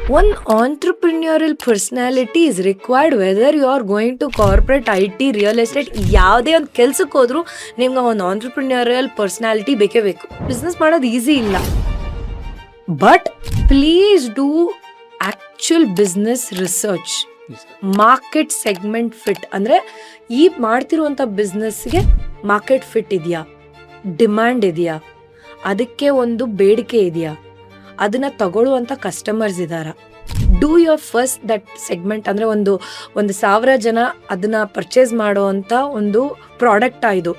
One entrepreneurial personality is required whether you are going to corporate, IT, real estate, ಯಾವುದೇ ಒಂದು ಕೆಲ್ಸಕ್ಕೆ ಹೋದ್ರು ನಿಮ್ಗೆ ಒಂದು ಆಂಟ್ರಪ್ರಿನಿಯರಿಯಲ್ ಪರ್ಸನಾಲಿಟಿ ಬೇಕೇ ಬೇಕು. ಬಿಸ್ನೆಸ್ ಮಾಡೋದು ಈಸಿ ಇಲ್ಲ, but please do actual business research. Market segment fit ಅಂದರೆ ಈ ಮಾಡ್ತಿರುವಂಥ ಬಿಸ್ನೆಸ್ಗೆ ಮಾರ್ಕೆಟ್ ಫಿಟ್ ಇದೆಯಾ, ಡಿಮ್ಯಾಂಡ್ ಇದೆಯಾ, ಅದಕ್ಕೆ ಒಂದು ಬೇಡಿಕೆ ಇದೆಯಾ, ಅದನ್ನ ತಗೊಳ್ಳುವಂಥ ಕಸ್ಟಮರ್ಸ್ ಇದ್ದಾರಾ. Do your first that segment. ಅಂದರೆ ಒಂದು 1,000 ಜನ ಅದನ್ನ ಪರ್ಚೇಸ್ ಮಾಡುವಂಥ ಒಂದು ಪ್ರಾಡಕ್ಟ್ ಇದು,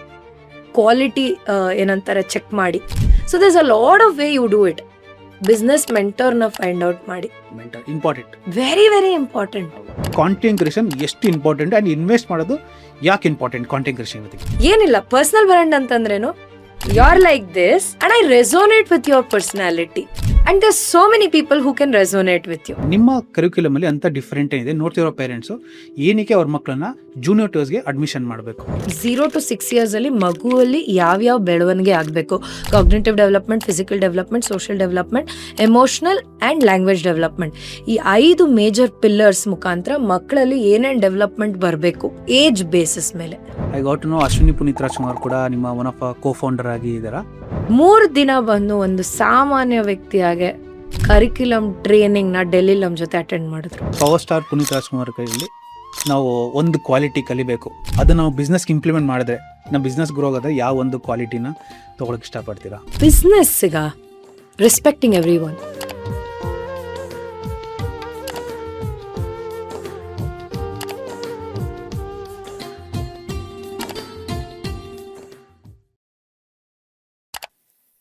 ಕ್ವಾಲಿಟಿ ಏನಂತಾರೆ ಚೆಕ್ ಮಾಡಿ. So there's a lot of way you do it. Business ಮೆಂಟರ್ನ ಫೈಂಡ್ ಔಟ್ ಮಾಡಿ. Important, very very important. Content creation ಎಷ್ಟು ಇಂಪಾರ್ಟೆಂಟ್ ಆ್ಯಂಡ್ ಇನ್ವೆಸ್ಟ್ ಮಾಡೋದು ಯಾಕೆ ಇಂಪಾರ್ಟೆಂಟ್ ಕಾಂಟೆಂಟ್ ಕ್ರಿಯೇಷನ್? ಏನಿಲ್ಲ, ಪರ್ಸನಲ್ ಬ್ರ್ಯಾಂಡ್ ಅಂತಂದ್ರೇನು, you are like this and I resonate with your personality and there so many people who can resonate with you. ನಿಮ್ಮ curriculum ಅಲ್ಲಿ ಅಂತ different ಏನಿದೆ ನೋಡ್ತಿರೋ parents ಏನಕ್ಕೆ ಅವ್ರ ಮಕ್ಕಳನ್ನ ಜೂನಿಯರ್ ಟರ್ಸ್ಗೆ ಅಡ್ಮಿಷನ್ ಮಾಡಬೇಕು? 0 to 6 years ಅಲ್ಲಿ ಮಗುವಲ್ಲಿ ಯಾವ್ಯಾವ ಬೆಳವಣಿಗೆ ಆಗಬೇಕು, cognitive development, physical development, social development, emotional and language development, ಈ 5 ಮೇಜರ್ ಪಿಲ್ಲರ್ಸ್ ಮುಖಾಂತರ ಮಕ್ಕಳಲ್ಲಿ ಏನೇನು ಡೆವಲಪ್ಮೆಂಟ್ ಬರಬೇಕು ಏಜ್ ಬೇಸಿಸ್ ಮೇಲೆ. I got to know Ashwini Puneeth Rajkumar ಕೂಡ ನಿಮ್ಮ ಒನ್ ಆಫ್ ಕೋ ಫೌಂಡರ್ ಆಗಿ ಇದ್ದಾರಾ? 3 ದಿನ ಬಂದು ಒಂದು ಸಾಮಾನ್ಯ ವ್ಯಕ್ತಿಯಾಗೆ ಕರಿಕ್ಯುಲಮ್ ಟ್ರೈನಿಂಗ್ ನ ಡೆಲ್ಲಿ ನಮ್ಮ ಜೊತೆ ಅಟೆಂಡ್ ಮಾಡಿದ್ರು. ಪವರ್ ಸ್ಟಾರ್ ಪುನೀತ್ ರಾಜ್ಕುಮಾರ್ ಕೈಯಲ್ಲಿ ನಾವು ಒಂದು ಕ್ವಾಲಿಟಿ ಕಲಿಬೇಕು, ಅದನ್ನ ನಾವು ಬಿಸ್ನೆಸ್ಗೆ ಇಂಪ್ಲಿಮೆಂಟ್ ಮಾಡಿದ್ರೆ ನಮ್ಮ ಬಿಸ್ನೆಸ್ ಗ್ರೋ ಆಗೋದ್ರೆ ಯಾವ ಒಂದು ಕ್ವಾಲಿಟಿನ ತಗೊಳಕ್ ಇಷ್ಟಪಡ್ತೀರಾ? ಬಿಸ್ನೆಸ್ಸಿಗ ರೆಸ್ಪೆಕ್ಟಿಂಗ್ ಎವ್ರಿ ಒನ್.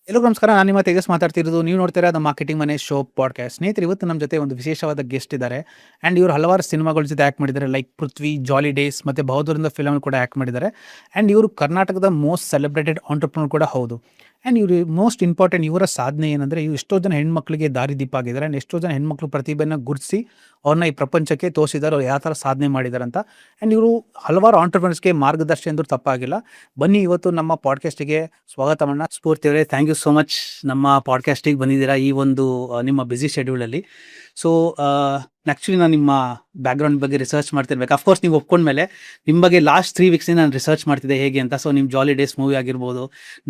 ಎಲ್ಲರಿಗೂ ನಮಸ್ಕಾರ, ನಾನು ನಿಮ್ಮ ತೇಜಸ್ ಮಾತಾಡ್ತಿರೋದು. ನೀವು ನೋಡ್ತೀರಾ ದ ಮಾರ್ಕೆಟಿಂಗ್ ಮನೆ ಶೋ ಪಾಡ್ಕಾಸ್ಟ್. ಸ್ನೇಹಿತರೆ, ಇವತ್ತು ನಮ್ಮ ಜೊತೆ ಒಂದು ವಿಶೇಷವಾದ ಗೆಸ್ಟ್ ಇದ್ದಾರೆ ಆ್ಯಂಡ್ ಇವರು ಹಲವಾರು ಸಿನಿಮಾಗಳ ಜೊತೆ ಆ್ಯಕ್ಟ್ ಮಾಡಿದ್ದಾರೆ, ಲೈಕ್ ಪೃಥ್ವಿ, ಜಾಲಿ ಡೇಸ್ ಮತ್ತು ಬಹುದೂರಿಂದ ಫಿಲಮ್ ಕೂಡ ಆ್ಯಕ್ಟ್ ಮಾಡಿದ್ದಾರೆ. ಆ್ಯಂಡ್ ಇವರು ಕರ್ನಾಟಕದ ಮೋಸ್ಟ್ ಸೆಲೆಬ್ರೇಟೆಡ್ ಆಂಟರ್ಪ್ರನರ್ ಕೂಡ ಹೌದು. ಆ್ಯಂಡ್ ಇವರು ಮೋಸ್ಟ್ ಇಂಪಾರ್ಟೆಂಟ್ ಇವರ ಸಾಧನೆ ಏನಂದರೆ, ಇವು ಎಷ್ಟೋ ಜನ ಹೆಣ್ಮಕ್ಳಿಗೆ ದಾರಿದೀಪ ಆಗಿದ್ದಾರೆ ಆ್ಯಂಡ್ ಎಷ್ಟೋ ಜನ ಹೆಣ್ಮಕ್ಳು ಪ್ರತಿಭೆಯನ್ನು ಗುರುತಿಸಿ ಅವ್ರನ್ನ ಈ ಪ್ರಪಂಚಕ್ಕೆ ತೋರಿಸಿದ್ದಾರೆ, ಅವ್ರು ಯಾವ ಥರ ಸಾಧನೆ ಮಾಡಿದ್ದಾರೆ ಅಂತ. ಆ್ಯಂಡ್ ಇವರು ಹಲವಾರು ಆಂಟರ್ಪ್ರನರ್ಸ್ಗೆ ಮಾರ್ಗದರ್ಶಿ ಅಂದ್ರೂ ತಪ್ಪಾಗಿಲ್ಲ. ಬನ್ನಿ ಇವತ್ತು ನಮ್ಮ ಪಾಡ್ಕಾಸ್ಟಿಗೆ ಸ್ವಾಗತ ಮಾಡೋಣ. ಸ್ಫೂರ್ತಿ ಅವರೇ, ಥ್ಯಾಂಕ್ ಯು ಸೋ ಮಚ್ ನಮ್ಮ ಪಾಡ್ಕಾಸ್ಟಿಗೆ ಬಂದಿದ್ದೀರಾ ಈ ಒಂದು ನಿಮ್ಮ ಬ್ಯುಸಿ ಶೆಡ್ಯೂಲಲ್ಲಿ. ಸೊ ಆ್ಯಕ್ಚುಲಿ ನಾನು ನಿಮ್ಮ ಬ್ಯಾಕ್ಗ್ರೌಂಡ್ ಬಗ್ಗೆ ರಿಸರ್ಚ್ ಮಾಡ್ತಿರ್ಬೇಕು. ಅಫ್ಕೋರ್ಸ್ ನೀವು ಒಪ್ಕೊಂಡ್ಮೇಲೆ ನಿಮ್ಮ ಬಗ್ಗೆ ಲಾಸ್ಟ್ 3 weeks ನಾನು ರಿಸರ್ಚ್ ಮಾಡ್ತಿದ್ದೆ ಹೇಗೆ ಅಂತ. ಸೊ ನಿಮ್ಮ ಜಾಲಿ ಡೇಸ್ ಮೂವಿ ಆಗಿರ್ಬೋದು,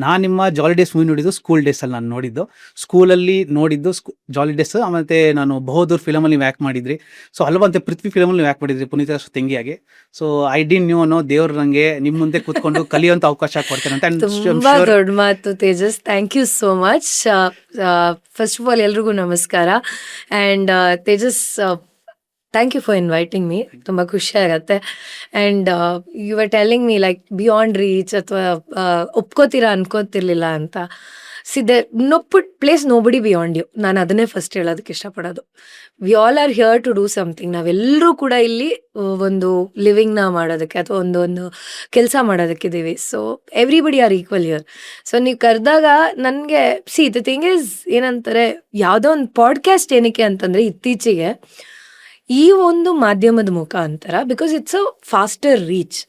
ನಾನು ನಿಮ್ಮ ಜಾಲಿ ಡೇಸ್ ಮೂವಿ ನೋಡಿದ್ದು ಸ್ಕೂಲ್ ಡೇಸಲ್ಲಿ ನಾನು ನೋಡಿದ್ದು, ಸ್ಕೂಲಲ್ಲಿ ನೋಡಿದ್ದು ಜಾಲಿ ಡೇಸ್. ಮತ್ತು ನಾನು ಬಹುದೂರ್ ಫಿಲಮಲ್ಲಿ ನೀವು ಆ್ಯಕ್ಟ್ ಮಾಡಿದ್ರಿ. ಸೊ ಹಲವಂತೆ ಪೃಥ್ವಿ ಫಿಲಮಲ್ಲಿ ನೀವು ಆ್ಯಕ್ಟ್ ಮಾಡಿದ್ರಿ ಪುನೀತ್ ತಂಗಿಯಾಗಿ. ಸೊ ಐ ಡಿನ್ ನ್ಯೂ ಅನ್ನೋ ದೇವ್ರು ನನಗೆ ನಿಮ್ಮ ಮುಂದೆ ಕೂತ್ಕೊಂಡು ಕಲಿಯುವಂಥ ಅವಕಾಶ ಕೊಡ್ತೇನೆ ಅಂತ. ತುಂಬಾ ದೊಡ್ಡ ಮಾತು Tejas, thank you so much. First of all ಎಲ್ರಿಗೂ ನಮಸ್ಕಾರ. And Tejas, thank you for inviting me. ತುಂಬ ಖುಷಿ ಆಗುತ್ತೆ. And you are telling me like beyond reach ಅಥವಾ ಒಪ್ಕೋತೀರಾ ಅನ್ಕೋತಿರ್ಲಿಲ್ಲ ಅಂತ. No put place nobody beyond you. ನಾನು ಅದನ್ನೇ ಫಸ್ಟ್ ಹೇಳೋದಕ್ಕೆ ಇಷ್ಟಪಡೋದು. We all are here to do something. ನಾವೆಲ್ಲರೂ ಕೂಡ ಇಲ್ಲಿ ಒಂದು ಲಿವಿಂಗ್ನ ಮಾಡೋದಕ್ಕೆ ಅಥವಾ ಒಂದು ಕೆಲಸ ಮಾಡೋದಕ್ಕಿದ್ದೀವಿ. So everybody are equal here. So ನೀವು ಕರೆದಾಗ ನನಗೆ ದ ಥಿಂಗ್ ಈಸ್ ಏನಂತಾರೆ, ಯಾವುದೋ ಒಂದು ಪಾಡ್ಕಾಸ್ಟ್ ಏನಕ್ಕೆ ಅಂತಂದರೆ, ಇತ್ತೀಚೆಗೆ ಈ ಒಂದು ಮಾಧ್ಯಮದ ಮುಖಾಂತರ, because it's a faster reach,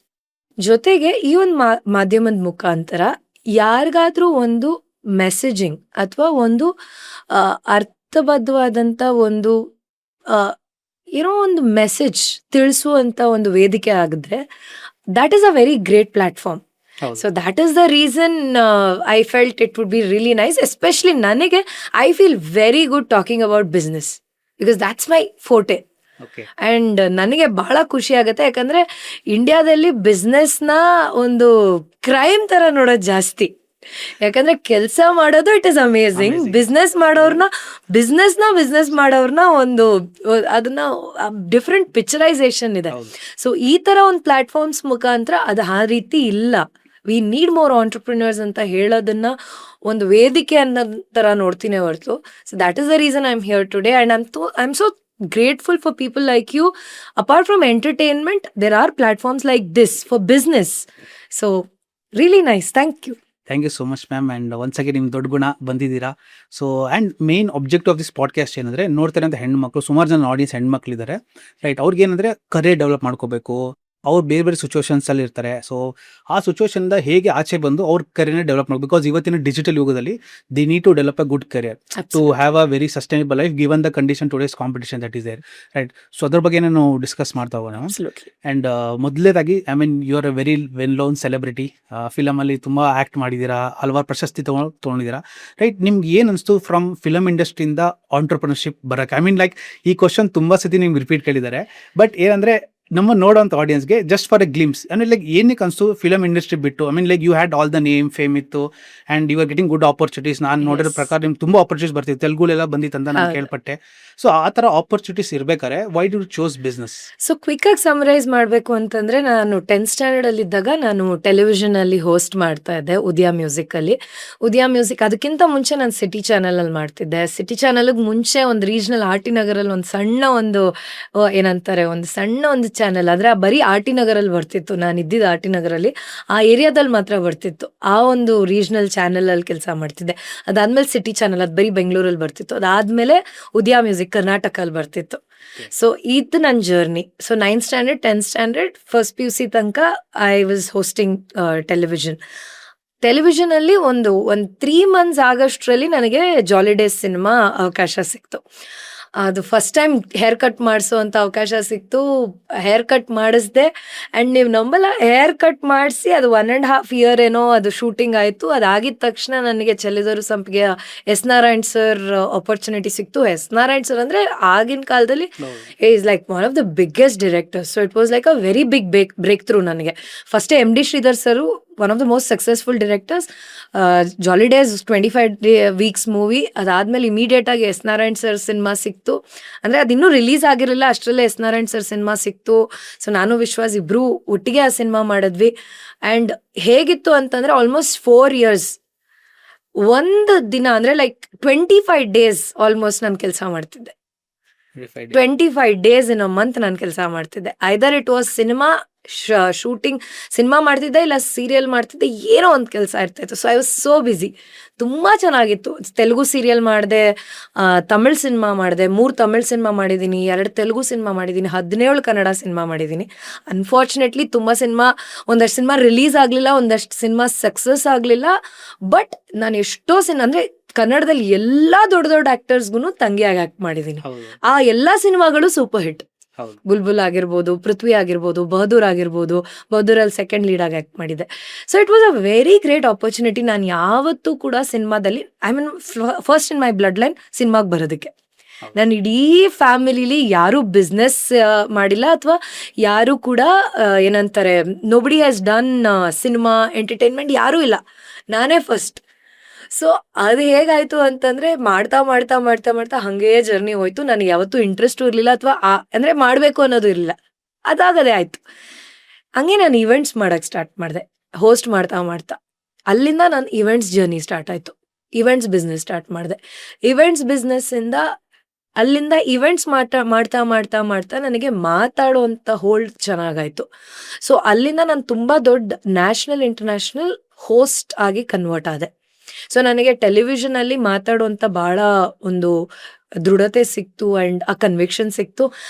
ಜೊತೆಗೆ ಈ ಒಂದು ಮಾಧ್ಯಮದ ಮುಖಾಂತರ ಯಾರಿಗಾದ್ರೂ ಒಂದು ಮೆಸೇಜಿಂಗ್ ಅಥವಾ ಒಂದು ಅರ್ಥಬದ್ಧವಾದಂಥ ಒಂದು ಏನೋ ಒಂದು ಮೆಸೇಜ್ ತಿಳಿಸುವಂಥ ಒಂದು ವೇದಿಕೆ ಆಗಿದ್ರೆ, that is a very great platform. So that is the reason I felt it would be really nice. Especially ನನಗೆ I feel very good talking about business because that's my forte. And ನನಗೆ ಬಹಳ ಖುಷಿ ಆಗುತ್ತೆ, ಯಾಕಂದರೆ ಇಂಡಿಯಾದಲ್ಲಿ ಬಿಸ್ನೆಸ್ನ ಒಂದು crime ಥರ ನೋಡೋದು ಜಾಸ್ತಿ. ಯಾಕಂದರೆ ಕೆಲಸ ಮಾಡೋದು ಇಟ್ ಇಸ್ ಅಮೇಝಿಂಗ್, ಬಿಸ್ನೆಸ್ ಮಾಡೋರ್ನ ಒಂದು ಅದನ್ನ ಡಿಫ್ರೆಂಟ್ ಪಿಕ್ಚರೈಸೇಷನ್ ಇದೆ. ಸೊ ಈ ಥರ ಒಂದು ಪ್ಲಾಟ್ಫಾರ್ಮ್ಸ್ ಮುಖಾಂತರ ಅದು ಆ ರೀತಿ ಇಲ್ಲ. ವಿ ನೀಡ್ ಮೋರ್ ಆಂಟರ್ಪ್ರಿನರ್ಸ್ ಅಂತ ಹೇಳೋದನ್ನ ಒಂದು ವೇದಿಕೆ ಅನ್ನೋ ಥರ ನೋಡ್ತೀನಿ ಹೊರತು. So that is the reason I am here today and I am so grateful for people like you. Apart from entertainment, there are platforms like this for business. So really nice. Thank you. Thank you so much ma'am. And once again ನಿಮ್ಮ ದೊಡ್ಡ ಗುಣ ಬಂದಿದ್ದೀರಾ. So and main objective of this podcast ಏನಂದರೆ, ನೋಡ್ತಾರೆ ಅಂತ ಹೆಣ್ಮಕ್ಳು ಸುಮಾರು ಜನ ಆಡಿಯನ್ಸ್ ಹೆಣ್ಮಕ್ಳಿದ್ದಾರೆ, ರೈಟ್? ಅವ್ರಿಗೇನಂದರೆ ಕರಿಯರ್ ಡೆವಲಪ್ ಮಾಡ್ಕೋಬೇಕು, ಅವ್ರು ಬೇರೆ ಬೇರೆ ಸಿಚುವೇಶನ್ಸಲ್ಲಿ ಇರ್ತಾರೆ. ಸೊ ಆ ಸಿಚುವೇಶನಿಂದ ಹೇಗೆ ಆಚೆ ಬಂದು ಅವ್ರ ಕರಿಯರ್ನ ಡೆವಲಪ್ ಮಾಡಬೇಕು. ಬಿಕಾಸ್ ಇವತ್ತಿನ ಡಿಜಿಟಲ್ ಯುಗದಲ್ಲಿ the need to develop a good career to Absolutely. Have a very sustainable life given the condition today's competition that is there, right? So ಅದ್ರ ಬಗ್ಗೆ ನಾನು ಡಿಸ್ಕಸ್ ಮಾಡ್ತಾ ಹೋಗೋಣ. Absolutely. ಆ್ಯಂಡ್ ಮೊದಲೇದಾಗಿ I mean you are a very well known celebrity. ಫಿಲಮಲ್ಲಿ ತುಂಬ act ಮಾಡಿದ್ದೀರಾ, ಹಲವಾರು ಪ್ರಶಸ್ತಿ ತೊಗೊಂಡಿದ್ದೀರಾ, ರೈಟ್? ನಿಮ್ಗೆ ಏನು ಅನಿಸ್ತು ಫ್ರಮ್ ಫಿಲಮ್ ಇಂಡಸ್ಟ್ರಿಯಿಂದ ಆಂಟ್ರಪ್ರಿನರ್ಶಿಪ್ ಬರೋಕ್ಕೆ? ಐ ಮೀನ್ ಲೈಕ್ ಈ ಕ್ವಶನ್ ತುಂಬ ಸತಿ ನಿಮ್ಗೆ ರಿಪೀಟ್ ಕೇಳಿದ್ದಾರೆ, ಬಟ್ ಏನಂದರೆ ನಮ್ಮ ನೋಡೋಂಥ ಆಡಿಯನ್ಸ್ಗೆ ಜಸ್ಟ್ ಫಾರ್ ಎ ಗ್ಲಿಮ್ಸ್, ಅಂದರೆ ಲೈಕ್ ಏನಕ್ಕೆ ಅನಿಸ್ತು ಫಿಲಮ್ ಇಂಡಸ್ಟ್ರಿ ಬಿಟ್ಟು? I mean like you had all the name, fame ಇತ್ತು, and you are getting good opportunities. ನಾನು ನೋಡಿರೋ Yes. ಪ್ರಕಾರ ನಿಮ್ಗೆ ತುಂಬ ಆಪರ್ಚುನಿಟೀಸ್ ಬರ್ತಿತ್ತು, ತೆಲುಗುಲೆಲ್ಲ ಬಂದಿತ್ತು ಅಂತ ನಾನು ಹೌದು. ಕೇಳ್ಪಟ್ಟೆ. ಸೊ ಆ ಥರ ಆಪರ್ಚುನಿಟೀಸ್ ಇರ್ಬೇಕಾದ್ರೆ why do choose business? So ಕ್ವಿಕ್ಕಾಗಿ ಸಮರೈಸ್ ಮಾಡಬೇಕು ಅಂತಂದರೆ, ನಾನು 10th ಸ್ಟ್ಯಾಂಡರ್ಡಲ್ಲಿದ್ದಾಗ ನಾನು ಟೆಲಿವಿಷನಲ್ಲಿ ಹೋಸ್ಟ್ ಮಾಡ್ತಾ ಇದ್ದೆ ಉದಯ ಮ್ಯೂಸಿಕಲ್ಲಿ. ಉದಯ ಮ್ಯೂಸಿಕ್ ಅದಕ್ಕಿಂತ ಮುಂಚೆ ನಾನು ಸಿಟಿ ಚಾನಲಲ್ಲಿ ಮಾಡ್ತಿದ್ದೆ. ಸಿಟಿ ಚಾನಲ್ಗೆ ಮುಂಚೆ ಒಂದು ರೀಜ್ನಲ್ ಆರ್ ಟಿ ನಗರಲ್ಲಿ ಒಂದು ಸಣ್ಣ ಒಂದು ಏನಂತಾರೆ, ಒಂದು ಸಣ್ಣ ಒಂದು ಚಾನಲ್, ಆದರೆ ಬರೀ ಆರ್ ಟಿ ನಗರಲ್ಲಿ ಬರ್ತಿತ್ತು. ನಾನು ಇದ್ದಿದ್ದು ಆರ್ ಟಿ ನಗರಲ್ಲಿ, ಆ ಏರಿಯಾದಲ್ಲಿ ಮಾತ್ರ ಬರ್ತಿತ್ತು. ಆ ಒಂದು ರೀಜ್ನಲ್ ಚಾನಲಲ್ಲಿ ಕೆಲಸ ಮಾಡ್ತಿದ್ದೆ. ಅದಾದಮೇಲೆ ಸಿಟಿ ಚಾನಲ್, ಅದು ಬರೀ ಬೆಂಗಳೂರಲ್ಲಿ ಬರ್ತಿತ್ತು. ಅದಾದಮೇಲೆ ಉದಯ ಮ್ಯೂಸಿಕ್ ಕರ್ನಾಟಕಲ್ಲಿ ಬರ್ತಿತ್ತು. ಸೊ ಇದು ನನ್ನ journey. So 9th standard 10th standard first PUC ತನಕ ಐ ವಾಸ್ ಹೋಸ್ಟಿಂಗ್ ಟೆಲಿವಿಷನಲ್ಲಿ ಒಂದು 3 months ಆಗಷ್ಟರಲ್ಲಿ ನನಗೆ ಜಾಲಿ ಡೇಸ್ ಸಿನಿಮಾ ಅವಕಾಶ ಸಿಕ್ತು. ಅದು ಫಸ್ಟ್ ಟೈಮ್ ಹೇರ್ ಕಟ್ ಮಾಡಿಸೋ ಅಂತ ಅವಕಾಶ ಸಿಕ್ತು. ಹೇರ್ ಕಟ್ ಮಾಡಿಸ್ದೆ, ಆ್ಯಂಡ್ ನೀವು ನಂಬಲ್ಲ, ಹೇರ್ ಕಟ್ ಮಾಡಿಸಿ ಅದು 1.5 year ಏನೋ ಅದು ಶೂಟಿಂಗ್ ಆಯಿತು. ಅದಾಗಿದ ತಕ್ಷಣ ನನಗೆ ಚೆಲ್ಲಿದರು ಸಂಪಿಗೆ ಎಸ್ ನಾರಾಯಣ್ ಸರ್ ಆಪರ್ಚುನಿಟಿ ಸಿಕ್ತು. ಎಸ್ ನಾರಾಯಣ್ ಸರ್ ಅಂದರೆ ಆಗಿನ ಕಾಲದಲ್ಲಿ is like one of the biggest directors. So it was like a very big break through ನನಗೆ. ಫಸ್ಟೇ MD Sridhar sir, one of the most successful directors. Jolly Days 25 weeks movie. ಅದಾದಮೇಲೆ ಇಮಿಡಿಯೇಟಾಗಿ S Narayan sir cinema ಸಿಕ್ತು. ಅಂದರೆ ಅದಿನ್ನೂ ರಿಲೀಸ್ ಆಗಿರಲಿಲ್ಲ ಅಷ್ಟರಲ್ಲೇ ಎಸ್ ನಾರಾಯಣ್ ಸರ್ ಸಿನಿಮಾ ಸಿಕ್ತು. ಸೊ ನಾನು ವಿಶ್ವಾಸ್ ಇಬ್ಬರು ಒಟ್ಟಿಗೆ ಆ ಸಿನಿಮಾ ಮಾಡಿದ್ವಿ. ಆ್ಯಂಡ್ ಹೇಗಿತ್ತು ಅಂತಂದರೆ ಆಲ್ಮೋಸ್ಟ್ 4 years ಒಂದು ದಿನ ಅಂದರೆ ಲೈಕ್ 25 days ಆಲ್ಮೋಸ್ಟ್ ನಾನು ಕೆಲಸ ಮಾಡ್ತಿದ್ದೆ. 25 days in a month ನಾನು ಕೆಲಸ ಮಾಡ್ತಿದ್ದೆ. Either it was cinema shooting, cinema ಮಾಡ್ತಿದ್ದೆ, ಇಲ್ಲ ಸೀರಿಯಲ್ ಮಾಡ್ತಿದ್ದೆ, ಏನೋ ಒಂದು ಕೆಲಸ ಇರ್ತಾಯಿತ್ತು. So I was so busy. ತುಂಬ ಚೆನ್ನಾಗಿತ್ತು. ತೆಲುಗು ಸೀರಿಯಲ್ ಮಾಡಿದೆ, ತಮಿಳ್ ಸಿನಿಮಾ ಮಾಡಿದೆ, 3 ತಮಿಳ್ ಸಿನಿಮಾ ಮಾಡಿದ್ದೀನಿ, 2 ತೆಲುಗು ಸಿನಿಮಾ ಮಾಡಿದ್ದೀನಿ, 17 ಕನ್ನಡ ಸಿನಿಮಾ ಮಾಡಿದ್ದೀನಿ. ಅನ್ಫಾರ್ಚುನೇಟ್ಲಿ ಒಂದಷ್ಟು ಸಿನಿಮಾ ರಿಲೀಸ್ ಆಗಲಿಲ್ಲ, ಒಂದಷ್ಟು ಸಿನಿಮಾ ಸಕ್ಸಸ್ ಆಗಲಿಲ್ಲ. ಬಟ್ ನಾನು ಎಷ್ಟೋ ಅಂದರೆ ಕನ್ನಡದಲ್ಲಿ ಎಲ್ಲ ದೊಡ್ಡ ದೊಡ್ಡ ಆ್ಯಕ್ಟರ್ಸ್ಗೂ ತಂಗಿಯಾಗಿ ಆ್ಯಕ್ಟ್ ಮಾಡಿದ್ದೀನಿ. ಆ ಎಲ್ಲ ಸಿನಿಮಾಗಳು ಸೂಪರ್ ಹಿಟ್. ಬುಲ್ಬುಲ್ ಆಗಿರ್ಬೋದು, ಪೃಥ್ವಿ ಆಗಿರ್ಬೋದು, ಬಹದ್ದೂರ್ ಆಗಿರ್ಬೋದು. ಬಹದ್ದೂರಲ್ಲಿ ಸೆಕೆಂಡ್ ಲೀಡ್ ಆಗಿ ಆ್ಯಕ್ಟ್ ಮಾಡಿದೆ. So it was a very great opportunity. ನಾನು ಯಾವತ್ತೂ ಕೂಡ ಸಿನಿಮಾದಲ್ಲಿ, I mean first in my blood line ಸಿನಿಮಾಗೆ ಬರೋದಕ್ಕೆ. ನಾನು ಇಡೀ ಫ್ಯಾಮಿಲಿಲಿ ಯಾರೂ ಬಿಸ್ನೆಸ್ ಮಾಡಿಲ್ಲ, ಅಥವಾ ಯಾರೂ ಕೂಡ ಏನಂತಾರೆ, nobody has done cinema entertainment, ಯಾರೂ ಇಲ್ಲ, ನಾನೇ ಫಸ್ಟ್. ಸೊ ಅದು ಹೇಗಾಯಿತು ಅಂತಂದರೆ, ಮಾಡ್ತಾ ಮಾಡ್ತಾ ಮಾಡ್ತಾ ಮಾಡ್ತಾ ಹಾಗೇ ಜರ್ನಿ ಹೋಯಿತು. ನನಗೆ ಯಾವತ್ತೂ ಇಂಟ್ರೆಸ್ಟು ಇರಲಿಲ್ಲ, ಅಥವಾ ಅಂದರೆ ಮಾಡಬೇಕು ಅನ್ನೋದು ಇರಲಿಲ್ಲ. ಅದಾಗದೇ ಆಯಿತು. ಹಂಗೆ ನಾನು ಈವೆಂಟ್ಸ್ ಮಾಡೋಕ್ಕೆ ಸ್ಟಾರ್ಟ್ ಮಾಡಿದೆ, ಹೋಸ್ಟ್ ಮಾಡ್ತಾ ಮಾಡ್ತಾ. ಅಲ್ಲಿಂದ ನಾನು ಈವೆಂಟ್ಸ್ ಜರ್ನಿ ಸ್ಟಾರ್ಟ್ ಆಯಿತು. ಈವೆಂಟ್ಸ್ ಬಿಸ್ನೆಸ್ ಸ್ಟಾರ್ಟ್ ಮಾಡಿದೆ. ಈವೆಂಟ್ಸ್ ಬಿಸ್ನೆಸ್ಸಿಂದ ಅಲ್ಲಿಂದ ಈವೆಂಟ್ಸ್ ಮಾಡ್ತಾ ಮಾಡ್ತಾ ಮಾಡ್ತಾ ಮಾಡ್ತಾ ನನಗೆ ಮಾತಾಡುವಂಥ ಹೋಲ್ಡ್ ಚೆನ್ನಾಗಾಯಿತು. ಸೊ ಅಲ್ಲಿಂದ ನಾನು ತುಂಬ ದೊಡ್ಡ ನ್ಯಾಷನಲ್ ಇಂಟರ್ನ್ಯಾಷನಲ್ ಹೋಸ್ಟ್ ಆಗಿ ಕನ್ವರ್ಟ್ ಆದೆ. ಸೊ ನನಗೆ ಟೆಲಿವಿಷನಲ್ಲಿ ಮಾತಾಡುವಂಥ ಭಾಳ ಒಂದು ದೃಢತೆ ಸಿಕ್ತು, ಆ್ಯಂಡ್ ಆ ಕನ್ವಿಕ್ಷನ್ ಸಿಕ್ತು.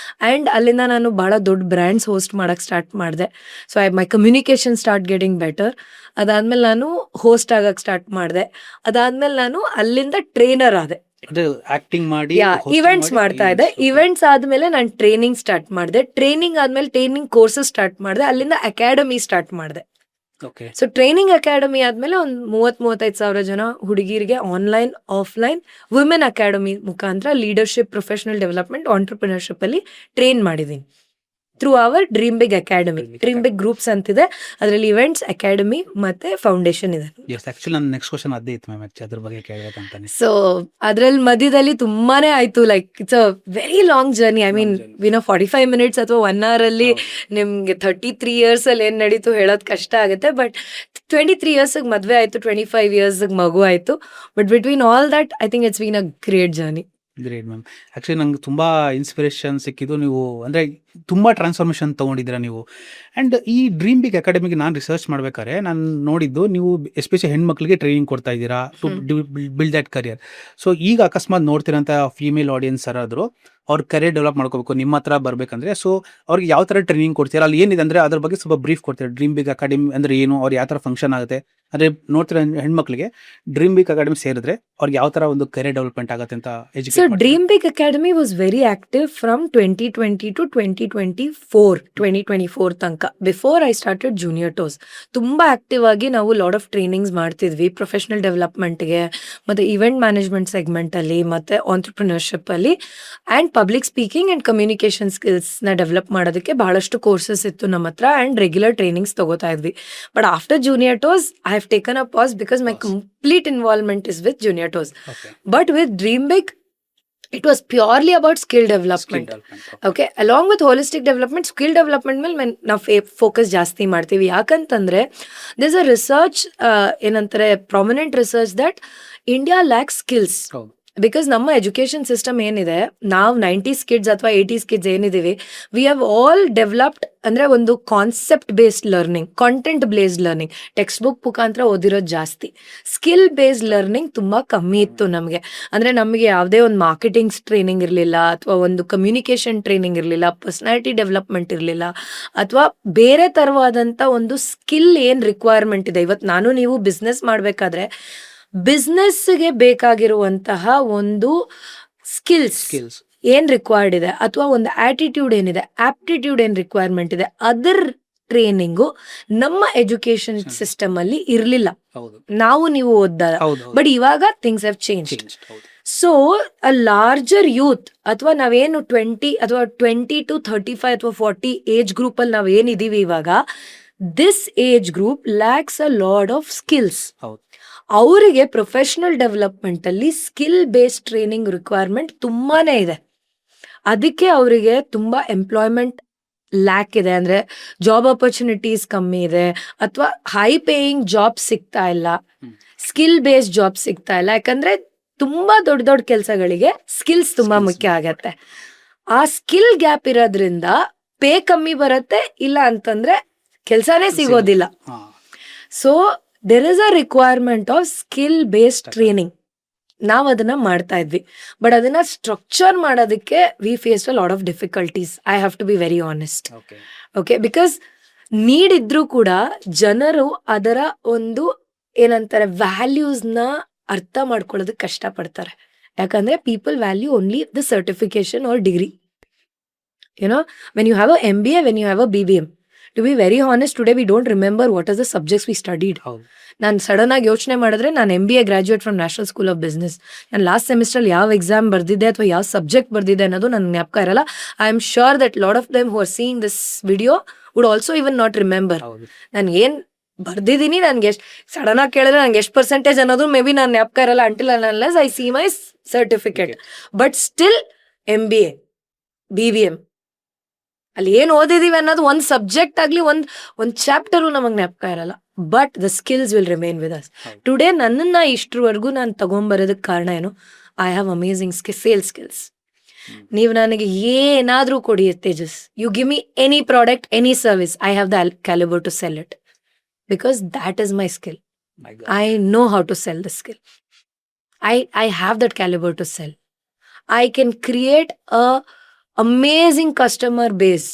ಆ್ಯಂಡ್ ಅಲ್ಲಿಂದ ನಾನು ಭಾಳ ದೊಡ್ಡ ಬ್ರ್ಯಾಂಡ್ಸ್ ಹೋಸ್ಟ್ ಮಾಡೋಕ್ಕೆ ಸ್ಟಾರ್ಟ್ ಮಾಡಿದೆ. So my communication start getting better. ಅದಾದಮೇಲೆ ನಾನು ಹೋಸ್ಟ್ ಆಗೋಕ್ಕೆ ಸ್ಟಾರ್ಟ್ ಮಾಡಿದೆ. ಅದಾದಮೇಲೆ ನಾನು ಅಲ್ಲಿಂದ ಟ್ರೈನರ್ ಆದೆ. ಆಕ್ಟಿಂಗ್ ಮಾಡಿ ಇವೆಂಟ್ಸ್ ಮಾಡ್ತಾ ಇದ್ದೆ. ಇವೆಂಟ್ಸ್ ಆದಮೇಲೆ ನಾನು ಟ್ರೈನಿಂಗ್ ಸ್ಟಾರ್ಟ್ ಮಾಡಿದೆ. ಟ್ರೈನಿಂಗ್ ಆದಮೇಲೆ ಟ್ರೈನಿಂಗ್ ಕೋರ್ಸಸ್ ಸ್ಟಾರ್ಟ್ ಮಾಡಿದೆ. ಅಲ್ಲಿಂದ ಅಕಾಡೆಮಿ ಸ್ಟಾರ್ಟ್ ಮಾಡಿದೆ. ಸೊ ಟ್ರೈನಿಂಗ್ ಅಕಾಡೆಮಿ ಆದಮೇಲೆ ಒಂದು 30-35 ಸಾವಿರ ಜನ ಹುಡುಗಿರಿಗೆ ಆನ್ಲೈನ್ ಆಫ್ಲೈನ್ ವುಮೆನ್ ಅಕಾಡೆಮಿ ಮುಖಾಂತರ ಲೀಡರ್ಶಿಪ್, ಪ್ರೊಫೆಷನಲ್ ಡೆವಲಪ್ಮೆಂಟ್, ಆಂಟ್ರಪ್ರಿನರ್ಶಿಪ್ ಅಲ್ಲಿ ಟ್ರೈನ್ ಮಾಡಿದ್ದೀನಿ through our Dream Big Academy. Dream Big groups ಅಂತಿದೆ, ಅದರಲ್ಲಿ ಇವೆಂಟ್ಸ್, ಅಕಾಡೆಮಿ ಮತ್ತೆ ಫೌಂಡೇಶನ್ ಇದೆ. ಆಕ್ಚುಲಿ ನನ್ನ ನೆಕ್ಸ್ಟ್ ಕ್ವಶನ್ ಅದೇ ಇತ್ತು ಮ್ಯಾಮ್, ಅದ್ರ ಬಗ್ಗೆ ಕೇಳಬೇಕಂತಾನೆ. ಸೊ ಅದ್ರಲ್ಲಿ ಮಧ್ಯದಲ್ಲಿ ತುಂಬಾನೇ ಆಯ್ತು. Like it's a very long journey. I mean 45 minutes ಅಥವಾ 1 hour ಅಲ್ಲಿ ನಿಮ್ಗೆ 33 years ಅಲ್ಲಿ ಏನ್ ನಡೀತು ಹೇಳೋದು ಕಷ್ಟ ಆಗುತ್ತೆ. ಬಟ್ 23 years ಮದ್ವೆ ಆಯ್ತು, 25 years ಮಗು ಆಯ್ತು. But between all that I think it's been a great journey. Great ma'am. Actually ನಂಗೆ ತುಂಬ ಇನ್ಸ್ಪಿರೇಷನ್ ಸಿಕ್ಕಿದ್ದು. ನೀವು ಅಂದರೆ ತುಂಬ ಟ್ರಾನ್ಸ್ಫಾರ್ಮೇಷನ್ ತೊಗೊಂಡಿದ್ದೀರಾ ನೀವು. ಆ್ಯಂಡ್ ಈ ಡ್ರೀಮ್ ಬಿಗ್ ಅಕಾಡೆಮಿಗೆ ನಾನು ರಿಸರ್ಚ್ ಮಾಡ್ಬೇಕಾದ್ರೆ ನಾನು ನೋಡಿದ್ದು, ನೀವು ಎಸ್ಪೆಷಲಿ ಹೆಣ್ಮಕ್ಳಿಗೆ ಟ್ರೈನಿಂಗ್ ಕೊಡ್ತಾ ಇದ್ದೀರಾ to build that career. So ಈಗ ಅಕಸ್ಮಾತ್ ನೋಡ್ತಿರೋಂಥ ಫೀಮೇಲ್ ಆಡಿಯನ್ಸ್ ಯಾರಾದರೂ ಅವ್ರ ಕರಿಯರ್ ಡೆವಲಪ್ ಮಾಡ್ಕೋಬೇಕು, ನಿಮ್ಮ ಹತ್ರ ಬರಬೇಕಂದ್ರೆ, ಸೊ ಅವ್ರಿಗೆ ಯಾವ ಥರ ಟ್ರೈನಿಂಗ್ ಕೊಡ್ತೀರಾ? ಅಲ್ಲಿ ಏನಿದೆ ಅಂದರೆ ಅದ್ರ ಬಗ್ಗೆ ಸ್ವಲ್ಪ ಬ್ರೀಫ್ ಕೊಡ್ತೀರಾ. ಡ್ರೀಮ್ ಬಿಗ್ ಅಕಾಡೆಮಿ ಅಂದರೆ ಏನು, ಅವ್ರು ಯಾವ ಥರ ಫಂಕ್ಷನ್ ಆಗುತ್ತೆ, ಅಂದರೆ ನೋಡ್ತಿರೋ ಹೆಣ್ಮಕ್ಳಿಗೆ ಡ್ರೀಮ್ ಬಿಗ್ ಅಕಾಡೆಮಿ ಸೇರಿದ್ರೆ ಅವ್ರಿಗೆ ಯಾವ ಥರ ಒಂದು ಕರಿಯರ್ ಡೆವಲಪ್ಮೆಂಟ್ ಆಗುತ್ತೆ ಅಂತ So ಎಜುಕೇಟ್ ಮಾಡ್ತೀರಾ? Dream Big Academy was very active from 2020 to 2024 ತನಕ. Before I started junior toes ತುಂಬಾ ಆಕ್ಟಿವ್ ಆಗಿ ನಾವು ಲಾಟ್ ಆಫ್ ಟ್ರೈನಿಂಗ್ಸ್ ಮಾಡ್ತಿದ್ವಿ ಪ್ರೊಫೆಷನಲ್ ಡೆವಲಪ್ಮೆಂಟ್ಗೆ, ಮತ್ತೆ ಇವೆಂಟ್ ಮ್ಯಾನೇಜ್ಮೆಂಟ್ ಸೆಗ್ಮೆಂಟ್ ಅಲ್ಲಿ, ಮತ್ತೆ ಆಂಟ್ರಪ್ರಿನರ್ಶಿಪ್ ಅಲ್ಲಿ, and public speaking and communication skills ನ ಡೆವಲಪ್ ಮಾಡೋದಕ್ಕೆ ಬಹಳಷ್ಟು ಕೋರ್ಸಸ್ ಇತ್ತು ನಮ್ಮ ಹತ್ರ, ಅಂಡ್ ರೆಗ್ಯುಲರ್ ಟ್ರೈನಿಂಗ್ಸ್ ತಗೋತಾ ಇದ್ವಿ. But after junior toes I have taken a pass because my complete involvement is with junior toes. Okay. But with Dream Big, it was purely about skill development. Okay, along with holistic development, skill development ಮೇಲೆ ನಾವು focus ಜಾಸ್ತಿ ಮಾಡ್ತೀವಿ. ಯಾಕಂತಂದ್ರೆ there's a research, ಏನಂತಾರೆ prominent research that India lacks skills. ಹೌದು. Because ನಮ್ಮ education system ಏನಿದೆ, ನಾವು 90s ಕಿಡ್ಸ್ ಅಥವಾ 80s ಕಿಡ್ಸ್ ಏನಿದ್ದೀವಿ, ವಿ ಹ್ಯಾವ್ ಆಲ್ ಡೆವಲಪ್ಡ್ ಅಂದ್ರೆ ಒಂದು concept based learning, content based learning, textbook ಮುಖಾಂತರ ಓದಿರೋದು ಜಾಸ್ತಿ. ಸ್ಕಿಲ್ ಬೇಸ್ಡ್ ಲರ್ನಿಂಗ್ ತುಂಬಾ ಕಮ್ಮಿ ಇತ್ತು ನಮಗೆ. ಅಂದ್ರೆ ನಮಗೆ ಯಾವುದೇ ಒಂದು ಮಾರ್ಕೆಟಿಂಗ್ಸ್ ಟ್ರೈನಿಂಗ್ ಇರಲಿಲ್ಲ, ಅಥವಾ ಒಂದು ಕಮ್ಯುನಿಕೇಶನ್ ಟ್ರೈನಿಂಗ್ ಇರಲಿಲ್ಲ, ಪರ್ಸನಾಲಿಟಿ ಡೆವಲಪ್ಮೆಂಟ್ ಇರಲಿಲ್ಲ, ಅಥವಾ ಬೇರೆ ತರವಾದಂಥ ಒಂದು ಸ್ಕಿಲ್ ಏನು ರಿಕ್ವೈರ್ಮೆಂಟ್ ಇದೆ. ಇವತ್ತು ನಾನು ನೀವು ಬಿಸ್ನೆಸ್ ಮಾಡಬೇಕಾದ್ರೆ ಬಿಸ್ನೆಸ್ಗೆ ಬೇಕಾಗಿರುವಂತಹ ಒಂದು ಸ್ಕಿಲ್ಸ್ ಏನ್ ರಿಕ್ವೈರ್ಡ್ ಇದೆ, ಅಥವಾ ಒಂದು ಆಟಿಟ್ಯೂಡ್ ಏನಿದೆ, ಆಪ್ಟಿಟ್ಯೂಡ್ ಏನ್ ರಿಕ್ವೈರ್ಮೆಂಟ್ ಇದೆ, ಅದರ್ ಟ್ರೈನಿಂಗು ನಮ್ಮ ಎಜುಕೇಶನ್ ಸಿಸ್ಟಮ್ ಅಲ್ಲಿ ಇರಲಿಲ್ಲ. ಹೌದು. ನಾವು ನೀವು ಓದ್ದಾಗ. ಹೌದು. ಬಟ್ ಇವಾಗ ಥಿಂಗ್ಸ್ ಹ್ಯಾವ್ ಚೇಂಜ್. ಹೌದು. ಸೊ ಅ ಲಾರ್ಜರ್ ಯೂತ್, ಅಥವಾ ನಾವೇನು 20 to 35 ಅಥವಾ 40 ಏಜ್ ಗ್ರೂಪ್ ಅಲ್ಲಿ ನಾವೇನಿದೀವಿ ಇವಾಗ, this age group lakhs a lot of skills. ಹೌದು. ಅವರಿಗೆ ಪ್ರೊಫೆಷನಲ್ ಡೆವಲಪ್ಮೆಂಟ್ ಅಲ್ಲಿ ಸ್ಕಿಲ್ ಬೇಸ್ಡ್ ಟ್ರೈನಿಂಗ್ ರಿಕ್ವೈರ್ಮೆಂಟ್ ತುಂಬಾನೇ ಇದೆ. ಅದಕ್ಕೆ ಅವರಿಗೆ ತುಂಬಾ ಎಂಪ್ಲಾಯ್ಮೆಂಟ್ ಲ್ಯಾಕ್ ಇದೆ, ಅಂದ್ರೆ ಜಾಬ್ ಆಪರ್ಚುನಿಟೀಸ್ ಕಮ್ಮಿ ಇದೆ, ಅಥವಾ ಹೈ ಪೇಯಿಂಗ್ ಜಾಬ್ ಸಿಗ್ತಾ ಇಲ್ಲ, ಸ್ಕಿಲ್ ಬೇಸ್ಡ್ ಜಾಬ್ ಸಿಗ್ತಾ ಇಲ್ಲ. ಯಾಕಂದ್ರೆ ತುಂಬಾ ದೊಡ್ಡ ದೊಡ್ಡ ಕೆಲಸಗಳಿಗೆ ಸ್ಕಿಲ್ಸ್ ತುಂಬಾ ಮುಖ್ಯ ಆಗತ್ತೆ. ಆ ಸ್ಕಿಲ್ ಗ್ಯಾಪ್ ಇರೋದ್ರಿಂದ ಪೇ ಕಮ್ಮಿ ಬರುತ್ತೆ, ಇಲ್ಲ ಅಂತಂದ್ರೆ ಕೆಲಸನೇ ಸಿಗೋದಿಲ್ಲ. ಹಾ. So there is a requirement of skill based training. ನಾವು ಅದನ್ನ ಮಾಡ್ತಾ ಇದ್ವಿ, ಬಟ್ ಅದನ್ನ ಸ್ಟ್ರಕ್ಚರ್ ಮಾಡೋದಕ್ಕೆ we face a lot of difficulties. I have to be very honest. Okay. Okay, because need ಇದ್ರೂ ಕೂಡ ಜನರು ಅದರ ಒಂದು ಏನಂತಾರೆ ವ್ಯಾಲ್ಯೂಸ್ನ ಅರ್ಥ ಮಾಡ್ಕೊಳ್ಳೋದಕ್ಕೆ ಕಷ್ಟಪಡ್ತಾರೆ. ಯಾಕಂದ್ರೆ people value only the certification or degree. You know, when you have a MBA, when you have a BBM, to be very honest, today we don't remember what are the subjects we studied. ಹೌದು. ನಾನು sudden ಆಗಿ ಯೋಚನೆ ಮಾಡಿದ್ರೆ, ನಾನು MBA graduate from National School of Business. ನಾನು last semester ಯಾವ exam ಬರ್ದಿದ್ದೆ ಅಥವಾ ಯಾವ ಸಬ್ಜೆಕ್ಟ್ ಬರ್ದಿದೆ ಅನ್ನೋದು ನನ್ನ ಜ್ಞಾಪಕ ಇರಲ್ಲ. I am sure that lot of them who are seeing this video would also even not remember. ಹೌದು. ನಾನು ಏನ್ ಬರ್ದಿದ್ದೀನಿ, ನನ್ಗೆ ಎಷ್ಟು ಸಡನ್ ಆಗಿ ಕೇಳಿದ್ರೆ ನಂಗೆ ಎಷ್ಟು ಪರ್ಸೆಂಟೇಜ್ ಅನ್ನೋದು ಮೇ ಬಿ ನಾನು ಜ್ಞಾಪಕ ಇರಲ್ಲ until unless I see my certificate. But still MBA, BBM ಅಲ್ಲಿ ಏನ್ ಓದಿದೀವಿ ಅನ್ನೋದು ಒಂದು ಸಬ್ಜೆಕ್ಟ್ ಆಗ್ಲಿ, ಒಂದ್ ಚಾಪ್ಟರು ನಮಗ್ ಜ್ಞಾಪಕ ಇರಲ್ಲ. But the skills will remain with us. Today ನನ್ನನ್ನ ಇಷ್ಟರವರೆಗೂ ನಾನು ತಗೊಂಬರೋದಕ್ಕೆ ಕಾರಣ ಏನು? I have amazing sales skills. ನೀವು ನನಗೆ ಏನಾದ್ರೂ ಕೊಡಿ Tejas, you give me any product, any service, I have the calibre to sell it, because that is my skill. My God. I know how to sell the skill. I have that caliber to sell. I can create a amazing customer base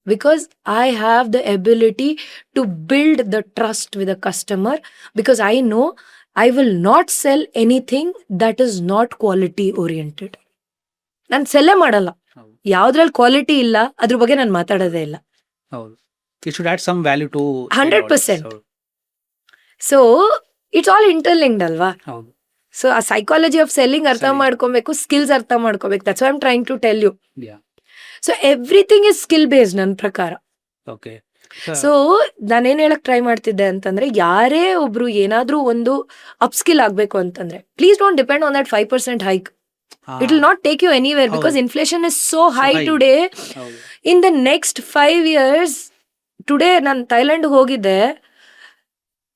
because I have the ability to build the trust with a customer, because I know I will not sell anything that is not quality oriented. ನಾನು ಸೆಲ್ಲೇ ಮಾಡಲ್ಲ. ಹೌದು. ಯಾವ್ದ್ರಲ್ಲಿ quality ಇಲ್ಲ ಅದ್ರ ಬಗ್ಗೆ ನಾನು ಮಾತಾಡೋದೇ ಇಲ್ಲ. ಹೌದು. It should add some value to 100%. ಹೌದು. ಸೊ ಇಟ್ಸ್ ಆಲ್ ಇಂಟರ್ಲಿಂಕ್ಡ್ ಅಲ್ವಾ? ಹೌದು. ಸೊ ಆ ಸೈಕಾಲಜಿ ಆಫ್ ಸೆಲ್ಲಿಂಗ್ ಅರ್ಥ Selling. ಮಾಡ್ಕೊಬೇಕು, ಸ್ಕಿಲ್ಸ್ ಅರ್ಥ ಮಾಡ್ಕೋಬೇಕು. That's why I am trying to tell you. Yeah. So everything is skill based ನನ್ನ ಪ್ರಕಾರ. Okay. ಸೊ ನಾನೇನ್ ಹೇಳಕ್ ಟ್ರೈ ಮಾಡ್ತಿದ್ದೆ ಅಂತಂದ್ರೆ, ಯಾರೇ ಒಬ್ರು ಏನಾದ್ರೂ ಒಂದು ಅಪ್ ಸ್ಕಿಲ್ ಆಗ್ಬೇಕು ಅಂತಂದ್ರೆ, please don't depend on that 5% hike. It will not take you anywhere, because ಹೌದು. Inflation is so high high. Today. ಹೌದು. In the next 5 years, today ನಾನು ಥೈಲ್ಯಾಂಡ್ ಹೋಗಿದ್ದೆ,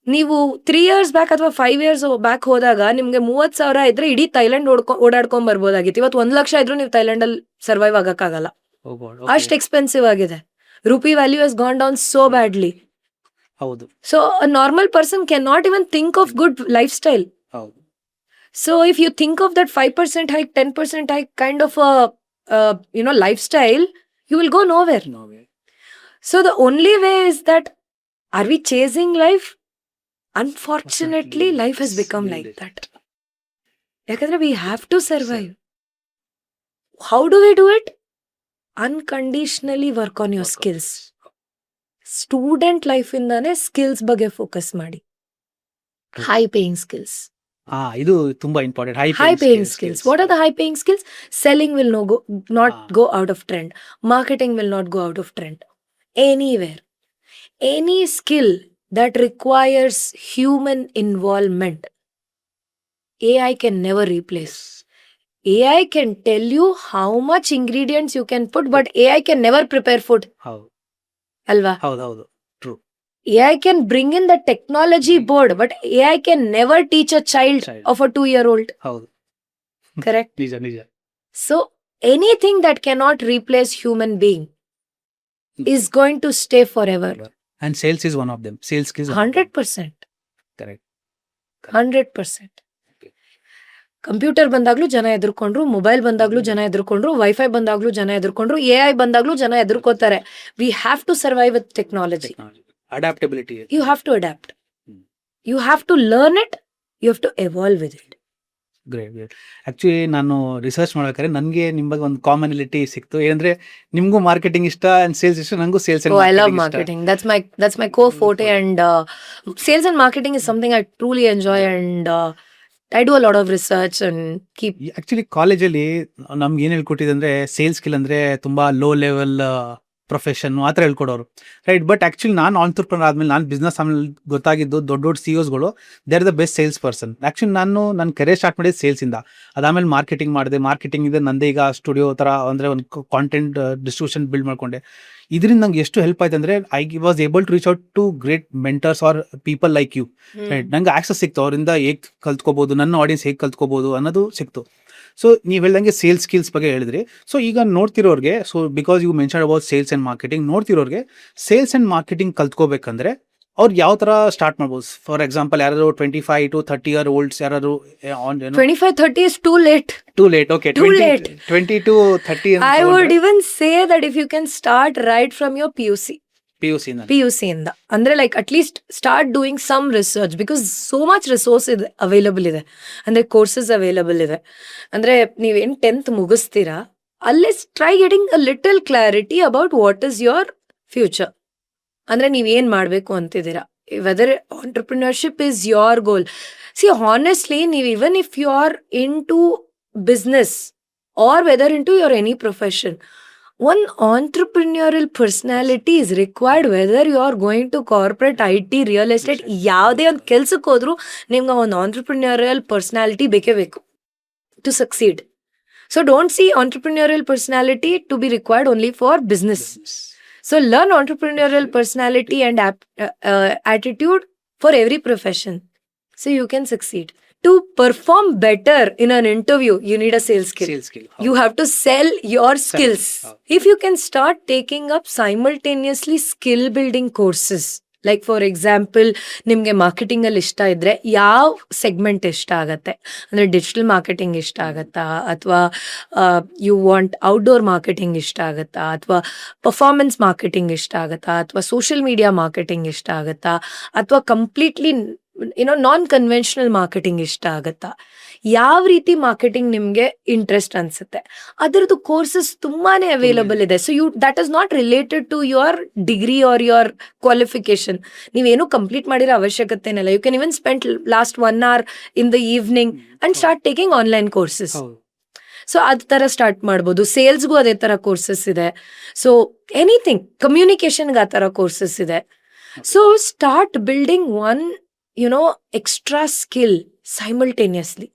ನೀವು 3 ಇಯರ್ಸ್ ಬ್ಯಾಕ್ ಅಥವಾ 5 ಇಯರ್ಸ್ ಬ್ಯಾಕ್ ಹೋದಾಗ ನಿಮ್ಗೆ 30,000 ಇದ್ರೆ ಇಡೀ ಥೈಲ್ಯಾಂಡ್ ಓಡಾಡ್ಕೊಂಡ್ ಬರ್ಬೋದಾಗಿತ್ತು. ಇವತ್ತು 1 ಲಕ್ಷ ಇದ್ರೂ ನೀವು ಥೈಲ್ಯಾಂಡ್ ಅಲ್ಲಿ ಸರ್ವೈವ್ ಆಗಕ್ಕಾಗಲ್ಲ. Oh God, ಅಷ್ಟು okay. ಎಕ್ಸ್ಪೆನ್ಸಿವ್ ಆಗಿದೆ. Rupee value has gone down so badly. ಹೌದು so a normal person can not even think of good life style. ಹೌದು So if you think of that 5% hike, 10% hike kind of a lifestyle, you will go nowhere. So the only way is that, are we chasing life? Unfortunately, life has become like that. Yakandre we have to survive. How do we do it? Unconditionally work on your skills. Student life indane skills ಬಗ್ಗೆ focus ಮಾಡಿ. High paying skills. ಇದು ತುಂಬಾ important. High paying skills. What are the high paying skills? Selling will not go out of trend. Marketing will not go out of trend. Anywhere. Any skill that requires human involvement, AI can never replace. AI can tell you how much ingredients you can put, but AI can never prepare food. ಹೌದು Alva? ಹೌದು AI can bring in the technology board, but AI can never teach a child of a 2-year-old. ಹೌದು Correct? ನಿಜ So anything that cannot replace human being is going to stay forever. And sales is one of them. Sales skills 100%. Correct. 100%. Computer ಬಂದಾಗ್ಲೂ ಜನ ಎದುರ್ಕೊಂಡ್ರು, mobile ಬಂದಾಗ್ಲೂ ಜನ ಎದುರ್ಕೊಂಡ್ರು, wifi ಬಂದಾಗ್ಲೂ ಜನ ಎದುರ್ಕೊಂಡ್ರು, AI ಬಂದಾಗ್ಲೂ ಜನ ಎದುರ್ಕೋತಾರೆ. We have to survive with technology. Adaptability. You have to adapt. You have to learn it. You have to evolve with it. Great. Actually ನಾನು research ಮಾಡ್ಬೇಕಾದ್ರೆ ನನಗೆ ನಿಮ್ಮ ಬಗ್ಗೆ ಒಂದು ಕಾಮನಿಲಿಟಿ ಸಿಕ್ತು. ಏನಂದ್ರೆ ನಿಮಗೂ ಮಾರ್ಕೆಟಿಂಗ್ ಇಷ್ಟ ಅಂಡ್ ಸೇಲ್ಸ್ ಇಷ್ಟ, ನನಗೂ sales Oh, I love marketing. That's my core forte, and sales and marketing is something I truly enjoy, and I do a lot of research and keep. Actually ಕಾಲೇಜಲ್ಲಿ ನಮ್ಗೆ ಏನ್ ಹೇಳ್ಕೊಟ್ಟಿದೆ ಅಂದ್ರೆ sales skill ಅಂದ್ರೆ ತುಂಬಾ low level profession ಆ ಥರ ಹೇಳ್ಕೊಡೋರು, right. But actually ನಾನು ಆಂಟ್ರಪ್ರನರ್ ಆದ್ಮೇಲೆ, ನಾನು ಬಿಸ್ನೆಸ್ ಆಮೇಲೆ ಗೊತ್ತಾಗಿದ್ದು ದೊಡ್ಡ CEOsಗಳು they are the best sales person. Actually ನನ್ನ ಕೆರಿಯರ್ ಸ್ಟಾರ್ಟ್ ಮಾಡಿದ್ದು ಸೇಲ್ಸಿಂದ. ಅದಾದ್ಮೇಲೆ ಮಾರ್ಕೆಟಿಂಗ್ ಮಾಡಿದೆ. ಮಾರ್ಕೆಟಿಂಗ್ ಇದೆ ನಂದೇ ಈಗ ಸ್ಟುಡಿಯೋ ಥರ, ಅಂದರೆ ಒಂದು ಕಾಂಟೆಂಟ್ ಡಿಸ್ಟ್ರಿಬ್ಯೂಷನ್ ಬಿಲ್ಡ್ ಮಾಡ್ಕೊಂಡೆ. ಇದರಿಂದ ನಂಗೆ ಎಷ್ಟು ಹೆಲ್ಪ್ ಆಯ್ತು ಅಂದರೆ, I was able to reach out to great mentors or people like you, right. ನಂಗೆ ಆಕ್ಸಸ್ ಸಿಕ್ತು, ಅವರಿಂದ ಹೇಗೆ ಕಲ್ತ್ಕೋಬೋದು, ನನ್ನ ಆಡಿಯನ್ಸ್ ಹೇಗೆ ಕಲ್ತ್ಕೋಬೋದು ಅನ್ನೋದು ಸಿಕ್ತು. ಸೊ ನೀವು ಹೇಳ್ದಂಗೆ ಸೇಲ್ಸ್ ಸ್ಕಿಲ್ಸ್ ಬಗ್ಗೆ ಹೇಳಿದ್ರಿ. ಸೊ ಈಗ ನೋಡ್ತಿರೋರಿಗೆ, so because you mention about sales and marketing, ನೋಡ್ತಿರೋರಿಗೆ ಸೇಲ್ಸ್ ಆ್ಯಂಡ್ ಮಾರ್ಕೆಟಿಂಗ್ ಕಲ್ತ್ಕೋಬೇಕಂದ್ರೆ ಅವ್ರು ಯಾವ ಥರ ಸ್ಟಾರ್ಟ್ ಮಾಡ್ಬೋದು? ಫಾರ್ ಎಕ್ಸಾಂಪಲ್, ಯಾರು 25 to 30 year olds, ಯಾರು 25-30 is too late. Too late, okay. Too late. 20 to 30. I would even say that if you can start right from your PUC ಇಂದ, ಅಂದ್ರೆ like at least start doing some research, because so much resource available ಇದೆ, ಅಂದ್ರೆ courses available ಇದೆ. ಅಂದ್ರೆ ನೀವೇನ್ 10th ಮುಗಿಸ್ತೀರಾ, ಅಲ್ಲೇ try getting a little clarity about what is your future. ಅಂದ್ರೆ ನೀವೇನ್ ಮಾಡ್ಬೇಕು ಅಂತಿದ್ದೀರಾ, whether entrepreneurship is your goal. See honestly, ನೀವು even if you are into business or whether into your any profession, one entrepreneurial personality is required. Whether you are going to corporate, IT, real estate, ಯಾವುದೇ ಒಂದು ಕೆಲ್ಸಕ್ಕೆ ಹೋದ್ರು ನಿಮ್ಗೆ ಒಂದು entrepreneurial personality ಬೇಕೇ ಬೇಕು to succeed. So don't see entrepreneurial personality to be required only for business. So learn entrepreneurial personality and attitude for every profession, so you can succeed. To perform better in an interview, you need a sales skill. You have to sell your skills. If you can start taking up simultaneously skill building courses, like for example, ನಿಮಗೆ marketing ಅಲ್ಲಿ ಇಷ್ಟ ಇದ್ರೆ ಯಾವ segment ಇಷ್ಟ ಆಗತ್ತೆ, ಅಂದ್ರೆ digital marketing ಇಷ್ಟ ಆಗತ್ತಾ, ಅಥವಾ ಯು ವಾಂಟ್ ಔಟ್ಡೋರ್ ಮಾರ್ಕೆಟಿಂಗ್ ಇಷ್ಟ ಆಗತ್ತಾ, ಅಥವಾ ಪರ್ಫಾರ್ಮೆನ್ಸ್ ಮಾರ್ಕೆಟಿಂಗ್ ಇಷ್ಟ ಆಗತ್ತಾ, ಅಥವಾ ಸೋಷಿಯಲ್ ಮೀಡಿಯಾ ಮಾರ್ಕೆಟಿಂಗ್ ಇಷ್ಟ ಆಗತ್ತಾ, ಅಥವಾ ಕಂಪ್ಲೀಟ್ಲಿ ನಾನ್ ಕನ್ವೆನ್ಷನಲ್ ಮಾರ್ಕೆಟಿಂಗ್ ಇಷ್ಟ ಆಗತ್ತಾ, ಯಾವ ರೀತಿ ಮಾರ್ಕೆಟಿಂಗ್ ನಿಮ್ಗೆ ಇಂಟ್ರೆಸ್ಟ್ ಅನ್ಸುತ್ತೆ, ಅದರದ್ದು ಕೋರ್ಸಸ್ ತುಂಬಾನೇ ಅವೈಲಬಲ್ ಇದೆ. So that is not related to your degree or your qualification. ನೀವೇನು ಕಂಪ್ಲೀಟ್ ಮಾಡಿರೋ ಅವಶ್ಯಕತೆನಲ್ಲ. You can even spend last 1 hour in the evening and start taking online courses. So ಅದ್ ತರ ಸ್ಟಾರ್ಟ್ ಮಾಡ್ಬೋದು. ಸೇಲ್ಸ್ಗೂ ಅದೇ ತರ ಕೋರ್ಸಸ್ ಇದೆ. ಸೊ ಎನಿಥಿಂಗ್, ಕಮ್ಯುನಿಕೇಶನ್ಗೆ ಆ ತರ ಕೋರ್ಸಸ್ ಇದೆ. So start building one extra skill simultaneously.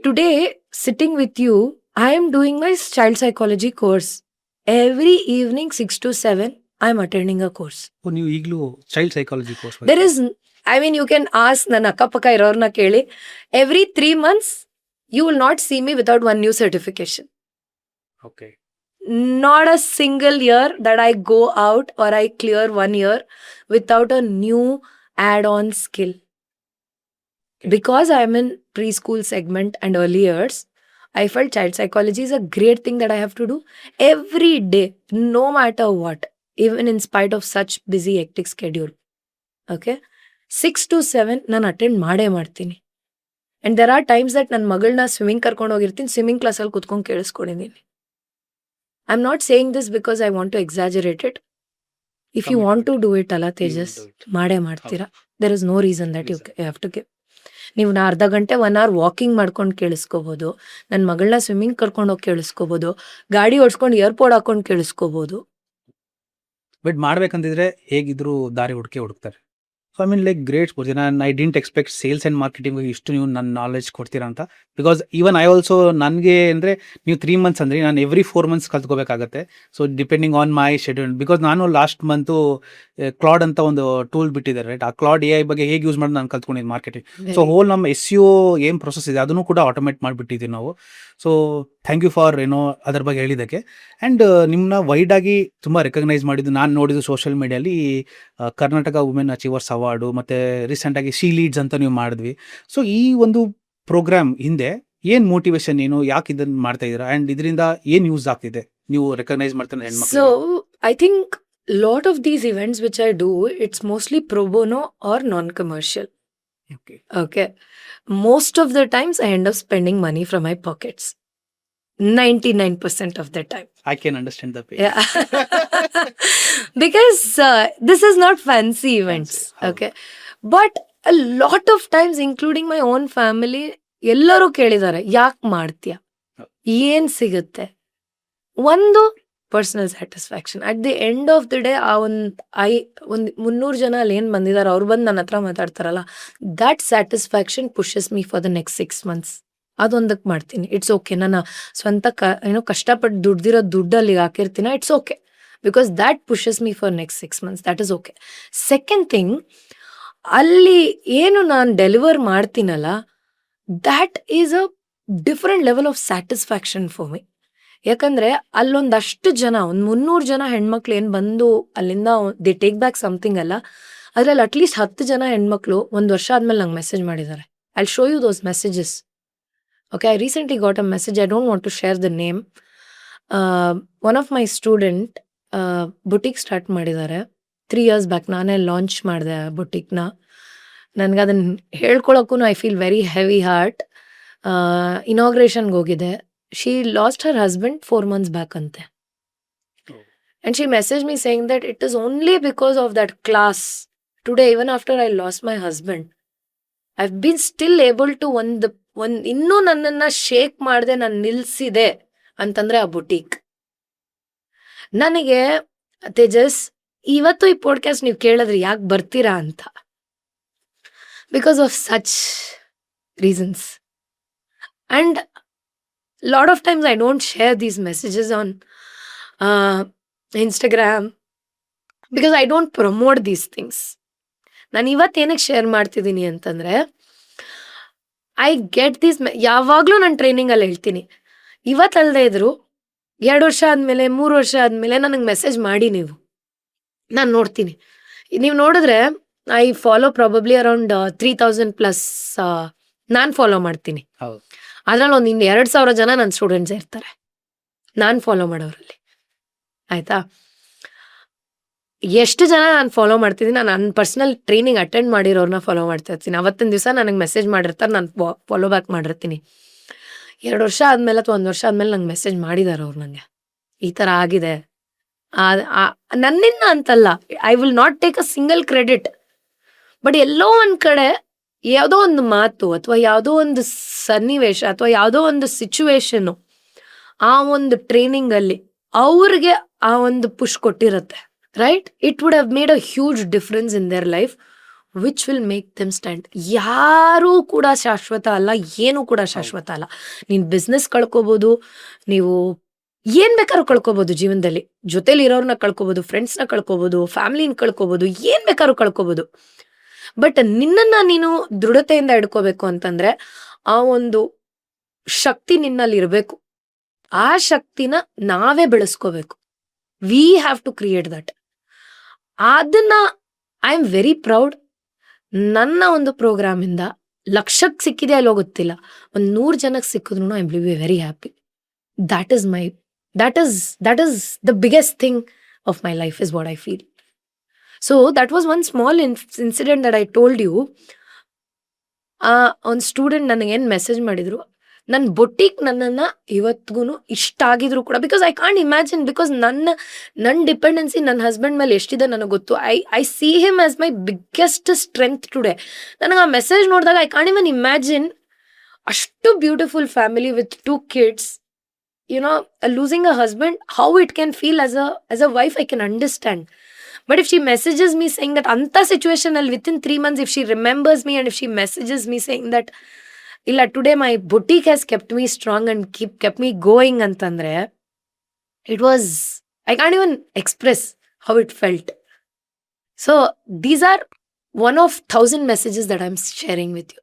Today, sitting with you, I am doing my child psychology course. Every evening 6 to 7, I am attending a course. ನೀವು ಈಗಲೂ child psychology course? I mean you can ask ನನ್ನ ಅಕ್ಕಪಕ್ಕ ಇರೋರ್ನ ಕೇಳಿ, every 3 months you will not see me without one new certification. Okay. Not a single year that I go out or I clear 1 year without a new add-on skill. Okay. Because I'm in preschool segment and early years, I felt child psychology is a great thing that I have to do every day, no matter what, even in spite of such busy hectic schedule. Okay? 6 to 7 ನಾನು attend ಮಾಡೇ ಮಾಡ್ತೀನಿ. And there are times that ನನ್ನ ಮಗಳನ್ನ swimming ಕರ್ಕೊಂಡು ಹೋಗಿರ್ತೀನಿ, swimming ಕ್ಲಾಸಲ್ಲಿ ಕುತ್ಕೊಂಡು ಕೇಳಿಸ್ಕೊಂಡಿದ್ದೀನಿ. I am not saying this because I want to exaggerate it. If you want to do it ಅಲ್ಲ ತೇಜಸ್, ಮಾಡೇ ಮಾಡ್ತೀರಾ. There is no reason that you have to give. ನೀವು ಅರ್ಧ ಗಂಟೆ 1 hour ವಾಕಿಂಗ್ ಮಾಡ್ಕೊಂಡು ಕೇಳಿಸ್ಕೋಬೋದು, ನನ್ನ ಮಗಳನ್ನ ಸ್ವಿಮ್ಮಿಂಗ್ ಕರ್ಕೊಂಡು ಹೋಗಿ ಕೇಳಿಸ್ಕೋಬೋದು, ಗಾಡಿ ಓಡಿಸ್ಕೊಂಡು ಏರ್ಪೋರ್ಟ್ ಹಾಕೊಂಡು ಕೇಳಿಸ್ಕೋಬೋದು. ಬಟ್ ಮಾಡ್ಬೇಕಂತಿದ್ರೆ ಹೇಗಿದ್ರು ದಾರಿ ಹುಡುಕ್ತಾರೆ. So I mean like great sports. I didn't expect sales and marketing ಇಷ್ಟು ನೀವು ನನ್ನ ನಾಲೆಜ್ ಕೊಡ್ತೀರಾ ಅಂತ. ಬಿಕಾಸ್ ಈವನ್ ಐ ಆಲ್ಸೋ, ನನಗೆ ಅಂದರೆ ನೀವು 3 months ಅಂದರೆ ನಾನು ಎವ್ರಿ 4 months ಕಲ್ತ್ಕೋಬೇಕಾಗತ್ತೆ. So depending on my schedule. Because ನಾನು ಲಾಸ್ಟ್ ಮಂತು ಕ್ಲಾಡ್ ಅಂತ ಒಂದು ಟೂಲ್ ಬಿಟ್ಟಿದ್ದಾರೆ, ರೈಟ್? ಆ ಕ್ಲಾಡ್ AI ಬಗ್ಗೆ ಹೇಗೆ ಯೂಸ್ ಮಾಡೋದು ನಾನು ಕಲ್ತ್ಕೊಂಡಿದ್ದು ಮಾರ್ಕೆಟಿಂಗ್. ಸೊ ಹೋಲ್ ನಮ್ಮ SEO ಏನು ಪ್ರೊಸೆಸ್ ಇದೆ ಅದನ್ನು ಕೂಡ ಆಟೋಮೇಟ್ ಮಾಡಿಬಿಟ್ಟಿದ್ದೀವಿ ನಾವು. ಸೊ ಥ್ಯಾಂಕ್ ಯು ಫಾರ್ ಅದ್ರ ಬಗ್ಗೆ ಹೇಳಿದ್ದಕ್ಕೆ. ಆ್ಯಂಡ್ ನಿಮ್ಮನ್ನ ವೈಡಾಗಿ ತುಂಬ ರೆಕಗ್ನೈಸ್ ಮಾಡಿದ್ದು ನಾನು ನೋಡಿದ್ದು ಸೋಷಿಯಲ್ ಮೀಡಿಯಲ್ಲಿ ಕರ್ನಾಟಕ ವುಮೆನ್ ಅಚೀವರ್ಸ್ ಅವಾರ್ಡು, ಮತ್ತು ರೀಸೆಂಟಾಗಿ ಶಿ ಲೀಡ್ಸ್ ಅಂತ ನೀವು ಮಾಡಿದ್ವಿ. ಸೊ ಈ ಒಂದು ಪ್ರೋಗ್ರಾಮ್ ಹಿಂದೆ ಏನು ಮೋಟಿವೇಶನ್, ಏನು ಯಾಕೆ ಇದನ್ನು ಮಾಡ್ತಾ ಇದ್ದೀರಾ, ಆ್ಯಂಡ್ ಇದರಿಂದ ಏನು ಯೂಸ್ ಆಗ್ತಿದೆ ನೀವು ರೆಕಗ್ನೈಸ್ ಮಾಡ್ತಾರೆ ಹೆಣ್ಮಕ್ಳು? So I think lot of these events which I do, it's mostly pro bono or non-commercial. Okay. Okay. Most of the times I end up spending money from my pockets. 99% of the time. I can understand the pay. Yeah. Because this is not fancy events. Fancy. Okay. But a lot of times, including my own family, ಎಲ್ಲರೂ ಕೇಳಿದ್ದಾರೆ, ಯಾಕೆ ಮಾಡ್ತೀಯ, ಏನ್ ಸಿಗುತ್ತೆ? ಒಂದು personal satisfaction. At the end of the day ಆ ಒಂದು 300 ಜನ ಅಲ್ಲಿ ಏನು ಬಂದಿದ್ದಾರೆ, ಅವ್ರು ಬಂದು ನನ್ನ ಹತ್ರ ಮಾತಾಡ್ತಾರಲ್ಲ, that satisfaction pushes me for the next 6 months. ಅದೊಂದಕ್ಕೆ ಮಾಡ್ತೀನಿ. It's okay. ನನ್ನ ಸ್ವಂತ ಕಷ್ಟಪಟ್ಟು ದುಡ್ದಿರೋ ದುಡ್ಡಲ್ಲಿ ಹಾಕಿರ್ತೀನ, it's okay. Because that pushes me for next 6 months. That is okay. Second thing, ಅಲ್ಲಿ ಏನು ನಾನು ಡೆಲಿವರ್ ಮಾಡ್ತೀನಲ್ಲ, that is a different level of satisfaction for me. ಯಾಕಂದರೆ ಅಲ್ಲೊಂದಷ್ಟು ಜನ, ಒಂದು 300 ಜನ ಹೆಣ್ಮಕ್ಳು ಏನು ಬಂದು ಅಲ್ಲಿಂದ ದಿ ಟೇಕ್ ಬ್ಯಾಕ್ ಸಮಥಿಂಗ್ ಅಲ್ಲ, ಅದರಲ್ಲಿ ಅಟ್ಲೀಸ್ಟ್ 10 ಜನ ಹೆಣ್ಮಕ್ಳು 1 ವರ್ಷ ಆದಮೇಲೆ ನಂಗೆ ಮೆಸೇಜ್ ಮಾಡಿದ್ದಾರೆ. I show you those messages. Okay, I recently got a message. I don't want to share the name. One of my student boutique start ಮಾಡಿದ್ದಾರೆ 3 years back. ನಾನೇ ಲಾಂಚ್ ಮಾಡಿದೆ ಬುಟಿಕ್ನ. ನನಗೆ ಅದನ್ನು ಹೇಳ್ಕೊಳಕ್ಕೂ I feel very heavy heart. ಇನಾಗ್ರೇಷನ್ಗೆ ಹೋಗಿದೆ. She lost her husband 4 months back ಅಂತೆ. And she messaged me saying that it is only because of that class. Today, even after I lost my husband, I've been still able to ಒಂದು ಇನ್ನೂ ನನ್ನನ್ನು shake ಮಾಡದೆ ನಾನು ನಿಲ್ಲಿಸಿದೆ ಅಂತಂದರೆ ಆ boutique. ನನಗೆ ತೇಜಸ್, ಇವತ್ತು ಈ ಪಾಡ್ಕಾಸ್ಟ್ ನೀವು ಕೇಳಿದ್ರೆ ಯಾಕೆ ಬರ್ತೀರಾ ಅಂತ, because of such reasons. And lot of times I don't share these messages on Instagram because I don't promote these things. ನಾನು ಇವತ್ತೇನಕ್ಕೆ ಶೇರ್ ಮಾಡ್ತಿದ್ದೀನಿ ಅಂತಂದರೆ, ಐ ಗೆಟ್ ದೀಸ್ ಯಾವಾಗಲೂ ನಾನು ಟ್ರೈನಿಂಗಲ್ಲಿ ಹೇಳ್ತೀನಿ, ಇವತ್ತಲ್ಲದೆ ಇದ್ರು 2 ವರ್ಷ ಆದಮೇಲೆ 3 ವರ್ಷ ಆದಮೇಲೆ ನನಗೆ ಮೆಸೇಜ್ ಮಾಡಿ, ನಾನು ನೋಡ್ತೀನಿ. ನೀವು ನೋಡಿದ್ರೆ ಐ ಫಾಲೋ ಪ್ರಾಬಬ್ಲಿ ಅರೌಂಡ್ 3000+ ನಾನು ಫಾಲೋ ಮಾಡ್ತೀನಿ. ಹೌದು. ಅದರಲ್ಲಿ ಒಂದು 2,000 ಜನ ನನ್ನ ಸ್ಟೂಡೆಂಟ್ಸ್ ಇರ್ತಾರೆ ನಾನು ಫಾಲೋ ಮಾಡೋರಲ್ಲಿ. ಆಯಿತಾ? ಎಷ್ಟು ಜನ ನಾನು ಫಾಲೋ ಮಾಡ್ತಿದ್ದೀನಿ, ನಾನು ನನ್ನ ಪರ್ಸ್ನಲ್ ಟ್ರೈನಿಂಗ್ ಅಟೆಂಡ್ ಮಾಡಿರೋರನ್ನ ಫಾಲೋ ಮಾಡ್ತಾ ಇರ್ತೀನಿ. ಅವತ್ತಿನ ದಿವಸ ನನಗೆ ಮೆಸೇಜ್ ಮಾಡಿರ್ತಾರೆ, ನಾನು ಫಾಲೋ ಬ್ಯಾಕ್ ಮಾಡಿರ್ತೀನಿ. 2 ವರ್ಷ ಆದಮೇಲೆ ಅಥವಾ 1 ವರ್ಷ ಆದಮೇಲೆ ನಂಗೆ ಮೆಸೇಜ್ ಮಾಡಿದ್ದಾರೆ ಅವ್ರು, ನನಗೆ ಈ ಥರ ಆಗಿದೆ. ನನ್ನಿಂದ ಅಂತಲ್ಲ, I will not take a single credit. But ಎಲ್ಲೋ ಒಂದು ಕಡೆ ಯಾವುದೋ ಒಂದು ಮಾತು ಅಥವಾ ಯಾವುದೋ ಒಂದು ಸನ್ನಿವೇಶ ಅಥವಾ ಯಾವುದೋ ಒಂದು ಸಿಚುವೇಶನ್ನು ಆ ಒಂದು ಟ್ರೈನಿಂಗಲ್ಲಿ ಅವ್ರಿಗೆ ಆ ಒಂದು push ಕೊಟ್ಟಿರುತ್ತೆ. Right? It would have made a huge difference in their life, which will make them stand. ಯಾರೂ ಕೂಡ ಶಾಶ್ವತ ಅಲ್ಲ, ಏನೂ ಕೂಡ ಶಾಶ್ವತ ಅಲ್ಲ. ನೀನು ಬಿಸ್ನೆಸ್ ಕಳ್ಕೊಬೋದು, ನೀವು ಏನು ಬೇಕಾದ್ರೂ ಕಳ್ಕೊಬೋದು ಜೀವನದಲ್ಲಿ. ಜೊತೆಲಿ ಇರೋರನ್ನ ಕಳ್ಕೊಬೋದು, ಫ್ರೆಂಡ್ಸ್ನ ಕಳ್ಕೊಬೋದು, ಫ್ಯಾಮಿಲಿನ ಕಳ್ಕೊಬೋದು, ಏನು ಬೇಕಾದ್ರೂ ಕಳ್ಕೊಬೋದು. ಬಟ್ ನಿನ್ನನ್ನ ನೀನು ದೃಢತೆಯಿಂದ ಹಿಡ್ಕೋಬೇಕು ಅಂತಂದ್ರೆ ಆ ಒಂದು ಶಕ್ತಿ ನಿನ್ನಲ್ಲಿ ಇರಬೇಕು. ಆ ಶಕ್ತಿನ ನಾವೇ ಬೆಳೆಸ್ಕೋಬೇಕು. We have to create that. ಅದನ್ನ ಐ ಆಮ್ ವೆರಿ ಪ್ರೌಡ್. ನನ್ನ ಒಂದು ಪ್ರೋಗ್ರಾಮ್ ಇಂದ ಲಕ್ಷಕ್ಕೆ ಸಿಕ್ಕಿದೆ ಅಲ್ಲೋ ಗೊತ್ತಿಲ್ಲ, ಒಂದ್ 100 ಜನಕ್ಕೆ ಸಿಕ್ಕಿದ್ರು I will be very happy. That is my that is the biggest thing of my life is what I feel. So that was one small incident that I told you. ಒಂದು student ನನಗೆ ಏನು message ಮಾಡಿದ್ರು, ನನ್ನ ಬೊಟ್ಟಿಕ್ ನನ್ನನ್ನ ಇವತ್ತಿಗೂ ಇಷ್ಟ ಆಗಿದ್ರು ಕೂಡ, because I can't imagine, because ನನ್ನ ಡಿಪೆಂಡೆನ್ಸಿ ನನ್ನ ಹಸ್ಬೆಂಡ್ ಮೇಲೆ ಎಷ್ಟಿದೆ ನನಗೆ ಗೊತ್ತು. I C him as my biggest strength today. ನನಗೆ ಆ ಮೆಸೇಜ್ ನೋಡಿದಾಗ ಐ ಕಾಂಟ್ ಇವನ್ ಇಮ್ಯಾಜಿನ್ ಅಷ್ಟು beautiful family with 2 kids, losing a husband, how it can feel as a wife, I can understand. But if she messages me saying that anta situation al within 3 months, if she remembers me and if she messages me saying that illa today my boutique has kept me strong and kept me going antandre, it was, I can't even express how it felt. So these are one of 1,000 messages that I'm sharing with you.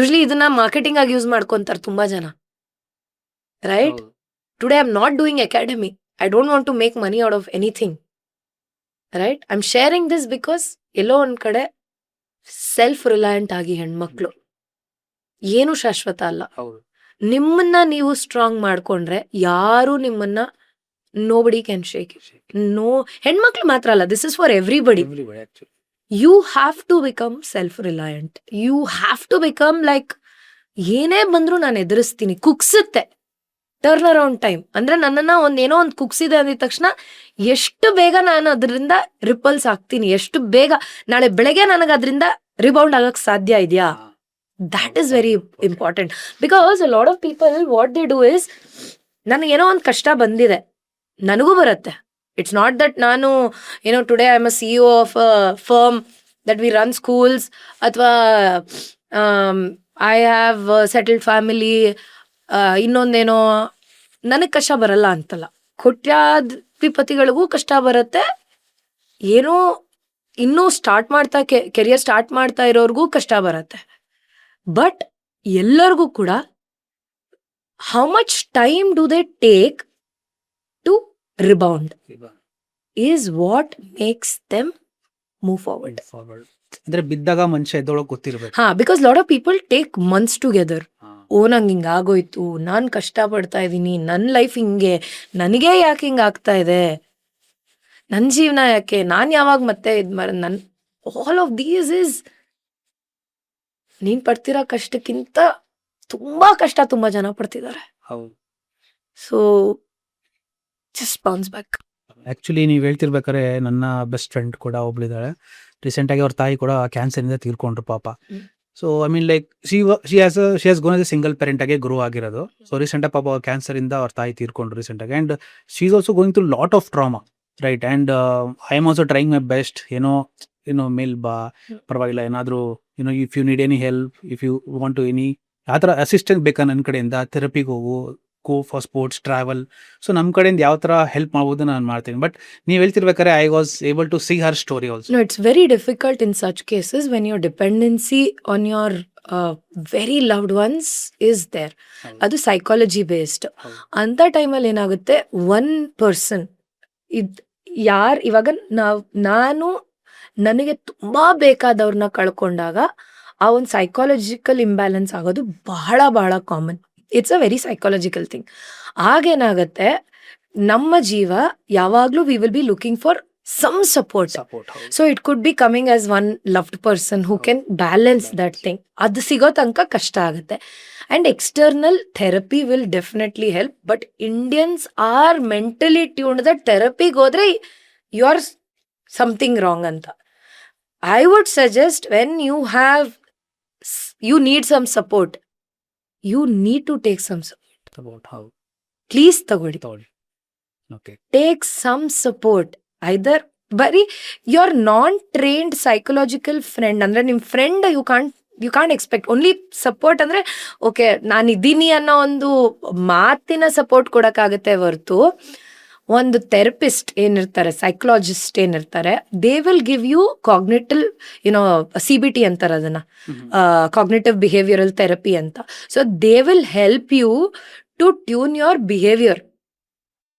Usually idana marketing agi use ಮಾಡ್ಕೊಂತಾರೆ ತುಂಬಾ ಜನ, right? Today I'm not doing academy. I don't want to make money out of anything, right? I'm sharing this because ಎಲ್ಲೋ ಒಂದ್ ಕಡೆ self ರಿಲಯಂಟ್ ಆಗಿ ಹೆಣ್ಮಕ್ಳು ಏನು ಶಾಶ್ವತ ಅಲ್ಲ. ನಿಮ್ಮನ್ನ ನೀವು ಸ್ಟ್ರಾಂಗ್ ಮಾಡ್ಕೊಂಡ್ರೆ ಯಾರು ನಿಮ್ಮನ್ನ ನೋಬಡಿ ಕ್ಯಾನ್ ಶೇಕ್. ನೋ, ಹೆಣ್ಮಕ್ಳು ಮಾತ್ರ ಅಲ್ಲ, this is for everybody. You have to become self reliant. You have to become like, ಏನೇ ಬಂದ್ರು ನಾನು ಎದುರಿಸ್ತೀನಿ. ಕುಗ್ಸುತ್ತೆ ಟರ್ನ್ ಅರೌಂಡ್ ಟೈಮ್ ಅಂದ್ರೆ, ನನ್ನನ್ನ ಏನೋ ಒಂದು ಕುಗ್ಸಿದೆ ಅಂದಿದ ತಕ್ಷಣ ಎಷ್ಟು ಬೇಗ ನಾನು ಅದರಿಂದ ರಿಪಲ್ಸ್ ಆಗ್ತೀನಿ, ಎಷ್ಟು ಬೇಗ ನಾಳೆ ಬೆಳಗ್ಗೆ ನನಗೆ ಅದರಿಂದ ರಿಬೌಂಡ್ ಆಗಕ್ ಸಾಧ್ಯ ಇದೆಯಾ. That is very important. Because a lot of people what they do is, ನನಗೇನೋ ಒಂದು ಕಷ್ಟ ಬಂದಿದೆ, ನನಗೂ ಬರುತ್ತೆ. ಇಟ್ಸ್ ನಾಟ್ ದಟ್ ನಾನು today I am a CEO of a firm that we run schools, ಅಥವಾ ಐ ಹ್ಯಾವ್ ಸೆಟಲ್ಡ್ ಫ್ಯಾಮಿಲಿ, ಇನ್ನೊಂದೇನೋ ನನಗೆ ಕಷ್ಟ ಬರಲ್ಲ ಅಂತಲ್ಲ. ಕೋಟ್ಯಾಧಿಪತಿಗಳಿಗೂ ಕಷ್ಟ ಬರುತ್ತೆ. ಏನೋ ಇನ್ನೂ ಸ್ಟಾರ್ಟ್ ಮಾಡ್ತಾ ಕೆರಿಯರ್ ಸ್ಟಾರ್ಟ್ ಮಾಡ್ತಾ ಇರೋರ್ಗೂ ಕಷ್ಟ ಬರುತ್ತೆ. ಬಟ್ ಎಲ್ಲರಿಗೂ ಕೂಡ how much time do they take to rebound is what makes them move forward. ಅಂದ್ರೆ ಬಿದ್ದಾಗ ಮನುಷ್ಯ ಎದ್ದೊಳಗೆ ಗೊತ್ತಿರ್ಬೇಕು. Because lot of people take months together. ನಂಗೆ ಹಿಂಗ ಆಗೋಯ್ತು, ನಾನ್ ಕಷ್ಟ ಪಡ್ತಾ ಇದ್ದೀನಿ, ನನ್ನ ಲೈಫ್ ಹಿಂಗೆ, ನನಗೆ ಯಾಕೆ ಹಿಂಗ ಆಗ್ತಾ ಇದೆ, ನನ್ನ ಜೀವನ ಯಾಕೆ, ನಾನ್ ಯಾವಾಗ ಮತ್ತೆ ಆಲ್ ಆಫ್ ದೀಸ್ ಇಸ್, ನೀನ್ ಪಡ್ತಿರೋ ಕಷ್ಟಕ್ಕಿಂತ ತುಂಬಾ ಕಷ್ಟ ತುಂಬಾ ಜನ ಪಡ್ತಿದ್ದಾರೆ. So just bounce back. Actually ನೀವು ಹೇಳ್ತಿರ್ಬೇಕಾದ್ರೆ ನನ್ನ ಬೆಸ್ಟ್ ಫ್ರೆಂಡ್ ಕೂಡ ಒಬ್ಳಿದ್ದಾಳೆ. ರೀಸೆಂಟ್ ಆಗಿ ಅವ್ರ ತಾಯಿ ಕೂಡ ಕ್ಯಾನ್ಸರ್ ಇಂದ ತೀರ್ಕೊಂಡ್ರು ಪಾಪ. So I mean like she has gone as a single parent ಆಗಿ ಗ್ರೋ ಆಗಿರೋದು. ಸೊ ರೀಸೆಂಟ್ ಆಗಿ ಪಾಪ ಅವ್ರ ಕ್ಯಾನ್ಸರ್ ಇಂದ ಅವ್ರ ತಾಯಿ ತೀರ್ಕೊಂಡ್ರು ರೀಸೆಂಟ್ ಆಗಿ. And she is also going through lot of trauma, right? And I am also trying my best. ಮೇಲ್ ಬಾ, ಪರವಾಗಿಲ್ಲ, ಏನಾದರೂ if you need any help, if you want to any ಆ ಥರ ಅಸಿಸ್ಟೆಂಟ್ ಬೇಕಾ ನನ್ನ ಕಡೆಯಿಂದ, ಥೆರಪಿಗೆ go for sports, travel. So ನಮ್ಮ ಕಡೆಯಿಂದ ಯಾವ ಥರ ಹೆಲ್ಪ್ ಮಾಡ್ಬೋದು ನಾನು ಮಾಡ್ತೀನಿ. ಬಟ್ ನೀವು ಹೇಳ್ತಿರ್ಬೇಕಾದ್ರೆ I was able to see her story also. No, it's very difficult in such cases when your dependency on your very loved ones is there. ಅದು ಸೈಕಾಲಜಿ ಬೇಸ್ಡ್. ಅಂತ ಟೈಮಲ್ಲಿ ಏನಾಗುತ್ತೆ, ಒನ್ ಪರ್ಸನ್ ಇವಾಗ ನಾನು ನನಗೆ ತುಂಬಾ ಬೇಕಾದವ್ರನ್ನ ಕಳ್ಕೊಂಡಾಗ ಆ ಒಂದು ಸೈಕಾಲಜಿಕಲ್ ಇಂಬ್ಯಾಲೆನ್ಸ್ ಆಗೋದು ಬಹಳ ಬಹಳ common. It's a very psychological thing. ಆಗೇನಾಗತ್ತೆ, ನಮ್ಮ ಜೀವ ಯಾವಾಗ್ಲೂ we will be looking for some support. So it could be coming as one loved person who can balance that thing. ಅದು ಸಿಗೋ ತನಕ ಕಷ್ಟ ಆಗುತ್ತೆ. And external therapy will definitely help. But Indians are mentally tuned that therapy ಹೋದ್ರೆ you are something wrong ಅಂತ. I would suggest when you need some support, you need to take some support. Please ತಗೊಳ್ಳಿ. Okay. Take some support. Either ಬರೀ your non trained psychological friend ಅಂದ್ರೆ ನಿಮ್ friend you can't expect only support ಅಂದ್ರೆ okay ನಾನಿದ್ದೀನಿ ಅನ್ನೋ ಒಂದು ಮಾತಿನ support ಕೊಡಕ್ಕಾಗತ್ತೆ ಹೊರತು ಒಂದು ಥೆರಪಿಸ್ಟ್ ಏನಿರ್ತಾರೆ, ಸೈಕಲಾಜಿಸ್ಟ್ ಏನಿರ್ತಾರೆ, they will give you cognitive CBT ಅಂತಾರೆ ಅದನ್ನ, ಕಾಗ್ನಿಟಿವ್ ಬಿಹೇವಿಯರಲ್ ಥೆರಪಿ ಅಂತ. So they will help you to tune your behaviour.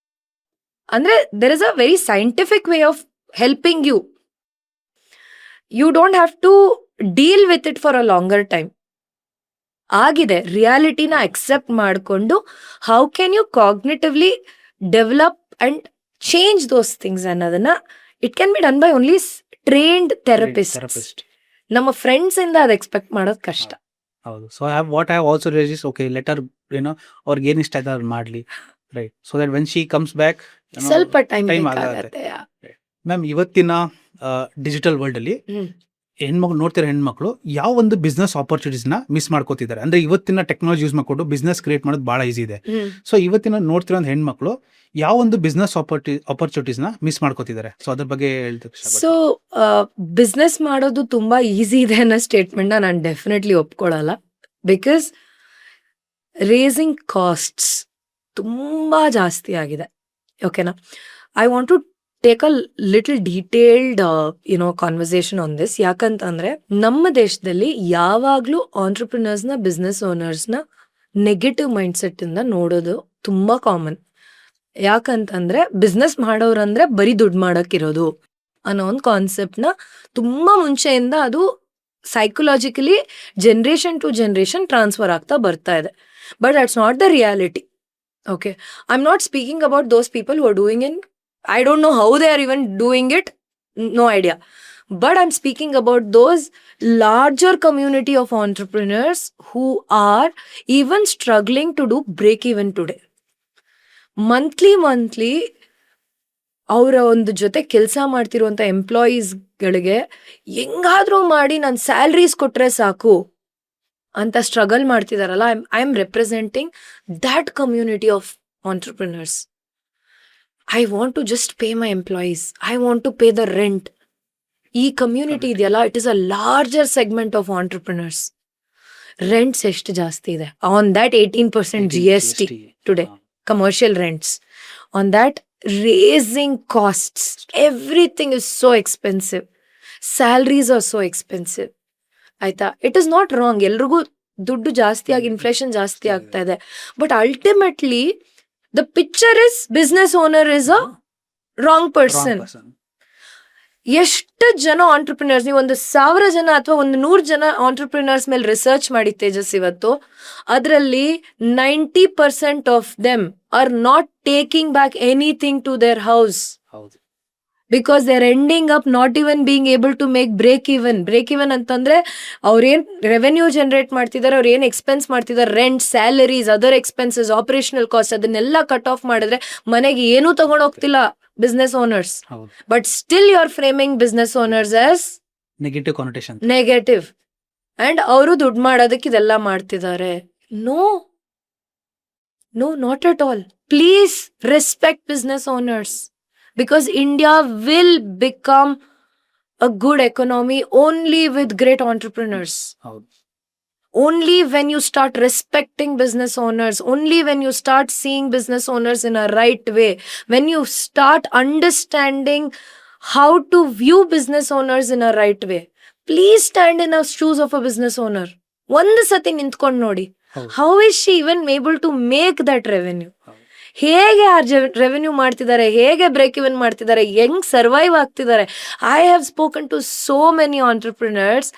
ಅಂದ್ರೆ there is a very scientific way of helping you. You don't have to deal with it for a longer time. ಆಗಿದೆ, ರಿಯಾಲಿಟಿನ accept ಮಾಡಿಕೊಂಡು how can you cognitively develop and change those things ಅನ್ನೋದನ್ನ it can be done by only trained therapist. ನಮ್ಮ friends ಇಂದ ಅದು expect ಮಾಡೋದು ಕಷ್ಟ. ಹೌದು. So what I also realise, okay letter ಅವ್ರಿಗೆ ಏನು ಇಷ್ಟ ಆಯ್ತು ಅವ್ರು ಮಾಡಲಿ, right. So that when she comes back ಸ್ವಲ್ಪ ಟೈಮ್ time ಬೇಕಾಗತ್ತೆ. ಮ್ಯಾಮ್, ಇವತ್ತಿನ ಡಿಜಿಟಲ್ ವರ್ಲ್ಡ್ ಅಲ್ಲಿ ಹೆಣ್ಮಕ್ಳು ನೋಡ್ತಿರೋ ಹೆಣ್ಮಕ್ಳು ಯಾವ ಒಂದು ಬಿಸ್ನೆಸ್ ಆಪರ್ಚುನಿಟೀಸ್ನ ಮಿಸ್ ಮಾಡ್ಕೋತಿದ್ದಾರೆ. ಅಂದ್ರೆ ಇವತ್ತಿನ ಟೆಕ್ನಾಲಜಿ ಯೂಸ್ ಮಾಡ್ಕೊಂಡು ಬಿಸ್ನೆಸ್ ಕ್ರಿಯೇಟ್ ಮಾಡೋದು ಬಹಳ ಈಸಿ ಇದೆ. ಸೊ ಇವತ್ತಿನ ನೋಡ್ತಿರೋ ಹೆಣ್ಮಕ್ಳು ಯಾವ ಒಂದು ಬಿಸ್ನೆಸ್ ಆಪರ್ಚುನಿಟೀಸ್ನ ಮಿಸ್ ಮಾಡ್ಕೋತಿದ್ದಾರೆ. ಸೊ ಅದ್ರ ಬಗ್ಗೆ ಹೇಳ್ತಕ್ಕೆ ಸೊ ಬಿಸ್ನೆಸ್ ಮಾಡೋದು ತುಂಬಾ ಈಸಿ ಇದೆ ಅನ್ನೋ ಸ್ಟೇಟ್ಮೆಂಟ್ನ ನಾನು ಡೆಫಿನೆಟ್ಲಿ ಒಪ್ಕೊಳ್ಳಲ್ಲ. ಬಿಕಾಸ್ ರೇಸಿಂಗ್ ಕಾಸ್ಟ್ಸ್ ತುಂಬಾ ಜಾಸ್ತಿ ಆಗಿದೆ. ಓಕೆನಾ? I want to take a little detailed conversation on this. ಯಾಕಂತಂದ್ರೆ ನಮ್ಮ ದೇಶದಲ್ಲಿ ಯಾವಾಗ್ಲೂ ಆಂಟ್ರಪ್ರಿನರ್ಸ್ನ, ಬಿಸ್ನೆಸ್ ಓನರ್ಸ್ನ ನೆಗೆಟಿವ್ ಮೈಂಡ್ಸೆಟ್ ಇಂದ ನೋಡೋದು ತುಂಬಾ ಕಾಮನ್. ಯಾಕಂತಂದ್ರೆ ಬಿಸ್ನೆಸ್ ಮಾಡೋರಂದ್ರೆ ಬರೀ ದುಡ್ಡು ಮಾಡಕ್ಕಿರೋದು ಅನ್ನೋ ಒಂದು ಕಾನ್ಸೆಪ್ಟ್ನ ತುಂಬಾ ಮುಂಚೆಯಿಂದ ಅದು psychologically generation to generation transfer ಆಗ್ತಾ ಬರ್ತಾ ಇದೆ. But that's not the reality. Okay, I'm not speaking about those people who are doing it. I don't know how they are even doing it. No idea. But I'm speaking about those larger community of entrepreneurs who are even struggling to do break even today. Monthly ಅವರ ಒಂದು ಜೊತೆ ಕೆಲಸ ಮಾಡ್ತಿರುವಂಥ ಎಂಪ್ಲಾಯೀಸ್ಗಳಿಗೆ ಹೆಂಗಾದ್ರೂ ಮಾಡಿ ನಾನು salaries ಕೊಟ್ರೆ ಸಾಕು ಅಂತ struggle ಮಾಡ್ತಿದಾರಲ್ಲ. I am representing that community of entrepreneurs. I want to just pay my employees, I want to pay the rent. ಈ ಕಮ್ಯುನಿಟಿ ಇದೆಯಲ್ಲ, it is a larger segment of entrepreneurs. Rents ಎಷ್ಟು ಜಾಸ್ತಿ ಇದೆ on that 18% GST today, commercial rents. On that raising costs, everything is so expensive, salaries are so expensive. ಆಯ್ತಾ? It is not wrong, ಎಲ್ರಿಗೂ ದುಡ್ಡು ಜಾಸ್ತಿ ಆಗಿ inflation ಜಾಸ್ತಿ ಆಗ್ತಾ ಇದೆ. But ultimately the picture is business owner is a wrong person. ಎಷ್ಟು ಜನ ಆಂಟ್ರಪ್ರಿನರ್ಸ್, ನೀವು 1,000 ಜನ ಅಥವಾ 100 ಜನ ಆಂಟ್ರಪ್ರಿನರ್ಸ್ ಮೇಲೆ ರಿಸರ್ಚ್ ಮಾಡಿ ತೇಜಸ್ ಇವತ್ತು, ಅದರಲ್ಲಿ 90% of them are not taking back anything to their house. Because they are ending up not even being able to make break even ಅಂತಂದ್ರೆ ಅವ್ರೇನ್ ರೆವೆನ್ಯೂ ಜನರೇಟ್ ಮಾಡ್ತಿದ್ದಾರೆ, ಅವ್ರು ಏನ್ ಎಕ್ಸ್ಪೆನ್ಸ್ ಮಾಡ್ತಿದ್ದಾರೆ, rent, salaries, other expenses, operational cost, ಅದನ್ನೆಲ್ಲ cut off ಮಾಡಿದ್ರೆ ಮನೆಗೆ ಏನೂ ತಗೊಂಡ್ ಹೋಗ್ತಿಲ್ಲ business owners. But still you are framing business owners as negative connotation, negative, and ಅವರು ದುಡ್ಡು ಮಾಡೋದಕ್ಕೆ ಇದೆಲ್ಲ ಮಾಡ್ತಿದ್ದಾರೆ. No, not at all. Please respect business owners. Because India will become a good economy only with great entrepreneurs. Only when you start respecting business owners, only when you start seeing business owners in a right way, when you start understanding how to view business owners in a right way. Please stand in the shoes of a business owner. ಒಂದು ಸತಿ ನಿಂತ್ಕೊಂಡು ನೋಡಿ, how is she even able to make that revenue? ಹೇಗೆ revenue ಮಾಡ್ತಿದ್ದಾರೆ, ಹೇಗೆ break even ಮಾಡ್ತಿದ್ದಾರೆ, ಹೆಂಗ್ survive ಆಗ್ತಿದ್ದಾರೆ. I have spoken to so many entrepreneurs.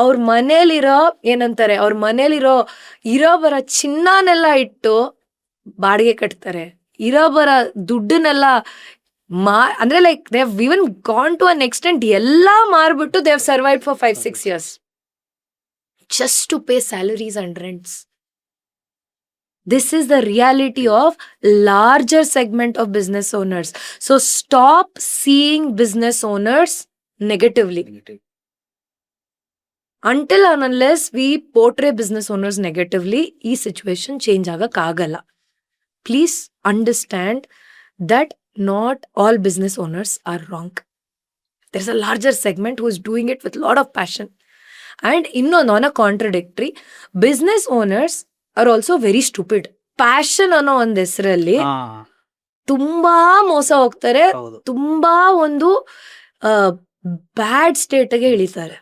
ಅವ್ರ ಮನೇಲಿರೋ ಏನಂತಾರೆ, ಅವ್ರ ಮನೇಲಿರೋ ಬರ ಚಿನ್ನನೆಲ್ಲ ಇಟ್ಟು ಬಾಡಿಗೆ ಕಟ್ತಾರೆ, ಬರ ದುಡ್ಡನ್ನೆಲ್ಲ ಅಂದ್ರೆ like they have even gone to an extent ಎಲ್ಲ ಮಾರ್ಬಿಟ್ಟು they have survived for 5-6 years just to pay salaries and rents. This is the reality of larger segment of business owners. So stop seeing business owners negatively. Until and unless we portray business owners negatively, ee situation change agakagalla. Please understand that not all business owners are wrong. There's a larger segment who is doing it with a lot of passion. And non contradictory, business owners are also very stupid. Passion ಅನ್ನೋ ಒಂದು ಹೆಸರಲ್ಲಿ ತುಂಬಾ ಮೋಸ ಹೋಗ್ತಾರೆ, ಹೌದು. ತುಂಬಾ ಒಂದು bad ಸ್ಟೇಟ್ಗೆ ಇಳಿತಾರೆ.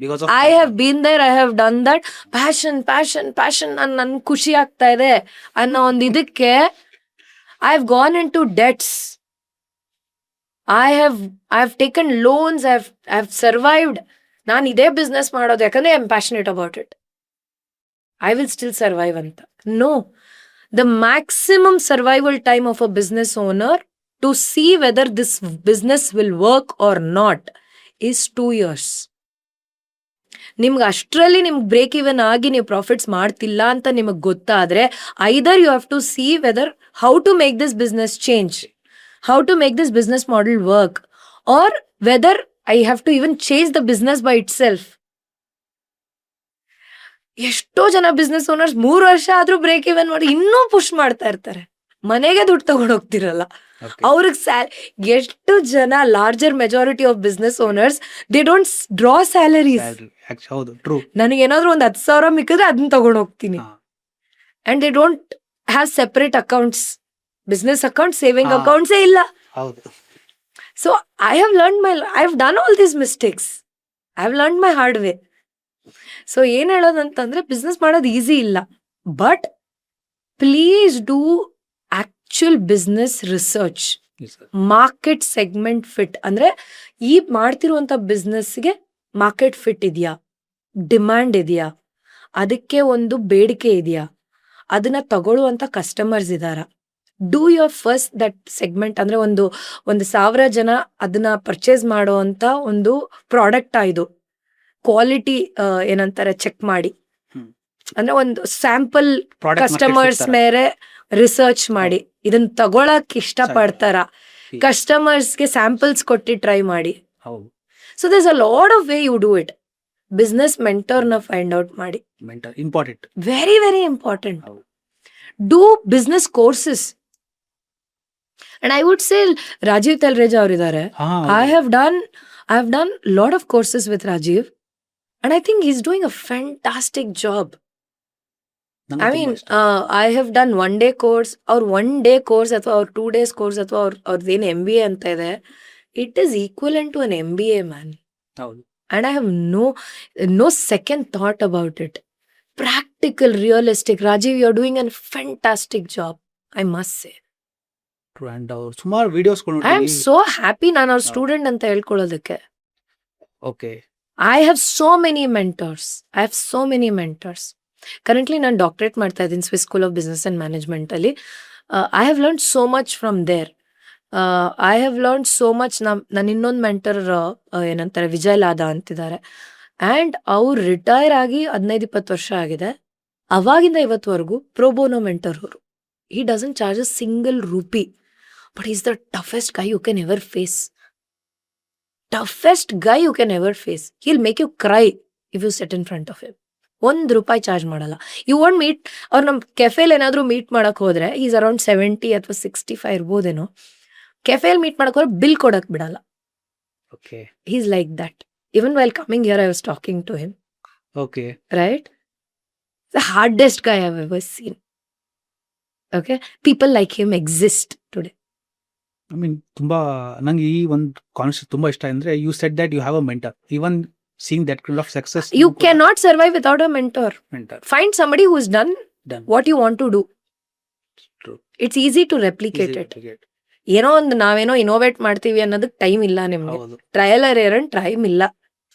Because I have been there, I have done that. Passion passion passion ನನ್ ಖುಷಿ ಆಗ್ತಾ ಇದೆ ಅನ್ನೋ ಒಂದು ಇದಕ್ಕೆ I have gone in to debts. I have taken loans, I have survived. ನಾನು ಇದೇ ಬಿಸ್ನೆಸ್ ಮಾಡೋದು ಯಾಕಂದ್ರೆ I am passionate about it. I will still survive ಅಂತ. No, the maximum survival time of a business owner to see whether this business will work R not is 2 years. ನಿಮ್ಗೆ ಅಷ್ಟರಲ್ಲಿ ನಿಮ್ಗೆ break even ಆಗಿ ನೀವು profits ಮಾಡ್ತಿಲ್ಲ ಅಂತ ನಿಮಗೆ ಗೊತ್ತಾದ್ರೆ, either you have to see whether how to make this business change, how to make this business model work, or whether I have to even change the business by itself. ಎಷ್ಟೋ ಜನ business owners 3 ವರ್ಷ ಆದ್ರೂ break even ಮಾಡಿ ಇನ್ನೂ push ಮಾಡ್ತಾ ಇರ್ತಾರೆ, ಮನೆಗೆ ದುಡ್ಡು ತಗೊಂಡು ಹೋಗ್ತಿರಲ್ಲ. ಅವ್ರಿಗೆ ಎಷ್ಟು ಜನ larger majority of business owners they don't draw salaries. ಹೌದು, ಟ್ರೂ. ನನಗೇನಾದ್ರೂ ಒಂದು 10,000 ಮಿಕ್ಕಿದ್ರೆ ಅದನ್ನ ತಗೊಂಡು ಹೋಗ್ತೀನಿ. And they don't have separate accounts, business account, saving ಅಕೌಂಟ್ಸೇ ಇಲ್ಲ. ಹೌದು. So I have I have done all these mistakes, I have learn my hard way. So ಏನ್ ಹೇಳೋದಂತಂದ್ರೆ, ಬಿಸ್ನೆಸ್ ಮಾಡೋದು ಈಸಿ ಇಲ್ಲ, but please do actual business research. Market segment fit ಅಂದ್ರೆ ಈ ಮಾಡ್ತಿರುವಂತ ಬಿಸ್ನೆಸ್ಗೆ ಮಾರ್ಕೆಟ್ ಫಿಟ್ ಇದೆಯಾ, ಡಿಮ್ಯಾಂಡ್ ಇದೆಯಾ, ಅದಕ್ಕೆ ಒಂದು ಬೇಡಿಕೆ ಇದೆಯಾ, ಅದನ್ನ ತಗೊಳ್ಳುವಂತ ಕಸ್ಟಮರ್ಸ್ ಇದಾರ. Do your first that segment. ಅಂದ್ರೆ ಒಂದು 1,000 ಜನ ಅದನ್ನ ಪರ್ಚೇಸ್ ಮಾಡುವಂತ ಒಂದು ಪ್ರಾಡಕ್ಟ್ ಇದು, ಕ್ವಾಲಿಟಿ ಏನಂತಾರೆ ಚೆಕ್ ಮಾಡಿ, ಅಂದ್ರೆ ಒಂದು ಸ್ಯಾಂಪಲ್ ಕಸ್ಟಮರ್ಸ್ ಮೇಲೆ ರಿಸರ್ಚ್ ಮಾಡಿ ಇದನ್ನ ತಗೊಳಕ್ ಇಷ್ಟ ಪಡ್ತಾರ, ಕಸ್ಟಮರ್ಸ್ಗೆ ಸ್ಯಾಂಪಲ್ಸ್ ಕೊಟ್ಟು ಟ್ರೈ ಮಾಡಿ. So there's a lot of way you do it. Business ಮೆಂಟರ್ನ ಫೈಂಡ್ ಔಟ್ ಮಾಡಿ, important, very very important. Do business courses. And I would say Rajeev Talreja ಅವರಿದ್ದಾರೆ. I have done lot of courses with Rajeev and I think he's doing a fantastic job. I mean, I have done 1 day course or 1 day course ಅಥವಾ 2 days course ಅಥವಾ ಅವ್ರದ್ದೇನು MBA ಅಂತ ಇದೆ, it is equivalent to an MBA, man. And I have no second thought about it. Practical, realistic. Rajiv, you're doing a fantastic job, I must say. True. And ಸುಮಾರು videos I am so happy ನಾನು ಅವ್ರ student ಅಂತ ಹೇಳ್ಕೊಳ್ಳೋದಕ್ಕೆ. Okay. I have so many mentors. Currently ನಾನು doctorate ಮಾಡ್ತಾ ಇದ್ದೀನಿ Swiss School of Business and Management ಅಲ್ಲಿ. I have learn so much from there. I have learn so much. ನನ್ನ ಇನ್ನೊಂದು ಮೆಂಟರ್ ಏನಂತಾರೆ ವಿಜಯ್ ಲಾದಾ ಅಂತಿದ್ದಾರೆ. ಆ್ಯಂಡ್ ಅವ್ರು ರಿಟೈರ್ ಆಗಿ 15-20 ವರ್ಷ ಆಗಿದೆ. ಅವಾಗಿಂದ ಇವತ್ತುವರೆಗೂ ಪ್ರೋಬೋನೋ ಮೆಂಟರ್ ಅವರು. He doesn't charge a single rupee, but is the toughest guy you can ever face. Toughest guy you can ever face. He'll make you cry if you sit in front of him. ₹1 charge ಮಾಡಲ್ಲ. You want meet ಅವ್ರು ನಮ್ಮ ಕೆಫೆಲ್ ಏನಾದರೂ meet ಮಾಡಕ್ ಹೋದ್ರೆ is around 70 ಅಥವಾ 65 ಇರ್ಬೋದೇನೋ. ಕೆಫೆಲ್ meet ಮಾಡಕ್ ಹೋದ್ರೆ bill ಕೊಡಕ್ ಬಿಡಲ್ಲ. He's like that. Even while coming here I was talking to him. Okay. Right? The hardest guy I've ever seen. Okay? People like him exist today. I mean, ತುಂಬಾ ನಂಗೆ ಈ ಒಂದು concept ತುಂಬಾ ಇಷ್ಟ. ಅಂದ್ರೆ you said that you have a mentor. Even seeing that kind of success, you cannot survive without a mentor. Find somebody who's done what you want to do. True. It's easy to replicate it. ಏನೋ ಒಂದು ನಾವೇನೋ innovate ಮಾಡ್ತೀವಿ ಅನ್ನೋದಕ್ಕೆ time ಇಲ್ಲ ನಿಮ್ಗೆ. Trial and error time ಇಲ್ಲ.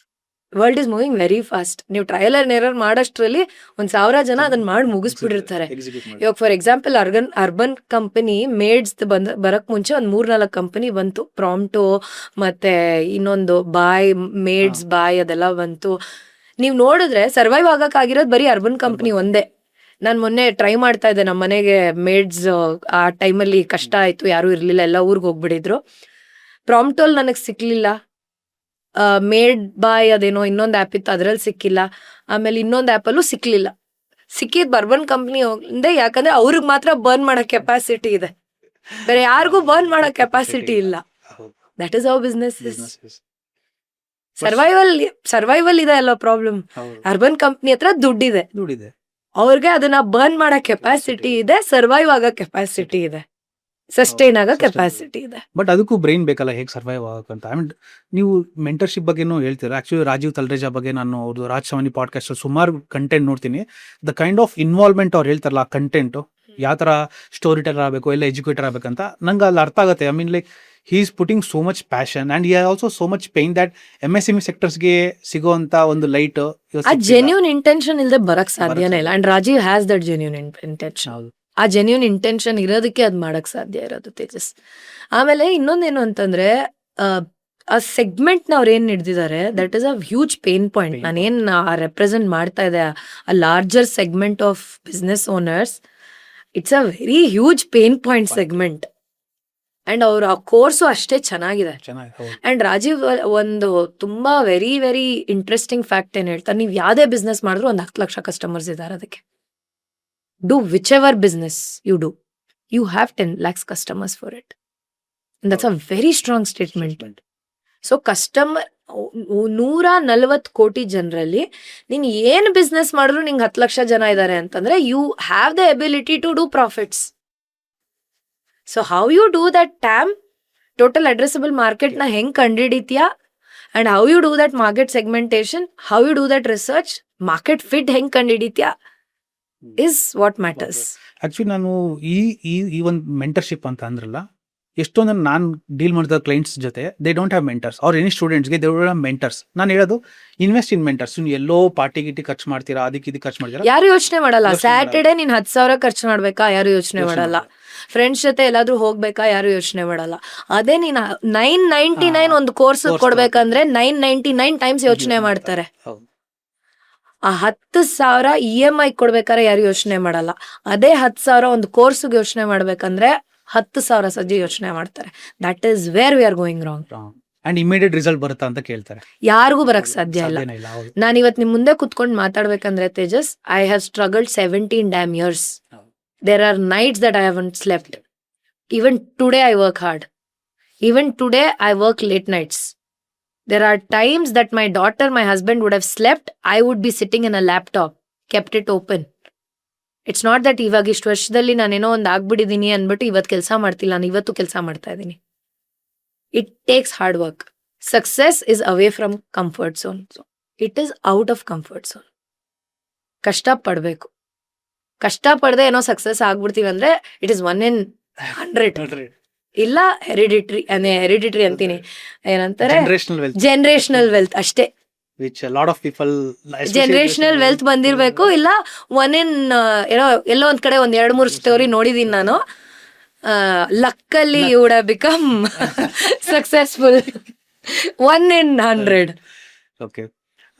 World is moving very fast. ನೀವು trial and error ಮಾಡೋಷ್ಟರಲ್ಲಿ 1,000 ಜನ ಅದನ್ನ ಮಾಡಿ ಮುಗಿಸ್ಬಿಟ್ಟಿರ್ತಾರೆ. ಇವಾಗ for example urban company maids ಬರಕ್ ಮುಂಚೆ ಒಂದು 3-4 ಕಂಪನಿ ಬಂತು. ಪ್ರಾಂಪ್ಟೋ ಮತ್ತೆ ಇನ್ನೊಂದು ಮೇಡ್ಸ್ ಬಾಯ್ ಅದೆಲ್ಲ ಬಂತು. ನೀವು ನೋಡಿದ್ರೆ ಸರ್ವೈವ್ ಆಗಕ್ಕಾಗಿರೋದು ಬರೀ ಅರ್ಬನ್ ಕಂಪನಿ ಒಂದೇ. ನಾನು ಮೊನ್ನೆ ಟ್ರೈ ಮಾಡ್ತಾ ಇದ್ದೆ, ನಮ್ಮ ಮನೆಗೆ ಮೇಡ್ಸ್ ಆ ಟೈಮಲ್ಲಿ ಕಷ್ಟ ಆಯ್ತು, ಯಾರು ಇರ್ಲಿಲ್ಲ, ಎಲ್ಲ ಊರಿಗೆ ಹೋಗ್ಬಿಟ್ಟಿದ್ರು. ಪ್ರಾಂಪ್ಟೋಲ್ ನನಗೆ ಸಿಕ್ಲಿಲ್ಲ. ಮೇಡ್ ಬಾಯ್ ಅದೇನೋ ಇನ್ನೊಂದು ಆ್ಯಪ್ ಇತ್ತು, ಅದ್ರಲ್ಲಿ ಸಿಕ್ಕಿಲ್ಲ. ಆಮೇಲೆ ಇನ್ನೊಂದು ಆ್ಯಪಲ್ಲೂ ಸಿಕ್ಲಿಲ್ಲ. ಸಿಕ್ಕಿದ್ ಬರ್ಬನ್ ಕಂಪ್ನಿ ಒಂದೇ, ಯಾಕಂದ್ರೆ ಅವ್ರಿಗೆ ಮಾತ್ರ ಬರ್ನ್ ಮಾಡೋ ಕೆಪಾಸಿಟಿ ಇದೆ, ಬೇರೆ ಯಾರಿಗೂ ಬರ್ನ್ ಮಾಡೋ ಕೆಪಾಸಿಟಿ ಇಲ್ಲ. That is how business is. Survival ಇದೆ ಅಲ್ಲ ಪ್ರಾಬ್ಲಮ್. ಅರ್ಬನ್ ಕಂಪ್ನಿ ಹತ್ರ ದುಡ್ಡಿದೆ, ಅವ್ರಿಗೆ ಅದನ್ನ ಬರ್ನ್ ಮಾಡೋ ಕೆಪಾಸಿಟಿ ಇದೆ, ಸರ್ವೈವ್ ಆಗೋ ಕೆಪಾಸಿಟಿ ಇದೆ. ಸಸ್ಟೈನ್ ಆಗೋ Sustain ಕೆಪಾಸಿಟಿ ಇದೆ. ಬಟ್ ಅದಕ್ಕೂ ಬ್ರೈನ್ ಬೇಕಲ್ಲ ಹೇಗೆ ಸರ್ವೈವ್ ಆಗಕ್ಕಂತ. ಐ ಮೀನ್ ನೀವು ಮೆಂಟರ್ಶಿಪ್ ಬಗ್ಗೆನೂ ಹೇಳ್ತೀರಾ. ಆಕ್ಚುಲಿ ರಾಜೀವ್ ತಲ್ರೇಜಾ ಬಗ್ಗೆ ನಾನು ಅವ್ರದ್ದು ರಾಜ್ ಸವನಿ ಪಾಡ್ಕಾಸ್ಟ್ ಸುಮಾರು ಕಂಟೆಂಟ್ ನೋಡ್ತೀನಿ. ದ ಕೈಂಡ್ ಆಫ್ ಇನ್ವಾಲ್ವ್ಮೆಂಟ್ ಅವ್ರು ಹೇಳ್ತಾರಲ್ಲ ಆ ಕಂಟೆಂಟು ಯಾವ ಥರ ಸ್ಟೋರಿ ಟೆಲರ್ ಆಗಬೇಕು ಎಲ್ಲ ಎಜುಕೇಟರ್ ಆಗಬೇಕಂತ ನಂಗೆ ಅಲ್ಲಿ ಅರ್ಥ ಆಗುತ್ತೆ. I mean like he is putting so much passion and he also so much pain that MSME ಸೆಕ್ಟರ್ಸ್ಗೆ ಸಿಗೋವಂಥ ಒಂದು ಲೈಟ್ ಆ ಜೆನ್ಯೂನ್ ಇಂಟೆನ್ಷನ್ ಇಲ್ಲದೆ ಬರಕ್ ಸಾಧ್ಯನೇ ಇಲ್ಲ. And Rajiv has that genuine intention. ಹೌದು. ಆ ಜೆನ್ಯೂನ್ ಇಂಟೆನ್ಷನ್ ಇರೋದಕ್ಕೆ ಅದ್ ಮಾಡಕ್ ಸಾಧ್ಯ ಇರೋದು ತೇಜಸ್. ಆಮೇಲೆ ಇನ್ನೊಂದೇನು ಅಂತಂದ್ರೆ ಆ ಸೆಗ್ಮೆಂಟ್ ನ ಅವ್ರು ಏನ್ ಹಿಡ್ದಿದ್ದಾರೆ that is a huge pain point. Pain ನಾನೇನ್ ರೆಪ್ರೆಸೆಂಟ್ ಮಾಡ್ತಾ ಇದೆ ಆ larger segment of business owners, it's a very huge pain point segment. And ಅವ್ರ ಆ ಕೋರ್ಸು ಅಷ್ಟೇ ಚೆನ್ನಾಗಿದೆ. ಚೆನ್ನಾಗಿ. ಹೌದು. ಅಂಡ್ ರಾಜೀವ್ ಒಂದು ತುಂಬಾ ವೆರಿ ವೆರಿ ಇಂಟ್ರೆಸ್ಟಿಂಗ್ ಫ್ಯಾಕ್ಟ್ ಏನ್ ಹೇಳ್ತಾರೆ, ನೀವು ಯಾವ್ದೇ ಬಿಸ್ನೆಸ್ ಮಾಡಿದ್ರು ಒಂದು 10 ಲಕ್ಷ ಕಸ್ಟಮರ್ಸ್ ಇದ್ದಾರೆ. ಅದಕ್ಕೆ do whichever business you do, you have 10 lakhs customers for it. And that's a very strong statement. So customer 140 ಕೋಟಿ ಜನರಲ್ಲಿ ನೀನ್ ಏನ್ ಬಿಸ್ನೆಸ್ ಮಾಡಿದ್ರು ನಿಂಗೆ 10 ಲಕ್ಷ ಜನ ಇದ್ದಾರೆ ಅಂತಂದ್ರೆ you have the ability to do profits. So how you do that TAM, total addressable market ನ ಹೆಂಗ್ ಕಂಡಿಡಿತ್ಯಾ, and how you do that market segmentation, how you do that research, market fit ಹೆಂಗ್ ಕಂಡಿಡಿತ್ಯಾ is what matters. Actually ನಾನು ಈ ಒಂದು mentorship ಅಂತ ಅಂದ್ರಲ್ಲ, ಎಷ್ಟೊಂದು ನಾನು ಡೀಲ್ ಮಾಡಿದ ಕ್ಲೈಂಟ್ಸ್ ಜೊತೆ they don't have mentors R any ಸ್ಟೂಡೆಂಟ್ಸ್ಗೆ ದೇ ಡೋಂಟ್ ಹ್ಯಾವ್ ಮೆಂಟರ್ಸ್. ನಾನು ಹೇಳೋದು ಇನ್ವೆಸ್ಟ್ ಇನ್ ಮೆಂಟರ್ಸ್. ನೀವು ಎಲ್ಲೋ ಪಾರ್ಟಿ ಗಿಟಿ ಖರ್ಚು ಮಾಡ್ತೀರಾ, ಅದಕ್ಕೆ ಇದಕ್ಕೆ ಖರ್ಚು ಮಾಡ್ತೀರಾ, ಯಾರು ಯೋಚನೆ ಮಾಡಲ್ಲ. ಯೋಚ್ನೆ ಮಾಡಲ್ಲ. ಸ್ಯಾಟರ್ಡೆ ನೀನ್ 10,000 ಖರ್ಚು ಮಾಡ್ಬೇಕಾ, ಯಾರು ಯೋಚನೆ ಯೋಚ್ನೆ ಮಾಡಲ್ಲ. ಮಾಡಲ್ಲ. ಫ್ರೆಂಡ್ಸ್ ಜೊತೆ ಎಲ್ಲಾದ್ರೂ ಹೋಗ್ಬೇಕಾ, ಯಾರು ಯೋಚನೆ ಮಾಡಲ್ಲ. ಅದೇ ನೀನ್ 999 ಒಂದು ಕೋರ್ಸ್ Course ಕೊಡ್ಬೇಕಂದ್ರೆ 999 ಟೈಮ್ಸ್ ಯೋಚನೆ ಮಾಡ್ತಾರೆ. ಹೌದು. ಆ 10,000 EMI ಕೊಡ್ಬೇಕಾದ್ರೆ ಯಾರು ಯೋಚನೆ ಮಾಡಲ್ಲ. ಅದೇ 10,000 ಒಂದು ಕೋರ್ಸ್ಗೆ ಯೋಚನೆ ಮಾಡ್ಬೇಕಂದ್ರೆ 10,000 ಸಜ್ಜೆ ಯೋಚನೆ ಮಾಡ್ತಾರೆ. That is where we are going wrong. And immediate result ಬರುತ್ತಾ ಅಂತ ಕೇಳ್ತಾರೆ. ಯಾರಿಗೂ ಬರಕ್ ಸಾಧ್ಯ ಇಲ್ಲ. ಸಾಧ್ಯನೇ ಇಲ್ಲ. ಹೌದು. ನಾನು ಇವತ್ತು ನಿಮ್ ಮುಂದೆ ಕುತ್ಕೊಂಡು ಮಾತಾಡ್ಬೇಕಂದ್ರೆ Tejas, I have struggled 17 damn years. There are nights that I haven't slept. Even today I work hard. Even today I work late nights. There are times that my daughter, my husband would have slept. I would be sitting in a laptop, kept it open. It's not that ಇವಾಗ ಇಷ್ಟು ವರ್ಷದಲ್ಲಿ ನಾನೇನೋ ಒಂದು ಆಗ್ಬಿಟ್ಟಿದೀನಿ ಅಂದ್ಬಿಟ್ಟು ಇವತ್ತು ಕೆಲಸ ಮಾಡ್ತಿಲ್ಲ. ನಾನು ಇವತ್ತು ಕೆಲಸ ಮಾಡ್ತಾ ಇದ್ದೀನಿ. It takes hard work. Success is away from comfort zone. It is out of comfort zone. ಕಷ್ಟ ಪಡ್ಬೇಕು. ಕಷ್ಟ ಪಡದೆ ಏನೋ ಸಕ್ಸಸ್ ಆಗ್ಬಿಡ್ತೀವಿ ಅಂದ್ರೆ ಇಟ್ ಇಸ್ 1 in 100. ಇಲ್ಲ ಹೆರಿಡಿಟ್ರಿ ಅಂತೀನಿ, ಏನಂತಾರೆ ಜನರೇಷನಲ್ ವೆಲ್ತ್ ಅಷ್ಟೇ. Which lot of people generational wealth ಬಂದಿರ್ಬೇಕು. ಇಲ್ಲ 1 in ಎಲ್ಲೋ ಒಂದ್ ಕಡೆ 2-3 ಸ್ಟೋರಿ ನೋಡಿದೀನಿ ನಾನು. ಲಕ್ಕಲ್ಲಿ you would have become successful 1 in 100. Okay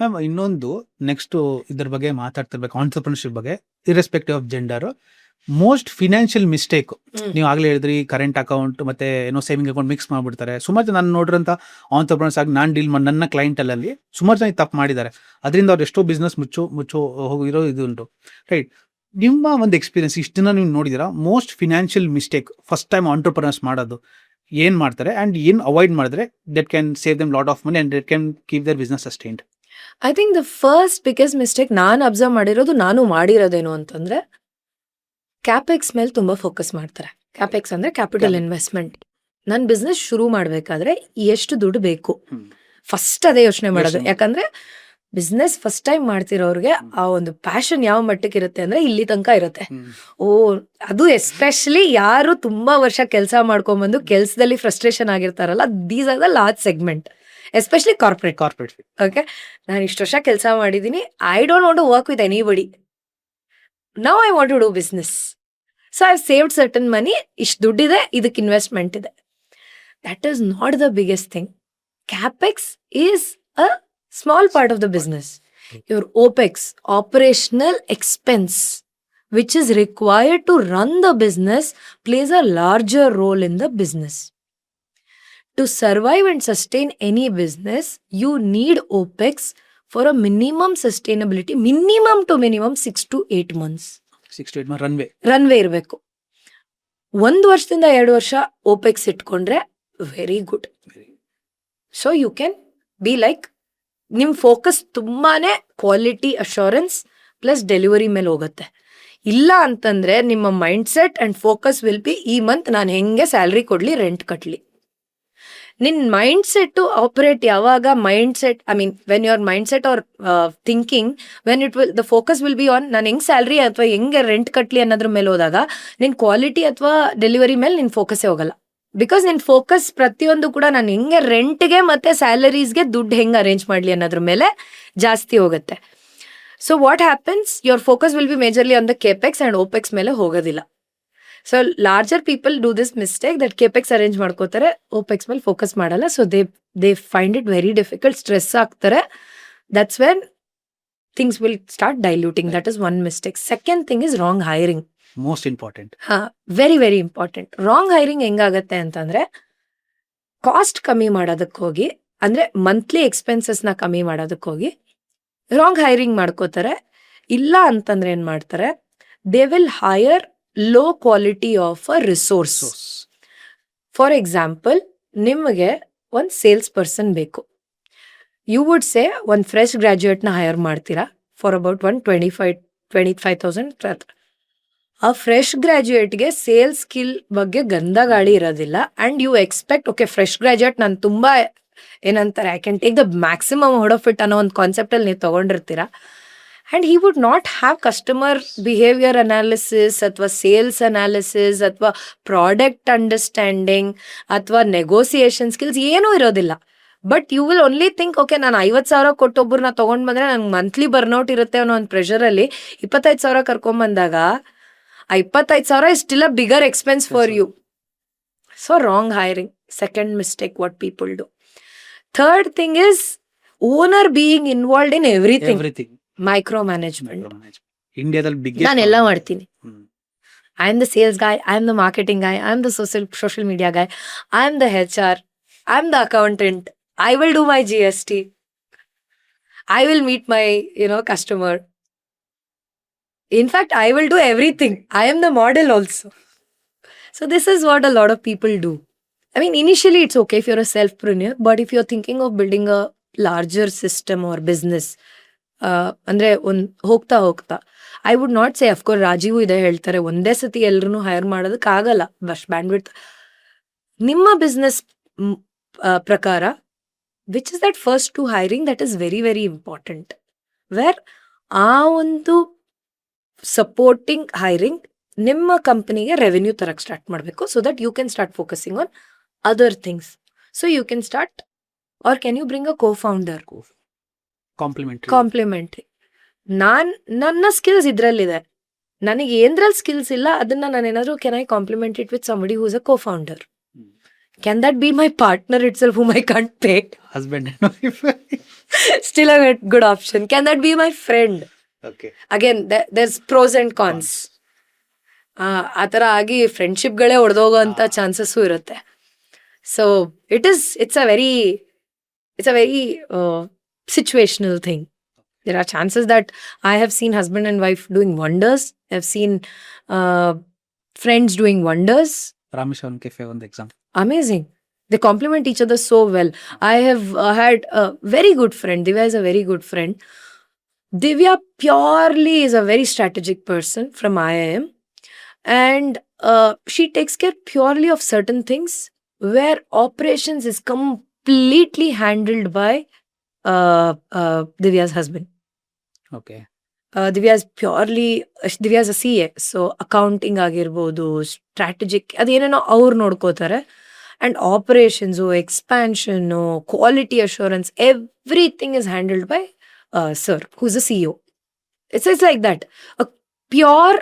ma'am, ಇನ್ನೊಂದು ನೆಕ್ಸ್ಟ್ ಇದ್ರ ಬಗ್ಗೆ ಮಾತಾಡ್ತಿರ್ಬೇಕು, ಆಂಟರ್ಪ್ರಿನರ್ಶಿಪ್ ಬಗ್ಗೆ, irrespective of gender. Most financial mistake ನೀವು ಆಗ್ಲೇ ಹೇಳಿದ್ರಿ, ಕರೆಂಟ್ ಅಕೌಂಟ್ ಮತ್ತೆ ಏನೋ ಸೇವಿಂಗ್ ಅಕೌಂಟ್ ಮಿಕ್ಸ್ ಮಾಡ್ಬಿಡ್ತಾರೆ. ಸುಮಾರು ಜನ ನಾನು ನೋಡಿರೋಂಥ ಆಂಟರ್ಪ್ರಿನರ್ಸ್ ಆಗಿ ನಾನು ಡೀಲ್ ಮಾಡಿ ನನ್ನ ಕ್ಲೈಂಟಲ್ಲಿ ಸುಮಾರು ಜನ ತಪ್ಪು ಮಾಡಿದ್ದಾರೆ. ಅದರಿಂದ ಅವ್ರು ಎಷ್ಟೋ ಬಿಸ್ನೆಸ್ ಮುಚ್ಚೋ ಹೋಗಿರೋ ಇದು ಉಂಟು. ರೈಟ್, ನಿಮ್ಮ ಒಂದು ಎಕ್ಸ್ಪೀರಿಯನ್ಸ್ ಇಷ್ಟು ದಿನ ನೀವು ನೋಡಿದ್ದೀರಾ, most financial mistake first time entrepreneurs ಮಾಡೋದು ಏನು ಮಾಡ್ತಾರೆ ಆ್ಯಂಡ್ ಏನು ಅವಾಯ್ಡ್ ಮಾಡಿದ್ರೆ that can save them lot of money and that can keep their business sustained? I think the first biggest mistake ನಾನು ಅಬ್ಸರ್ವ್ ಮಾಡಿರೋದು, ನಾನು ಮಾಡಿರೋದೇನು ಅಂತಂದ್ರೆ ಕ್ಯಾಪೆಕ್ಸ್ ಮೇಲೆ ತುಂಬಾ ಫೋಕಸ್ ಮಾಡ್ತಾರೆ. ಕ್ಯಾಪೆಕ್ಸ್ ಅಂದ್ರೆ ಕ್ಯಾಪಿಟಲ್ ಇನ್ವೆಸ್ಟ್ಮೆಂಟ್. ನನ್ನ ಬಿಸ್ನೆಸ್ ಶುರು ಮಾಡ್ಬೇಕಾದ್ರೆ ಎಷ್ಟು ದುಡ್ಡು ಬೇಕು ಫಸ್ಟ್ ಅದೇ ಯೋಚನೆ ಮಾಡೋದು. ಯಾಕಂದ್ರೆ ಬಿಸ್ನೆಸ್ ಫಸ್ಟ್ ಟೈಮ್ ಮಾಡ್ತಿರೋರ್ಗೆ ಆ ಒಂದು ಪ್ಯಾಷನ್ ಯಾವ ಮಟ್ಟಕ್ಕೆ ಇರುತ್ತೆ ಅಂದ್ರೆ ಇಲ್ಲಿ ತನಕ ಇರುತ್ತೆ. ಅದು ಎಸ್ಪೆಷಲಿ ಯಾರು ತುಂಬಾ ವರ್ಷ ಕೆಲಸ ಮಾಡ್ಕೊಂಡ್ಬಂದು ಕೆಲ್ಸದಲ್ಲಿ ಫ್ರಸ್ಟ್ರೇಷನ್ ಆಗಿರ್ತಾರಲ್ಲ, these are the large segment, especially corporate. Okay, ನಾನು ಇಷ್ಟು ವರ್ಷ ಕೆಲಸ ಮಾಡಿದೀನಿ, I don't want to work with anybody. Now I want to do business. So I saved certain money, ಇಷ್ಟು ದುಡ್ಡಿದೆ, ಇದಕ್ಕೆ ಇನ್ವೆಸ್ಟ್ಮೆಂಟ್ ಇದೆ. That is not the biggest thing. Capex is a small part of the business. Your OPEX, operational expense, which is required to run the business, plays a larger role in the business. To survive and sustain any business, you need OPEX for a minimum sustainability, minimum 6 to 8 months. 6 to 8 months runway ಇರಬೇಕು. 1 ವರ್ಷದಿಂದ 2 ವರ್ಷ OPEX ಇಟ್ಕೊಂಡ್ರೆ very good. So you can be like, ನಿಮ್ focus ತುಂಬಾನೇ quality assurance plus delivery ಮೇಲೆ ಹೋಗುತ್ತೆ. ಇಲ್ಲ ಅಂತಂದ್ರೆ ನಿಮ್ಮ mind set and focus will be ಈ ಮಂತ್ ನಾನು ಹೆಂಗೆ ಸ್ಯಾಲ್ರಿ ಕೊಡ್ಲಿ, ರೆಂಟ್ ಕಟ್ಲಿ. ನಿನ್ ಮೈಂಡ್ ಸೆಟ್ ಆಪರೇಟ್ ಯಾವಾಗ mind set, I mean when your mind set are thinking, when it will the focus will be on ನಾನು ಹೆಂಗ್ ಸ್ಯಾಲ್ರಿ ಅಥವಾ ಹೆಂಗೆ ರೆಂಟ್ ಕಟ್ಲಿ ಅನ್ನೋದ್ರ ಮೇಲೆ ಹೋದಾಗ ನಿನ್ ಕ್ವಾಲಿಟಿ ಅಥವಾ ಡೆಲಿವರಿ ಮೇಲೆ ನಿನ್ ಫೋಕಸ್ಸೇ ಹೋಗಲ್ಲ. ಬಿಕಾಸ್ ನಿನ್ ಫೋಕಸ್ ಪ್ರತಿಯೊಂದು ಕೂಡ ನಾನು ಹೆಂಗೆ ರೆಂಟ್ಗೆ ಮತ್ತೆ ಸ್ಯಾಲರೀಸ್ಗೆ ದುಡ್ಡು ಹೆಂಗೆ ಅರೇಂಜ್ ಮಾಡ್ಲಿ ಅನ್ನೋದ್ರ ಮೇಲೆ ಜಾಸ್ತಿ ಹೋಗುತ್ತೆ. So what happens, your focus will be majorly on the capex and opex ಮೇಲೆ ಹೋಗೋದಿಲ್ಲ. So larger people do this mistake that capex arrange ಮಾಡ್ಕೋತಾರೆ, ಓಪೆಕ್ಸ್ ಮೇಲೆ ಫೋಕಸ್ ಮಾಡಲ್ಲ. So they find it very difficult, stress ಆಗ್ತಾರೆ. That's when things will start diluting. That is one mistake. Second thing is wrong hiring. Most important. Very very important. Wrong hiring ಹೆಂಗಾಗತ್ತೆ ಅಂತಂದ್ರೆ, cost ಕಮ್ಮಿ ಮಾಡೋದಕ್ಕೆ ಹೋಗಿ, ಅಂದ್ರೆ monthly expenses ನ ಕಮ್ಮಿ ಮಾಡೋದಕ್ಕೆ ಹೋಗಿ ರಾಂಗ್ ಹೈರಿಂಗ್ ಮಾಡ್ಕೋತಾರೆ. ಇಲ್ಲ ಅಂತಂದ್ರೆ ಏನ್ ಮಾಡ್ತಾರೆ, they will hire low quality of a resource. For example, ನಿಮಗೆ ಒಂದು ಸೇಲ್ಸ್ ಪರ್ಸನ್ ಬೇಕು. ಯು ವುಡ್ ಸೇ ಒಂದು ಫ್ರೆಶ್ ಗ್ರಾಜ್ಯುಯೇಟ್ನ ಹೈರ್ ಮಾಡ್ತೀರಾ ಫಾರ್ ಅಬೌಟ್ 25,000. ಆ ಫ್ರೆಶ್ ಗ್ರಾಜ್ಯುಯೇಟ್ಗೆ ಸೇಲ್ಸ್ ಸ್ಕಿಲ್ ಬಗ್ಗೆ ಗಂಧ ಗಾಳಿ ಇರೋದಿಲ್ಲ. And you expect, okay fresh graduate ನಾನು ತುಂಬಾ ಏನಂತಾರೆ, I can take the maximum out of it ಅನ್ನೋ ಒಂದು ಕಾನ್ಸೆಪ್ಟಲ್ಲಿ ನೀವು ತಗೊಂಡಿರ್ತೀರಾ. And he would not have customer behaviour analysis ಅಥವಾ ಸೇಲ್ಸ್ ಅನಾಲಿಸಿಸ್ ಅಥವಾ ಪ್ರಾಡಕ್ಟ್ ಅಂಡರ್ಸ್ಟ್ಯಾಂಡಿಂಗ್ ಅಥವಾ ನೆಗೋಸಿಯೇಷನ್ ಸ್ಕಿಲ್ಸ್ ಏನೂ ಇರೋದಿಲ್ಲ. But you will only think, okay ನಾನು 50,000 ಕೊಟ್ಟೊಬ್ಬರನ್ನ ತೊಗೊಂಡು ಬಂದರೆ ನಂಗೆ ಮಂತ್ಲಿ ಬರ್ನೌಟ್ ಇರುತ್ತೆ ಅನ್ನೋ ಒಂದು ಪ್ರೆಷರಲ್ಲಿ 25,000 ಕರ್ಕೊಂಬಂದಾಗ ಆ 25,000 is still a bigger expense for you. So wrong hiring. Second mistake what people do. Third thing is owner being involved in everything. Micromanagement. ಇಂಡಿಯಾದಲ್ಲಿ big ನಾನು ಎಲ್ಲ ಮಾಡ್ತೀನಿ. I am the sales guy, I am the marketing guy, I am the social media guy, I am the HR, I am the accountant, I will do my GST, I will meet my customer. In fact, I will do everything. I am the model also. So this is what a lot of people do. I mean, initially it's okay if you're a self-preneur, but if you're thinking of building a larger system or business, ಅಂದ್ರೆ ಹೋಗ್ತಾ I would not say, of course Rajiv ಇದೆ ಹೇಳ್ತಾರೆ, ಒಂದೇ ಸತಿ ಎಲ್ರೂ hire ಮಾಡೋದಕ್ಕಾಗಲ್ಲ, ಬಸ್ bandwidth. ನಿಮ್ಮ ಬಿಸ್ನೆಸ್ ಪ್ರಕಾರ which is that first to hiring that is very very important, where ಆ ಒಂದು ಸಪೋರ್ಟಿಂಗ್ ಹೈರಿಂಗ್ ನಿಮ್ಮ ಕಂಪನಿಗೆ ರೆವೆನ್ಯೂ ತರಕ್ಕೆ ಸ್ಟಾರ್ಟ್ ಮಾಡಬೇಕು, so that you can start focusing on other things. So you can start, or can you bring a co-founder? Complementary. ನನ್ನ skills ಇದ್ರಲ್ಲಿದೆ, ನನಗೆ ಏನ್ರಲ್ಲಿ ಸ್ಕಿಲ್ಸ್ ಇಲ್ಲ, ಅದನ್ನ ನಾನೇನಾದ್ರೂ can I complement it with somebody who is a co-founder? Can that be my partner itself whom I can't pay? Husband and wife. Still a good option. Can that be my friend? Okay. Again, there's pros and cons. ಆ ಥರ ಆಗಿ ಫ್ರೆಂಡ್ಶಿಪ್ಗಳೇ ಹೊಡೆದೋಗೋ ಅಂಥ chances ಇರುತ್ತೆ. So it's a very situational thing. There are chances that I have seen husband and wife doing wonders. I have seen friends doing wonders. Rameshwaram cafe ಒಂದು example. Amazing. They complement each other so well. I have had a very good friend. Divya is a very good friend. Divya purely is a very strategic person from IIM. And she takes care purely of certain things where operations is completely handled by Divya's husband. Okay. Divya is a CA. So accounting ಆಗಿರ್ಬೋದು, strategic ಅದೇನೇನೋ ಅವ್ರು ನೋಡ್ಕೋತಾರೆ. And operations, expansion, quality assurance, everything is handled by sir, who's a CEO. It's like that. A pure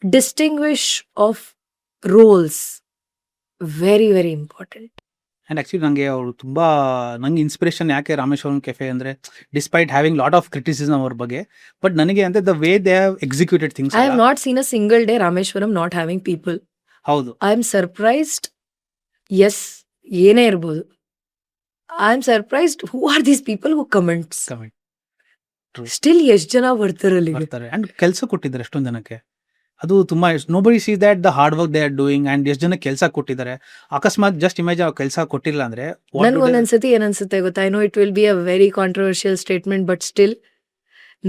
distinguish of roles. Very, very important. And actually ನನಗೆ ಅವರು ನಂಗೆ inspiration ಯಾಕೆ Rameswaram cafe ಅಂದರೆ, despite having lot of criticism ಅವ್ರ ಬಗ್ಗೆ, but ನನಗೆ ಅಂದರೆ the way they have executed things. I have not seen a single day Rameshwaram not having people. ಹೌದು. I am surprised. Yes, ಏನೇ ಇರ್ಬೋದು. I am surprised who are these people who comments. Still ಎಷ್ಟು ಜನ ಬರ್ತಾರೆ. And ಕೆಲಸ ಕೊಟ್ಟಿದ್ದಾರೆ ಎಷ್ಟೊಂದು ಜನಕ್ಕೆ. ಅದು ತುಂಬಾ nobody sees that the hard work they are doing and ಎಷ್ಟು ಜನ ಕೆಲಸ ಕೊಟ್ಟಿದ್ದಾರೆ. ಅಕಸ್ಮಾತ್ ಜಸ್ಟ್ ಇಮೇಜ್ ಕೆಲಸ ಕೊಟ್ಟಿಲ್ಲ ಅಂದ್ರೆ ನನ್ಗೊಂದನ್ಸತಿ ಏನನ್ಸುತ್ತೆ ಗೊತ್ತಾ, I know it will be a very controversial statement, but still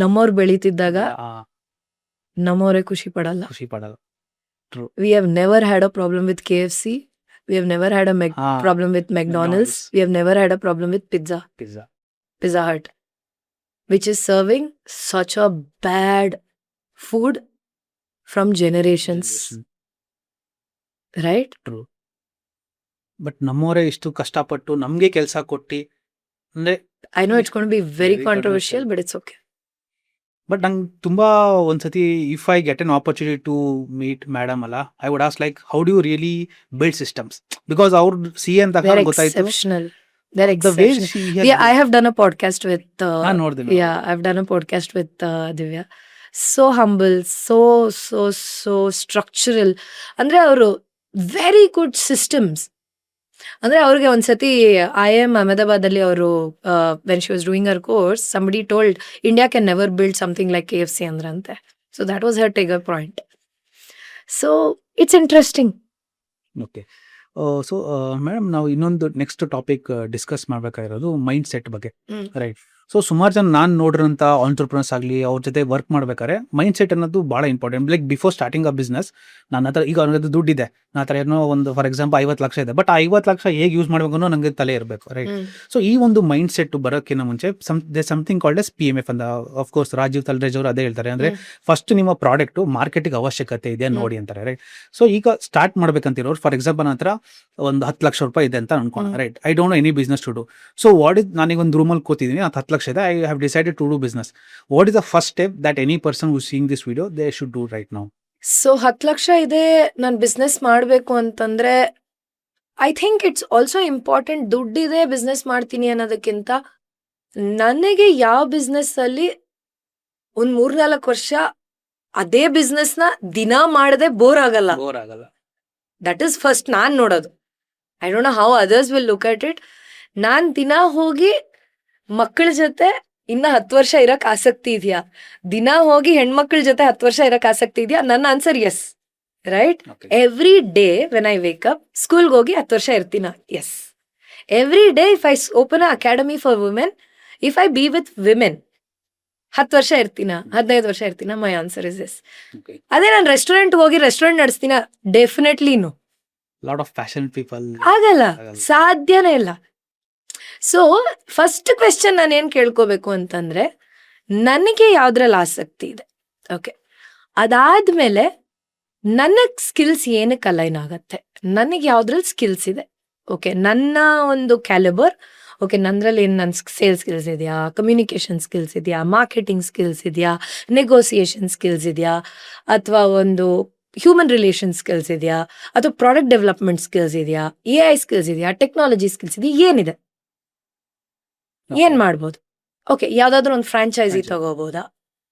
ನಮ್ಮವ್ರು ಬೆಳೀತಿದ್ದಾಗ ನಮ್ಮವರೇ ಖುಷಿ ಪಡಲ್ಲ. ಖುಷಿ ಪಡಲ್ಲ. We have never had a problem with KFC. We have never had a ಹಾ problem with McDonald's. We have never had a problem with pizza Pizza Hut, which is serving such a bad food from generations, right? True. But ನಮ್ಮವರೇ ಇಷ್ಟು ಕಷ್ಟಪಟ್ಟು ನಮ್ಗೆ ಕೆಲಸ ಕೊಟ್ಟು ಅಂದ್ರೆ I know it's going to be very Very controversial, controversial. but it's okay. But ನಂಗೆ ತುಂಬಾ ಒಂದ್ಸತಿ if I get an opportunity to meet madam ಅಲ್ಲ, I would ask like how do you really build systems, because ಅವ್ರ ಸಿ ಅಂತ They're ಗೊತ್ತಾಯ್ತು exceptional. They're the way exceptional. Yeah, I have done a podcast with. ನಾನು ನೋಡಿದೆ. Yeah, I've done a podcast with Divya. So humble, so structural. ಅಂದ್ರೆ ಅವರು very good systems. ಅಂದ್ರೆ ಅವ್ರಿಗೆ ಒಂದ್ಸತಿ IIM Ahmedabad ಅಲ್ಲಿ ಅವರು when she was doing her course somebody told India can never build something like KFC ಅಂದ್ರಂತೆ. So that was her taker point. So it's interesting. Okay. So madam, ನಾವು ಇನ್ನೊಂದು next topic discuss ಮಾಡ್ಬೇಕಾಗಿರೋದು mindset ಬಗ್ಗೆ, right? So ಸುಮಾರು ಜನ ನಾನು ನೋಡಿರೋಂಥ entrepreneurs ಆಗಲಿ ಅವ್ರ ಜೊತೆ ವರ್ಕ್ ಮಾಡ್ಬೇಕಾದ್ರೆ ಮೈಂಡ್ ಸೆಟ್ ಅನ್ನೋದು ಭಾಳ important. Like before starting a business ನನ್ನ ಹತ್ರ ಈಗ ಅನ್ನೋದು ದುಡ್ಡಿದೆ, ನನ್ನ ಹತ್ರ ಏನೋ ಒಂದು ಫಾರ್ ಎಕ್ಸಾಂಪಲ್ 50 ಲಕ್ಷ ಇದೆ, ಬಟ್ ಆ 50 ಲಕ್ಷ ಹೇಗೆ ಯೂಸ್ ಮಾಡಬೇಕು ಅನ್ನೋ ನನಗೆ ತಲೆ ಇರಬೇಕು, ರೈಟ್? ಸೊ ಈ ಒಂದು ಮೈಂಡ್ ಸೆಟ್ ಬರೋಕ್ಕಿಂತ ಮುಂಚೆ ಸಮಥಿಂಗ್ ಕಾಲ್ಡ್ ಎಸ್ PMF ಅಂತ, ಆಫ್ ಕೋರ್ಸ್ ರಾಜೀವ್ ತಲ್ರೇಜ್ ಅವರು ಅದೇ ಹೇಳ್ತಾರೆ. ಅಂದ್ರೆ ಫಸ್ಟ್ ನಿಮ್ಮ ಪ್ರಾಡಕ್ಟ್ ಮಾರ್ಕೆಟಿಗೆ ಅವಶ್ಯಕತೆ ಇದೆ ನೋಡಿ ಅಂತಾರೆ, ರೈಟ್? ಸೊ ಈಗ ಸ್ಟಾರ್ಟ್ ಮಾಡ್ಬೇಕಂತಿರೋರು ಫಾರ್ ಎಕ್ಸಾಂಪಲ್ ನನ್ನ ಹತ್ರ ಒಂದು 10 ಲಕ್ಷ ರೂಪಾಯಿ ಇದೆ ಅಂತ ಅನ್ಕೋಣ, right? I don't know any business to do. So what is, ನಾನೀಗ ಒಂದು ರೂಮಲ್ಲಿ ಕೂತಿದ್ದೀನಿ, 10 ಲಕ್ಷ ಇದೆ, I have decided to do business. What is the first step that any person who seeing this video they should do right now? So 10 lakh ಇದೆ, ನಾನು business ಮಾಡಬೇಕು ಅಂತಂದ್ರೆ I think it's also important. ದುಡ್ಡಿದೆ ಬಿಸ್ನೆಸ್ ಮಾಡ್ತೀನಿ ಅನ್ನೋದಕ್ಕಿಂತ ನನಗೆ ಯಾವ business ಅಲ್ಲಿ ಒಂದ್ 3-4 ವರ್ಷ ಅದೇ ಬಿಸ್ನೆಸ್ ನ ದಿನ ಮಾಡದೆ ಬೋರ್ ಆಗಲ್ಲ. ಬೋರ್ ಆಗಲ್ಲ. ದಟ್ ಇಸ್ ಫಸ್ಟ್ ನಾನ್ ನೋಡೋದು. I don't know how others will look at it. ನಾನ್ ದಿನ ಹೋಗಿ ಮಕ್ಕಳ ಜೊತೆ ಇನ್ನ 10 ವರ್ಷ ಇರಕ್ ಆಸಕ್ತಿ ಇದೆಯಾ? ದಿನ ಹೋಗಿ ಹೆಣ್ಮಕ್ಳ ಜೊತೆ 10 ವರ್ಷ ಇರಕ್ ಆಸಕ್ತಿ ಇದೆಯಾ? ನನ್ನ answer yes, right? Okay. Every day when I wake up ಸ್ಕೂಲ್ಗೆ ಹೋಗಿ 10 ವರ್ಷ ಇರ್ತೀನ? Yes. Every day if I open a academy for women, if I be with women 10 ವರ್ಷ ಇರ್ತೀನ? 15 ವರ್ಷ ಇರ್ತೀನ? My answer is yes. Okay. ಅದೇ ನಾನು ರೆಸ್ಟೋರೆಂಟ್ ಹೋಗಿ ರೆಸ್ಟೋರೆಂಟ್ ನಡೆಸ್ತೀನ? Definitely no. Lot of fashion people ಆಗಲ್ಲ, ಸಾಧ್ಯನೇ ಇಲ್ಲ. ಸೊ ಫಸ್ಟ್ ಕ್ವೆಶ್ಚನ್ ನಾನು ಏನ್ ಕೇಳ್ಕೋಬೇಕು ಅಂತಂದ್ರೆ ನನಗೆ ಯಾವ್ದ್ರಲ್ಲಿ ಆಸಕ್ತಿ ಇದೆ, ಓಕೆ? ಅದಾದ್ಮೇಲೆ ನನ್ನ ಸ್ಕಿಲ್ಸ್ ಏನಕ್ಕೆ ಅಲೈನ್ ಆಗತ್ತೆ, ನನಗೆ ಯಾವ್ದ್ರಲ್ಲಿ ಸ್ಕಿಲ್ಸ್ ಇದೆ, ಓಕೆ? ನನ್ನ ಒಂದು ಕ್ಯಾಲಿಬರ್, ಓಕೆ, ನಂದ್ರಲ್ಲಿ ಏನು ನನ್ನ ಸೇಲ್ಸ್ ಸ್ಕಿಲ್ಸ್ ಇದೆಯಾ, ಕಮ್ಯುನಿಕೇಶನ್ ಸ್ಕಿಲ್ಸ್ ಇದೆಯಾ, ಮಾರ್ಕೆಟಿಂಗ್ ಸ್ಕಿಲ್ಸ್ ಇದೆಯಾ, ನೆಗೋಸಿಯೇಷನ್ ಸ್ಕಿಲ್ಸ್ ಇದೆಯಾ, ಅಥವಾ ಒಂದು ಹ್ಯೂಮನ್ ರಿಲೇಷನ್ ಸ್ಕಿಲ್ಸ್ ಇದೆಯಾ, ಅಥವಾ ಪ್ರಾಡಕ್ಟ್ ಡೆವಲಪ್ಮೆಂಟ್ ಸ್ಕಿಲ್ಸ್ ಇದೆಯಾ, AI ಸ್ಕಿಲ್ಸ್ ಇದೆಯಾ, ಟೆಕ್ನಾಲಜಿ ಸ್ಕಿಲ್ಸ್ ಇದೆಯಾ, ಏನಿದೆ? ಏನ್ ಮಾಡ್ಬೋದು? ಓಕೆ, ಯಾವ್ದಾದ್ರು ಒಂದು ಫ್ರಾಂಚೈಸಿ ತಗೋಬಹುದಾ?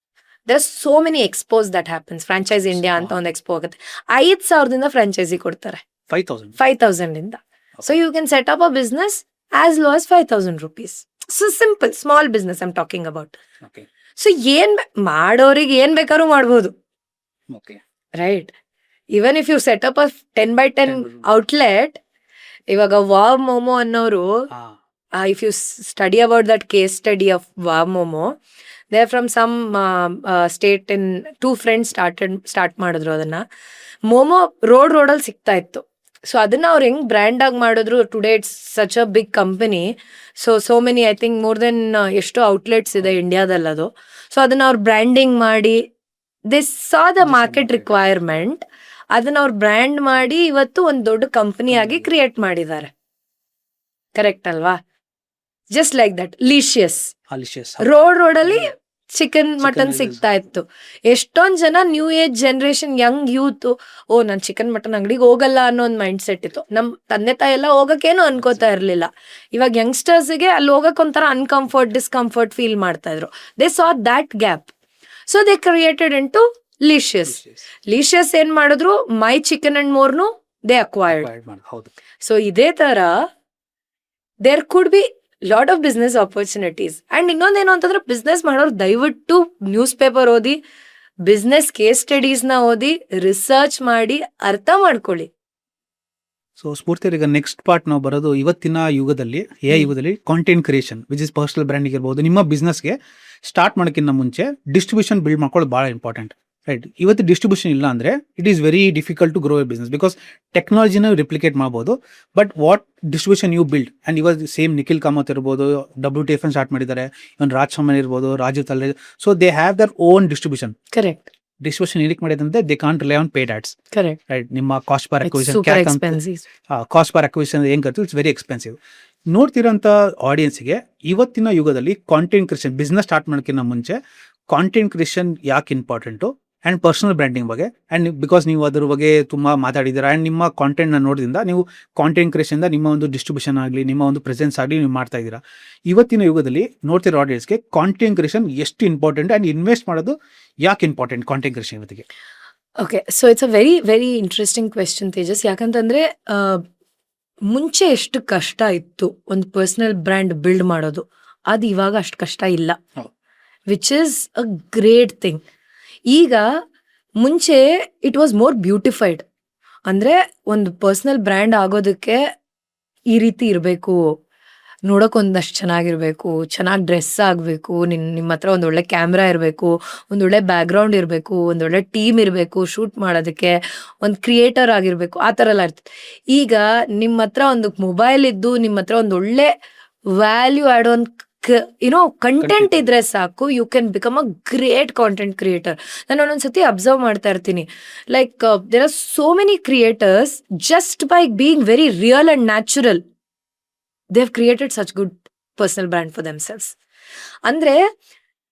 There are so many expos that happens. Franchise India ಅಂತ ಒಂದು ಎಕ್ಸ್ಪೋ ಆಗುತ್ತೆ, 5,000 ಫ್ರಾಂಚೈಸಿ ಕೊಡ್ತಾರೆ, 5,000 ಇಂದ. So you can set up a business as low as 5,000 rupees. So simple small business I'm talking about. So ಏನ್ ಮಾಡೋರಿಗೆ ಏನ್ ಬೇಕಾದ್ರೂ ಮಾಡ್ಬೋದು, right? Even if you set up a 10x10 outlet, ಇವಾಗ ವಾವ್ ಮೋಮೋ ಅನ್ನೋರು, if you study about that case study of Wow Momo, they're from some state in, 2 friends start ಮಾಡಿದ್ರು ಅದನ್ನ. ಮೋಮೋ ರೋಡಲ್ಲಿ ಸಿಗ್ತಾ ಇತ್ತು. ಸೊ ಅದನ್ನ ಅವ್ರು ಹೆಂಗ್ ಬ್ರ್ಯಾಂಡ್ ಆಗಿ ಮಾಡಿದ್ರು, today it's such a big company. So many, I think more than ಎಷ್ಟು ಔಟ್ಲೆಟ್ಸ್ ಇದೆ ಇಂಡಿಯಾದಲ್ಲಿ ಅದು. ಸೊ ಅದನ್ನ ಅವ್ರು ಬ್ರ್ಯಾಂಡಿಂಗ್ ಮಾಡಿ, they saw the market requirement, ಅದನ್ನ ಅವ್ರು ಬ್ರ್ಯಾಂಡ್ ಮಾಡಿ ಇವತ್ತು ಒಂದು ದೊಡ್ಡ ಕಂಪನಿ ಆಗಿ ಕ್ರಿಯೇಟ್ ಮಾಡಿದ್ದಾರೆ, ಕರೆಕ್ಟ್ ಅಲ್ವಾ? ಜಸ್ಟ್ ಲೈಕ್ ದಟ್ ಲಿಶಿಯಸ್ ರೋಡಲ್ಲಿ ಚಿಕನ್ ಮಟನ್ ಸಿಗ್ತಾ ಇತ್ತು. ಎಷ್ಟೊಂದ್ ಜನ new age generation young youth, ನಾನ್ ಚಿಕನ್ ಮಟನ್ ಅಂಗಡಿಗೆ ಹೋಗಲ್ಲ ಅನ್ನೋ ಒಂದು ಮೈಂಡ್ ಸೆಟ್ ಇತ್ತು. ನಮ್ ತಂದೆ ತಾಯಿ ಎಲ್ಲ ಹೋಗಕ್ಕೇನು ಅನ್ಕೋತಾ ಇರ್ಲಿಲ್ಲ. ಇವಾಗ ಯಂಗ್ಸ್ಟರ್ಸ್ಗೆ ಅಲ್ಲಿ ಹೋಗಕ್ ಒಂಥರ ಡಿಸ್ಕಂಫರ್ಟ್ ಫೀಲ್ ಮಾಡ್ತಾ ಇದ್ರು. They saw that gap, so they created into Licious. ಏನ್ ಮಾಡಿದ್ರು, ಮೈ ಚಿಕನ್ ಅಂಡ್ ಮೋರ್ನು ದೇ ಅಕ್ವೈರ್ಡ್. ಸೊ ಇದೇ ತರ there could be lot of business opportunities. And ಇನ್ನೊಂದೇನು ಅಂತಂದ್ರೆ, ಬಿಸ್ನೆಸ್ ಮಾಡೋರು ದಯವಿಟ್ಟು ನ್ಯೂಸ್ ಪೇಪರ್ ಓದಿ, ಬಿಸ್ನೆಸ್ ಕೇಸ್ ಸ್ಟಡೀಸ್ ನ ಓದಿ, ರಿಸರ್ಚ್ ಮಾಡಿ ಅರ್ಥ ಮಾಡ್ಕೊಳ್ಳಿ. ಸೊ ಸ್ಫೂರ್ತಿ, ಈಗ ನೆಕ್ಸ್ಟ್ ಪಾರ್ಟ್ ನಾವು ಬರೋದು ಇವತ್ತಿನ ಯುಗದಲ್ಲಿ, AI ಯುಗದಲ್ಲಿ content creation which is personal branding ಇರ್ಬೋದು. ನಿಮ್ಮ ಬಿಸ್ನೆಸ್ಗೆ ಸ್ಟಾರ್ಟ್ ಮಾಡೋಕ್ಕಿಂತ ಮುಂಚೆ ಡಿಸ್ಟ್ರಿಬ್ಯೂಷನ್ ಬಿಲ್ಡ್ ಮಾಡ್ಕೊಳ್ಳೋದು ಭಾಳ ಇಂಪಾರ್ಟೆಂಟ್. ರೈಟ್. ಇವತ್ತು ಡಿಸ್ಟ್ರಿಬ್ಯೂಷನ್ ಇಲ್ಲ ಅಂದರೆ it is very difficult to grow a business because ಟೆಕ್ನಾಲಜಿನ ರಿಪ್ಲಿಕೇಟ್ ಮಾಡ್ಬೋದು. But what distribution you build and ಇವಾಗ ಸೇಮ್ ನಿಖಿಲ್ ಕಾಮತ್ ಇರ್ಬೋದು, WTF ಸ್ಟಾರ್ಟ್ ಮಾಡಿದ್ದಾರೆ, ಇವನ್ ರಾಜ್ ಚಮ್ಮನ್ ಇರ್ಬೋದು, ರಾಜು ತಲ್ಲೆ. So they have their own distribution. Correct. Distribution ಏನಕ್ಕೆ ಮಾಡಿದಂತೆ they can't rely on paid ads. Correct. Right. ನಿಮ್ಮ cost per acquisition super expensive. Cost per acquisition ಏನು ಕರ್ತೀವಿ, ಇಟ್ಸ್ ವೆರಿ ಎಕ್ಸ್ಪೆನ್ಸಿವ್. ನೋಡ್ತಿರೋಂಥ ಆಡಿಯನ್ಸ್ಗೆ ಇವತ್ತಿನ ಯುಗದಲ್ಲಿ ಕಾಂಟೆಂಟ್ ಕ್ರಿಯೇಷನ್ ಬಿಸ್ನೆಸ್ ಸ್ಟಾರ್ಟ್ ಮಾಡೋಕ್ಕಿಂತ ಮುಂಚೆ ಕಾಂಟೆಂಟ್ ಕ್ರಿಯೇಷನ್ ಯಾಕೆ ಇಂಪಾರ್ಟೆಂಟು ಆ್ಯಂಡ್ ಪರ್ಸನಲ್ ಬ್ರ್ಯಾಂಡಿಂಗ್ ಬಗ್ಗೆ, ಆ್ಯಂಡ್ ಬಿಕಾಸ್ ನೀವು ಅದ್ರ ಬಗ್ಗೆ ತುಂಬ ಮಾತಾಡಿದ್ದೀರಾ ಆ್ಯಂಡ್ ನಿಮ್ಮ ಕಾಂಟೆಂಟ್ನ ನೋಡೋದ್ರಿಂದ ನೀವು ಕಾಂಟೆಂಟ್ ಕ್ರಿಯೇಷನ್ದ ನಿಮ್ಮ ಒಂದು ಡಿಸ್ಟ್ರಿಬ್ಯೂಷನ್ ಆಗಲಿ, ನಿಮ್ಮ ಒಂದು ಪ್ರೆಸೆನ್ಸ್ ಆಗಲಿ ನೀವು ಮಾಡ್ತಾ ಇದ್ದೀರಾ. ಇವತ್ತಿನ ಯುಗದಲ್ಲಿ ನೋಡ್ತಿರೋ ಆಡಿಯನ್ಸ್ಗೆ ಕಾಂಟೆಂಟ್ ಕ್ರಿಯೇಷನ್ ಎಷ್ಟು ಇಂಪಾರ್ಟೆಂಟ್ ಆ್ಯಂಡ್ ಇನ್ವೆಸ್ಟ್ ಮಾಡೋದು ಯಾಕೆ ಇಂಪಾರ್ಟೆಂಟ್ ಕಾಂಟೆಂಟ್ ಕ್ರಿಯೇಷನ್ ಇವತ್ತಿಗೆ? Okay, so it's a very very interesting question Tejas. ಯಾಕಂತಂದರೆ ಮುಂಚೆ ಎಷ್ಟು ಕಷ್ಟ ಇತ್ತು ಒಂದು ಪರ್ಸ್ನಲ್ ಬ್ರ್ಯಾಂಡ್ ಬಿಲ್ಡ್ ಮಾಡೋದು, ಅದು ಇವಾಗ ಅಷ್ಟು ಕಷ್ಟ ಇಲ್ಲ, which is a great thing. ಈಗ ಮುಂಚೆ ಇಟ್ ವಾಸ್ ಮೋರ್ ಬ್ಯೂಟಿಫೈಡ್. ಅಂದರೆ ಒಂದು ಪರ್ಸ್ನಲ್ ಬ್ರ್ಯಾಂಡ್ ಆಗೋದಕ್ಕೆ ಈ ರೀತಿ ಇರಬೇಕು, ನೋಡೋಕೆ ಒಂದಷ್ಟು ಚೆನ್ನಾಗಿರಬೇಕು, ಚೆನ್ನಾಗಿ ಡ್ರೆಸ್ ಆಗಬೇಕು, ನಿಮ್ಮ ಹತ್ರ ಒಂದೊಳ್ಳೆ ಕ್ಯಾಮ್ರಾ ಇರಬೇಕು, ಒಂದೊಳ್ಳೆ ಬ್ಯಾಕ್ಗ್ರೌಂಡ್ ಇರಬೇಕು, ಒಂದೊಳ್ಳೆ ಟೀಮ್ ಇರಬೇಕು ಶೂಟ್ ಮಾಡೋದಕ್ಕೆ, ಒಂದು ಕ್ರಿಯೇಟರ್ ಆಗಿರಬೇಕು, ಆ ಥರ ಎಲ್ಲ ಇರ್ತದೆ. ಈಗ ನಿಮ್ಮ ಹತ್ರ ಒಂದು ಮೊಬೈಲ್ ಇದ್ದು ನಿಮ್ಮ ಹತ್ರ ಒಂದೊಳ್ಳೆ ವ್ಯಾಲ್ಯೂ ಆ್ಯಡ್ ಆನ್ ಕಂಟೆಂಟ್ ಇದ್ರೆ ಸಾಕು, you can become a great content creator. ನಾನು ಒಂದೊಂದ್ಸತಿ ಅಬ್ಸರ್ವ್ ಮಾಡ್ತಾ ಇರ್ತೀನಿ, like there are so many creators just by being very real and natural they have created such good personal brand for themselves. ಅಂದ್ರೆ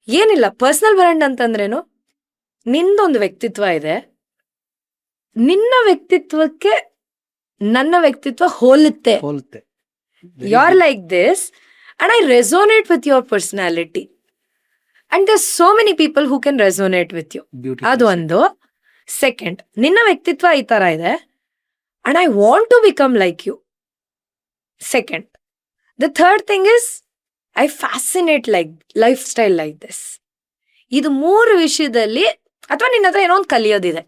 ಏನಿಲ್ಲ, personal brand ಅಂತಂದ್ರೇನು, ನಿಂದೊಂದು ವ್ಯಕ್ತಿತ್ವ ಇದೆ, ನಿನ್ನ ವ್ಯಕ್ತಿತ್ವಕ್ಕೆ ನನ್ನ ವ್ಯಕ್ತಿತ್ವ ಹೋಲುತ್ತೆ. You are like this and I resonate with your personality and there's so many people who can resonate with you. ಅದು ಒಂದು. ಸೆಕೆಂಡ್, ನಿನ್ನ ವ್ಯಕ್ತಿತ್ವ ಈ ತರ ಇದೆ and I want to become like you. Second. The third thing is I fascinate like lifestyle like this. ಇದು ಮೂರು ವಿಷಯದಲ್ಲಿ, ಅಥವಾ ನಿನ್ನ ಹತ್ರ ಏನೋ ಒಂದು ಕಲಿಯೋದಿದೆ,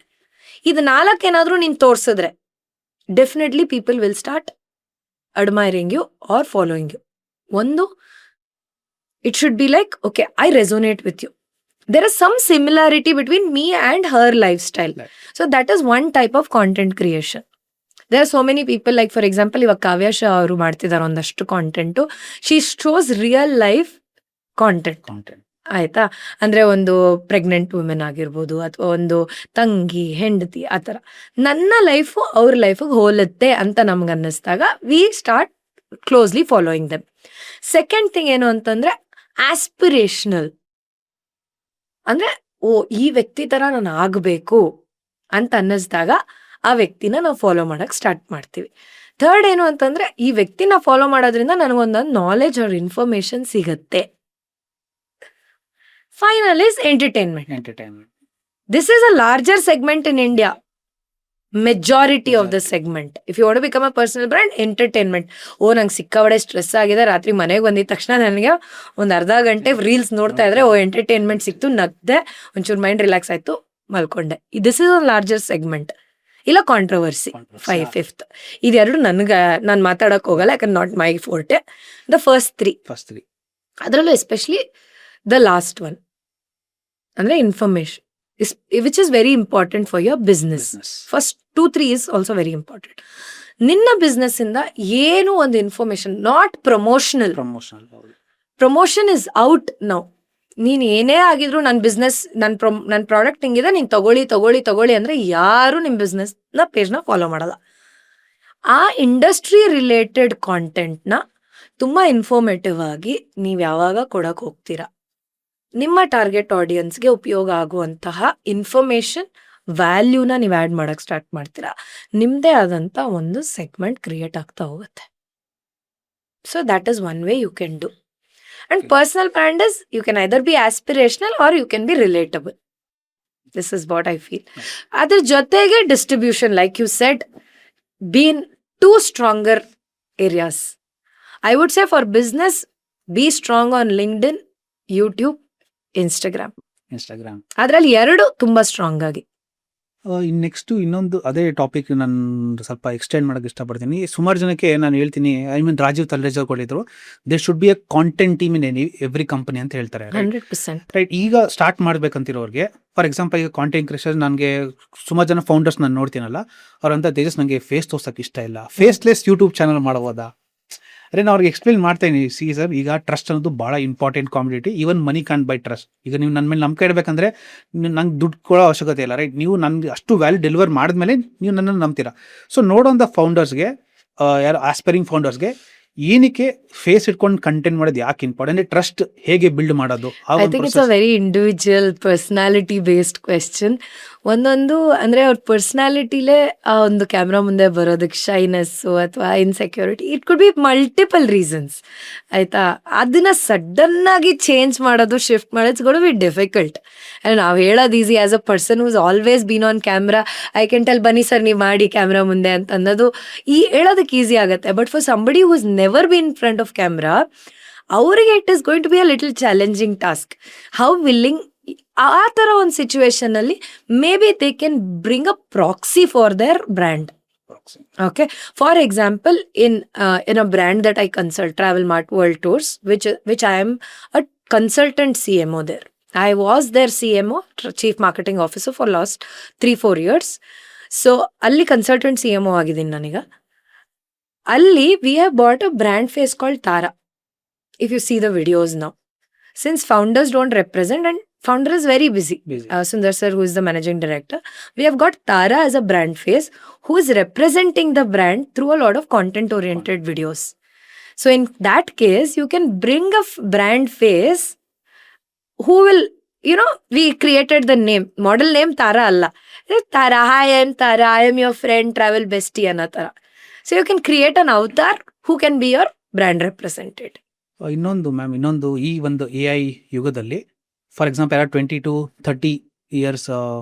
ಇದು ನಾಲ್ಕೇನಾದ್ರೂ ನೀನು ತೋರಿಸಿದ್ರೆ definitely people will start admiring you or following you. ಒಂದು, it should be like, okay, I resonate with you, there is some similarity between me and her lifestyle. So that is one type of content creation. There are so many people, like for example ಇವಾಗ ಕಾವ್ಯ ಶಾ ಅವರು ಮಾಡ್ತಿದ್ದಾರೆ ಒಂದಷ್ಟು content, she shows real life content. ಆಯ್ತಾ? ಅಂದರೆ ಒಂದು pregnant women ಆಗಿರ್ಬೋದು, ಅಥವಾ ಒಂದು ತಂಗಿ ಹೆಂಡತಿ, ಆ ಥರ ನನ್ನ ಲೈಫು ಅವ್ರ ಲೈಫಿಗೆ ಹೋಲುತ್ತೆ ಅಂತ ನಮ್ಗೆ ಅನ್ನಿಸ್ದಾಗ we start closely following them. Second thing ಏನು ಅಂತಂದ್ರೆ ಆಸ್ಪಿರೇಷನಲ್, ಅಂದ್ರೆ ಓ ಈ ವ್ಯಕ್ತಿ ತರ ನಾನು ಆಗಬೇಕು ಅಂತ ಅನ್ನಿಸ್ದಾಗ ಆ ವ್ಯಕ್ತಿನ ನಾವು ಫಾಲೋ ಮಾಡಕ್ ಸ್ಟಾರ್ಟ್ ಮಾಡ್ತೀವಿ. ಥರ್ಡ್ ಏನು ಅಂತಂದ್ರೆ ಈ ವ್ಯಕ್ತಿನ ಫಾಲೋ ಮಾಡೋದ್ರಿಂದ ನನಗೊಂದೊಂದು ನಾಲೆಜ್ ಆರ್ ಇನ್ಫಾರ್ಮೇಶನ್ ಸಿಗತ್ತೆ. Final is entertainment. This is a larger segment in India. Majority of the segment, if you want to become a personal brand, entertainment. ಓ ನಂಗೆ ಸಿಕ್ಕಾಬಡೆ ಸ್ಟ್ರೆಸ್ ಆಗಿದೆ, ರಾತ್ರಿ ಮನೆಗೆ ಬಂದಿದ ತಕ್ಷಣ ನನಗೆ ಒಂದು ಅರ್ಧ ಗಂಟೆ ರೀಲ್ಸ್ ನೋಡ್ತಾ ಇದ್ರೆ ಓ ಎಂಟರ್ಟೈನ್ಮೆಂಟ್ ಸಿಕ್ತು, ನಗ್ದೆ, ಒಂಚೂರು ಮೈಂಡ್ ರಿಲ್ಯಾಕ್ಸ್ ಆಯ್ತು, ಮಲ್ಕೊಂಡೆ. This is a larger segment. ಇಲ್ಲ ಕಾಂಟ್ರವರ್ಸಿ, ಫಿಫ್ತ್. ಇದೆರಡು ನಾನು ಮಾತಾಡಕ್ ಹೋಗಲ್ಲ, ಯಾಕಂದ್ರೆ not my forte. The first three, ಅದರಲ್ಲೂ ಎಸ್ಪೆಷಲಿ ದ ಲಾಸ್ಟ್ ಒನ್ ಅಂದ್ರೆ information, which is very important for your business. First 2-3 is also very important. ನಿನ್ನ ಬಿಸ್ನೆಸ್ ಇಂದ ಏನು ಒಂದು information, not promotional. Promotion is out now. ನೀನ್ ಏನೇ ಆಗಿದ್ರು ನನ್ನ ಬಿಸ್ನೆಸ್, ನನ್ನ ಪ್ರಾಡಕ್ಟ್ ಹಿಂಗಿದೆ, ನೀನ್ ತಗೊಳ್ಳಿ ಅಂದ್ರೆ ಯಾರು ನಿಮ್ ಬಿಸ್ನೆಸ್ ನ ಪೇಜ್ ನ ಫಾಲೋ ಮಾಡಲ್ಲ. ಆ ಇಂಡಸ್ಟ್ರಿ ರಿಲೇಟೆಡ್ ಕಾಂಟೆಂಟ್ ನ ತುಂಬಾ ಇನ್ಫಾರ್ಮೇಟಿವ್ ಆಗಿ ನೀವ್ ಯಾವಾಗ ಕೊಡಕ್ ಹೋಗ್ತೀರಾ, ನಿಮ್ಮ ಟಾರ್ಗೆಟ್ ಆಡಿಯನ್ಸ್ಗೆ ಉಪಯೋಗ ಆಗುವಂತಹ ಇನ್ಫಾರ್ಮೇಶನ್ ವ್ಯಾಲ್ಯೂನ ನೀವು ಆ್ಯಡ್ ಮಾಡಕ್ ಸ್ಟಾರ್ಟ್ ಮಾಡ್ತೀರಾ, ನಿಮ್ದೇ ಆದಂತ ಒಂದು ಸೆಗ್ಮೆಂಟ್ ಕ್ರಿಯೇಟ್ ಆಗ್ತಾ ಹೋಗುತ್ತೆ. So that is one way you can do. And personal brand is, you can either be aspirational or you can be relatable. This is what I feel. ಅದ್ರ ಜೊತೆಗೆ distribution, like you said, been two stronger areas. I would say for business, be strong on LinkedIn, YouTube, Instagram. ಅದ್ರಲ್ಲಿ ಎರಡು ತುಂಬಾ strong ಆಗಿ. ಇನ್ನು next ಇನ್ನೊಂದು ಅದೇ topic ನಾನು ಸ್ವಲ್ಪ ಎಕ್ಸ್ಟೆಂಡ್ ಮಾಡೋಕ್ಕೆ ಇಷ್ಟಪಡ್ತೀನಿ. ಸುಮಾರು ಜನಕ್ಕೆ ನಾನು ಹೇಳ್ತೀನಿ, ಐ ಮೀನ್ ರಾಜೀವ್ ತಲ್ರೇಜರ್ ಕೊಟ್ಟಿದ್ರು, they should be A content team in every company ಅಂತ ಹೇಳ್ತಾರೆ. 100%. ರೈಟ್, ಈಗ ಸ್ಟಾರ್ಟ್ ಮಾಡ್ಬೇಕಂತಿರೋರಿಗೆ, ಫಾರ್ ಎಕ್ಸಾಂಪಲ್ ಈಗ ಕಾಂಟೆಂಟ್ ಕ್ರಿಯೇಟರ್, ನನಗೆ ಸುಮಾರು ಜನ ಫೌಂಡರ್ಸ್ ನಾನು ನೋಡ್ತೀನಲ್ಲ, ಅವ್ರಂತ ತೇಜಸ್ ನನಗೆ ಫೇಸ್ ತೋರ್ಸೋಕೆ ಇಷ್ಟ ಇಲ್ಲ, ಫೇಸ್ಲೆಸ್ ಯೂಟ್ಯೂಬ್ ಚಾನಲ್ ಮಾಡ್ಬೋದಾ? ಅರೆ ನಾನು ಅವ್ರಿಗೆ ಎಕ್ಸ್ಪ್ಲೇನ್ ಮಾಡ್ತೀನಿ, ಸಿ ಸರ್, ಈಗ ಟ್ರಸ್ಟ್ ಅನ್ನೋದು ಭಾಳ important ಕಾಮಿಡಿಟಿ. Even money can buy trust. ಈಗ ನೀವು ನನ್ನ ಮೇಲೆ ನಂಬಿಕೆ ಇಡಬೇಕಂದ್ರೆ ನಂಗೆ ದುಡ್ಡು ಕೊಡೋ ಅವಶ್ಯಕತೆ ಇಲ್ಲ, ರೈಟ್? ನೀವು ನನಗೆ ಅಷ್ಟು ವ್ಯಾಲ್ಯೂ ಡೆಲಿವರ್ ಮಾಡಿದ್ಮೇಲೆ ನೀವು ನನ್ನನ್ನು ನಂಬ್ತೀರಾ. ಸೊ ನೋಡೋಂಥ ಫೌಂಡರ್ಸ್ಗೆ, ಯಾರು ಆಸ್ಪೈರಿಂಗ್ ಫೌಂಡರ್ಸ್ಗೆ, ಏನಕ್ಕೆ ಫೇಸ್ ಇಟ್ಕೊಂಡು ಕಂಟೆಂಟ್ ಮಾಡೋದು ಯಾಕೆ ಇಂಪಾರ್ಟೆಂಟ್, ಟ್ರಸ್ಟ್ ಹೇಗೆ ಬಿಲ್ಡ್ ಮಾಡೋದು? I think it's a very individual personality based question. ಒಂದೊಂದು ಅಂದರೆ ಅವ್ರ ಪರ್ಸ್ನಾಲಿಟಿಲೇ ಆ ಒಂದು ಕ್ಯಾಮ್ರಾ ಮುಂದೆ ಬರೋದಕ್ಕೆ ಶೈನೆಸ್ಸು ಅಥವಾ insecurity, it could be multiple reasons, ಆಯಿತಾ? ಅದನ್ನು ಸಡನ್ನಾಗಿ ಚೇಂಜ್ ಮಾಡೋದು, ಶಿಫ್ಟ್ ಮಾಡೋದು, it's got be difficult. And ನಾವು ಹೇಳೋದು easy. As a person who's always been on camera, I can tell, ಬನ್ನಿ ಸರ್ ನೀವು ಮಾಡಿ ಕ್ಯಾಮ್ರಾ ಮುಂದೆ ಅಂತ ಅನ್ನೋದು ಹೇಳೋದಕ್ಕೆ ಈಸಿ ಆಗುತ್ತೆ. But for somebody who's never been in front of camera, ಅವರಿಗೆ it is going to be a little challenging task. How willing ಆ ಥರ ಒಂದು ಸಿಚುವೇಶನಲ್ಲಿ maybe they can bring a proxy for their brand. Okay, for example, in a brand that I consult, Travel Mart World Tours, which I am a consultant CMO there. I was their CMO, Chief Marketing Officer, for last 3-4 years. So ಅಲ್ಲಿ consultant CMO ಆಗಿದ್ದೀನಿ ನಾನೀಗ. ಅಲ್ಲಿ we have bought a brand face called Tara. If you see the videos now, since founders don't represent and founder is very busy. Sundar sir, who is the managing director, we have got Tara as a brand face who is representing the brand through a lot of content oriented videos. So in that case, you can bring a brand face who will, we created the name, model name Tara alla. Tara, hi, I am Tara, I am your friend, travel bestie anna Tara. So you can create an avatar who can be your brand representative. ಇನ್ನೊಂದು ಈ ಒಂದು AI ಯುಗದಲ್ಲಿ, for example ಯಾರು 20-30 years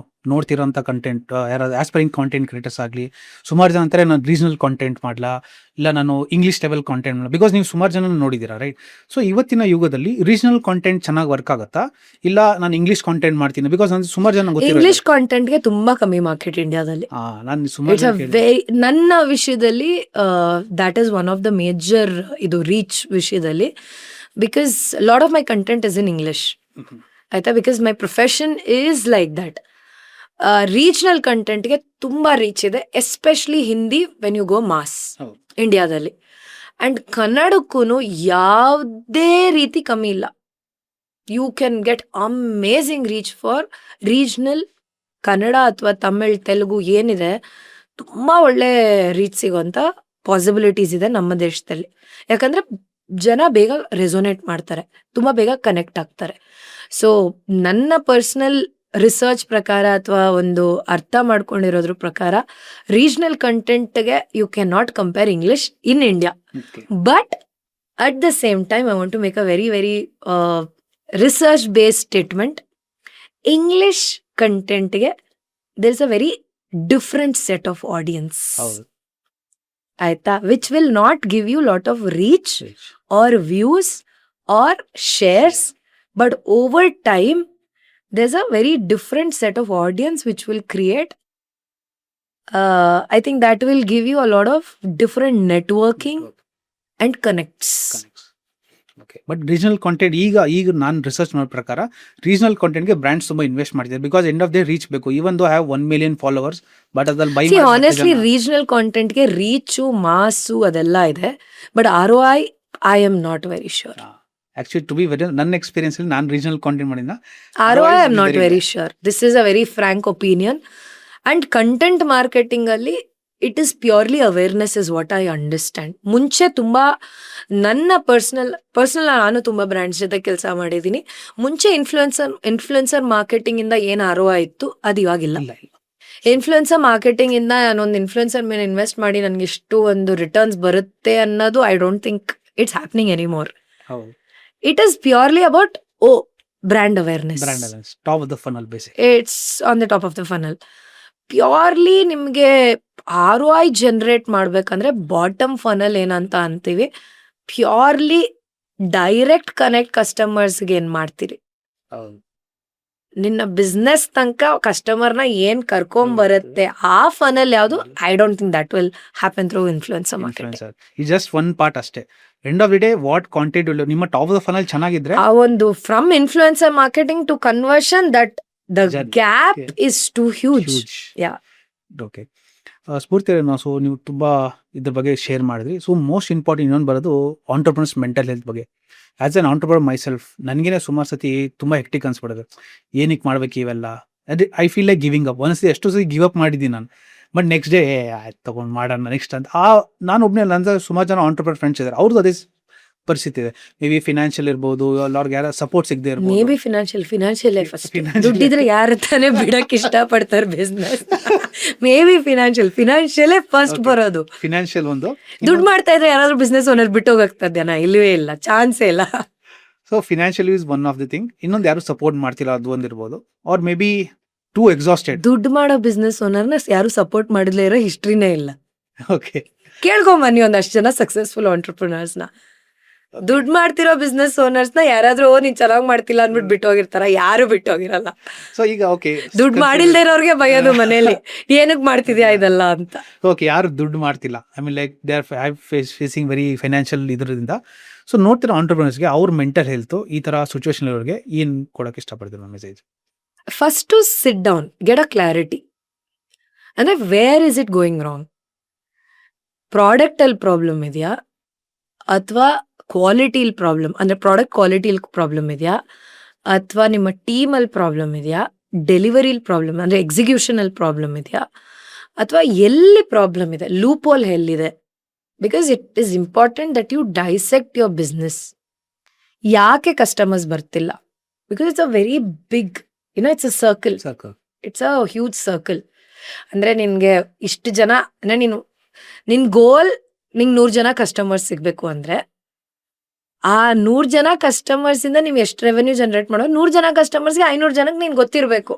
ನೋಡ್ತಿರೋಂಥ content, ಯಾರು aspiring content creators ಆಗಲಿ, ಸುಮಾರು ಜನ ಅಂತಾರೆ ನಾನು ರೀಜನಲ್ ಕಾಂಟೆಂಟ್ ಮಾಡಲಾ, ಇಲ್ಲ ನಾನು ಇಂಗ್ಲೀಷ್ ಲೆವೆಲ್ ಕಾಂಟೆಂಟ್ ಮಾಡಲ, ಬಿಕಾಸ್ ನೀವು ಸುಮಾರು ಜನ ನೋಡಿದ್ದೀರಾ, ರೈಟ್? ಸೊ ಇವತ್ತಿನ ಯುಗದಲ್ಲಿ ರೀಜನಲ್ ಕಾಂಟೆಂಟ್ ಚೆನ್ನಾಗಿ ವರ್ಕ್ ಆಗುತ್ತಾ, ಇಲ್ಲ ನಾನು ಇಂಗ್ಲೀಷ್ ಕಾಂಟೆಂಟ್ ಮಾಡ್ತೀನಿ? ಬಿಕಾಸ್ ನಾನು ಸುಮಾರು ಜನ ಗೊತ್ತಿರೋ ಇಂಗ್ಲಿಷ್ ಕಾಂಟೆಂಟ್ಗೆ ತುಂಬಾ ಕಮ್ಮಿ ಮಾರ್ಕೆಟ್ ಇಂಡಿಯಾದಲ್ಲಿ. ನಾನು ಸುಮಾರು ನನ್ನ ವಿಷಯದಲ್ಲಿ that is one of the major ಇದು ರೀಚ್ ವಿಷಯದಲ್ಲಿ, because lot of my content is in English, ಆಯ್ತಾ? Because my profession is like that. Regional ಕಂಟೆಂಟ್ಗೆ ತುಂಬ ರೀಚ್ ಇದೆ, especially Hindi when you go mass ಇಂಡಿಯಾದಲ್ಲಿ. ಆ್ಯಂಡ್ ಕನ್ನಡಕ್ಕೂ ಯಾವುದೇ ರೀತಿ ಕಮ್ಮಿ ಇಲ್ಲ. You can get amazing reach for regional Kannada ಅಥವಾ ತಮಿಳ್, ತೆಲುಗು ಏನಿದೆ, ತುಂಬ ಒಳ್ಳೆ ರೀಚ್ ಸಿಗೋಂಥ ಪಾಸಿಬಿಲಿಟೀಸ್ ಇದೆ ನಮ್ಮ ದೇಶದಲ್ಲಿ. ಯಾಕಂದರೆ ಜನ ಬೇಗ ರೆಸೊನೇಟ್ ಮಾಡ್ತಾರೆ, ತುಂಬ ಬೇಗ ಕನೆಕ್ಟ್ ಆಗ್ತಾರೆ. ಸೊ ನನ್ನ ಪರ್ಸ್ನಲ್ ರಿಸರ್ಚ್ ಪ್ರಕಾರ ಅಥವಾ ಒಂದು ಅರ್ಥ ಮಾಡ್ಕೊಂಡಿರೋದ್ರ ಪ್ರಕಾರ, ರೀಜ್ನಲ್ ಕಂಟೆಂಟ್ಗೆ you can not compare English in India. But at the same time I want to make a very very research based statement. English ಕಂಟೆಂಟ್ಗೆ there is a very different set of audience, ಆಯ್ತಾ? Which will not give you lot of reach or views or shares, but over time there's a very different set of audience which will create, I think that will give you a lot of different networking and connects. Okay, but regional content ಈಗ ನಾನು research ಮಾಡೋ ಪ್ರಕಾರ regional ಕಾಂಟೆಂಟ್ಗೆ brands ತುಂಬ invest ಮಾಡ್ತಿದ್ದಾರೆ, because end of day reach ಬೇಕು. Even though have 1 million followers, but ಅದ್ರಲ್ಲಿ by honestly regional ಕಾಂಟೆಂಟ್ಗೆ ರೀಚು, ಮಾಸು ಅದೆಲ್ಲ ಇದೆ, but ROI I am not very sure. Actually, to be very, ನನ್ನ ಎಕ್ಸ್ಪೀರಿಯನ್ಸ್ ಅಲ್ಲಿ ನಾನು ರೀಜನಲ್ ಕಾಂಟೆಂಟ್ ಮಾಡಿದ ROI I am not very sure. This is a very frank opinion. And content marketing ಅಲ್ಲಿ it is purely awareness is what I understand. ಮುಂಚೆ ತುಂಬ ನನ್ನ personal ನಾನು ತುಂಬ ಬ್ರ್ಯಾಂಡ್ಸ್ ಜೊತೆ ಕೆಲಸ ಮಾಡಿದ್ದೀನಿ. ಮುಂಚೆ ಇನ್ಫ್ಲುಯೆನ್ಸರ್ ಮಾರ್ಕೆಟಿಂಗ್ ಇಂದ ಏನು ROI ಇತ್ತು, ಅದು ಇವಾಗಿಲ್ಲ. ಇನ್ಫ್ಲುಯೆನ್ಸರ್ ಮಾರ್ಕೆಟಿಂಗ್ ಇಂದ ನಾನೊಂದು ಇನ್ಫ್ಲುಯೆನ್ಸರ್ ಮೇಲೆ ಇನ್ವೆಸ್ಟ್ ಮಾಡಿ ನನಗೆ ಇಷ್ಟು ಒಂದು ರಿಟರ್ನ್ಸ್ ಬರುತ್ತೆ ಅನ್ನೋದು I don't think it's happening anymore. It is purely about brand awareness. Top of the funnel basically. It's on the top of the funnel. Purely ನಿಮಗೆ ROI ಜನರೇಟ್ ಮಾಡ್ಬೇಕಂದ್ರೆ ಬಾಟಮ್ ಫನಲ್ ಏನಂತ ಅಂತೀವಿ, ಪ್ಯೂರ್ಲಿ ಡೈರೆಕ್ಟ್ ಕನೆಕ್ಟ್ ಕಸ್ಟಮರ್ಸ್ಗೆ ಏನು ಮಾಡ್ತೀರಿ, ನಿನ್ನ business ತನಕ ಕಸ್ಟಮರ್ನ ಏನ್ ಕರ್ಕೊಂಬರುತ್ತೆ ಆ ಫನಲ್ ಯಾವುದು, I don't think that will happen through influencer marketing. Influencer ಈ ಜಸ್ಟ್ ಒನ್ ಪಾರ್ಟ್ ಅಷ್ಟೇ. End of the day what content ನಿಮ್ಮ ಟಾಪ್ ಆಫ್ ದ ಫನಲ್ ಚೆನ್ನಾಗಿದ್ರೆ ಆ ಒಂದು from influencer marketing to conversion, that the gap is too huge. Yeah. Okay, Spoorthi ಅವರೇ, so ನೀವು ತುಂಬಾ ಇದ್ರ ಬಗ್ಗೆ ಶೇರ್ ಮಾಡಿದ್ರಿ. ಸೊ ಮೋಸ್ಟ್ ಇಂಪಾರ್ಟೆಂಟ್ ಇನ್ನೊಂದು ಬರೋದು ಆಂಟರ್ಪ್ರನರ್ಸ್ ಮೆಂಟಲ್ ಹೆಲ್ತ್ ಬಗ್ಗೆ. As an entrepreneur myself ನನಗೇನೆ ಸುಮಾರು ಸತಿ ತುಂಬಾ ಹೆಕ್ಟಿಕ್ ಅನ್ಸ್ಬಿಡೋದು, ಏನಕ್ಕೆ ಮಾಡ್ಬೇಕು ಇವೆಲ್ಲ. ಅದೇ I feel like giving up. ಒಂದ್ಸತಿ ಎಷ್ಟೋ ಸತಿ ಗಿವ್ ಅಪ್ ಮಾಡಿದ್ದೀನಿ ನಾನು, ಬಟ್ ನೆಕ್ಸ್ಟ್ ಡೇ ಆಯ್ತು ತಗೊಂಡು ಮಾಡೋಣ ನೆಕ್ಸ್ಟ್ ಅಂತ. ನಾನು ಒಬ್ಬನೇ ಅಲ್ಲ, ಅಂದ್ರೆ ಸುಮಾರು ಜನ ಆಂಟರ್ಪ್ರನರ್ ಫ್ರೆಂಡ್ಸ್ ಇದ್ದಾರೆ, ಅವ್ರದ್ದು ಅದೇ ಪರಿಸ್ಥಿತಿ ಇದೆ. ಮೇ ಬಿ ಫಿನಾನ್ಷಿಯಲ್ ಇರ್ಬೋದು, ಅವ್ರಿಗೆ ಯಾರ ಸಪೋರ್ಟ್ ಸಿಗದೆ ಇರ್ಬೋದು. Maybe financial first. ದುಡ್ಡಿದ್ರೆ ಯಾರು ತಾನೇ ಬಿಡಕ್ ಇಷ್ಟಪಡ್ತಾರೆ business. Maybe financial first ಬರೋದು. ಫಿನಾನ್ಷಿಯಲ್ ಒಂದು ದುಡ್ಡು ಮಾಡ್ತಾ ಇದ್ರೆ ಯಾರಾದ್ರೂ ಬಿಸ್ನೆಸ್ ಓನರ್ ಬಿಟ್ಟು ಹೋಗ್ತದೇನಾ? ಇಲ್ಲವೇ ಇಲ್ಲ, ಚಾನ್ಸೇ ಇಲ್ಲ. So financial is one of the thing. ಇನ್ನೊಂದು ಯಾರು ಸಪೋರ್ಟ್ ಮಾಡ್ತಿಲ್ಲ, ಅದು ಒಂದಿರ್ಬೋದು. Or maybe too exhausted. ದುಡ್ಡು ಮಾಡೋ ಬಿಸ್ನೆಸ್ ಓನರ್ನ ಯಾರು ಸಪೋರ್ಟ್ ಮಾಡಿದ್ಲೇ ಇರೋ ಹಿಸ್ಟ್ರಿನೇ ಇಲ್ಲ. ಓಕೆ, ಕೇಳ್ಕೊಂಬನ್ನಿ ಒಂದಷ್ಟು ಜನ ಸಕ್ಸಸ್ಫುಲ್ ಆಂಟರ್ಪ್ರಿನರ್ಸ್ನ. ದುಡ್ಡು ಮಾಡ್ತಿರೋ ಬಿಸ್ನೆಸ್ ಓನರ್ಸ್ನ ಯಾರಾದ್ರೂ ನೀನ್ ಚೆನ್ನಾಗ್ ಮಾಡ್ತಿಲ್ಲ ಅಂದ್ಬಿಟ್ಟು ಬಿಟ್ಟು ಹೋಗಿರ್ತಾರ? ಯಾರು ಬಿಟ್ಟು ಹೋಗಿರಲ್ಲ. ಸೊ ಈಗ ಓಕೆ, ದುಡ್ಡು ಮಾಡಿಲ್ದೇ ಇರೋರ್ಗೆ ಬಯೋದು ಮನೇಲಿ, ಏನಕ್ ಮಾಡ್ತಿದ್ಯಾ ಇದೆಲ್ಲ ಅಂತ. ಓಕೆ, ಯಾರು ದುಡ್ಡು ಮಾಡ್ತಿಲ್ಲ, I mean like they are facing very financial ಇದರಿಂದ. ಸೊ ನೋಡ್ತಿರೋ ಆಂಟರ್ಪ್ರಿನರ್ಸ್ಗೆ ಅವ್ರ ಮೆಂಟಲ್ ಹೆಲ್ತ್ ಈ ತರ ಸಿಚುವೇಶನ್ ಇರೋರಿಗೆ ಏನ್ ಕೊಡಕ್ಕೆ ಇಷ್ಟಪಡ್ತೀವಿ message? First to sit down, get a clarity. ಅಂದ್ರೆ where is it going wrong? Product ಅಲ್ಲಿ ಪ್ರಾಬ್ಲಮ್ ಇದೆಯಾ, ಅಥವಾ ಕ್ವಾಲಿಟಿಲಿ ಪ್ರಾಬ್ಲಮ್, ಅಂದ್ರೆ ಪ್ರಾಡಕ್ಟ್ ಕ್ವಾಲಿಟಿಲಿ ಪ್ರಾಬ್ಲಮ್ ಇದೆಯಾ, ಅಥವಾ ನಿಮ್ಮ ಟೀಮಲ್ಲಿ ಪ್ರಾಬ್ಲಮ್ ಇದೆಯಾ, ಡೆಲಿವರಿಲಿ ಪ್ರಾಬ್ಲಮ್ ಅಂದ್ರೆ ಎಕ್ಸಿಕ್ಯೂಷನ್ ಅಲ್ಲಿ ಪ್ರಾಬ್ಲಮ್ ಇದೆಯಾ, ಅಥವಾ ಎಲ್ಲಿ ಪ್ರಾಬ್ಲಮ್ ಇದೆ, ಲೂಪ್ ಹೋಲ್ ಎಲ್ಲಿದೆ? Because it is important that you dissect your business. ಯಾಕೆ ಕಸ್ಟಮರ್ಸ್ ಬರ್ತಿಲ್ಲ? Because it's a very big, it's a circle. It's a huge circle. ಅಂದ್ರೆ ನಿನ್ಗೆ ಇಷ್ಟು ಜನ, ಅಂದ್ರೆ ನಿನ್ ಗೋಲ್, ನಿಂಗೆ 100 ಜನ ಕಸ್ಟಮರ್ಸ್ ಸಿಗ್ಬೇಕು ಅಂದ್ರೆ ಆ 100 ಜನ ಕಸ್ಟಮರ್ಸ್ ಇಂದ ನೀವು ಎಷ್ಟು ರೆವೆನ್ಯೂ ಜನರೇಟ್ ಮಾಡೋ? 100 ಜನ ಕಸ್ಟಮರ್ಸ್ಗೆ 500 ಜನಕ್ಕೆ ನೀನ್ ಗೊತ್ತಿರ್ಬೇಕು.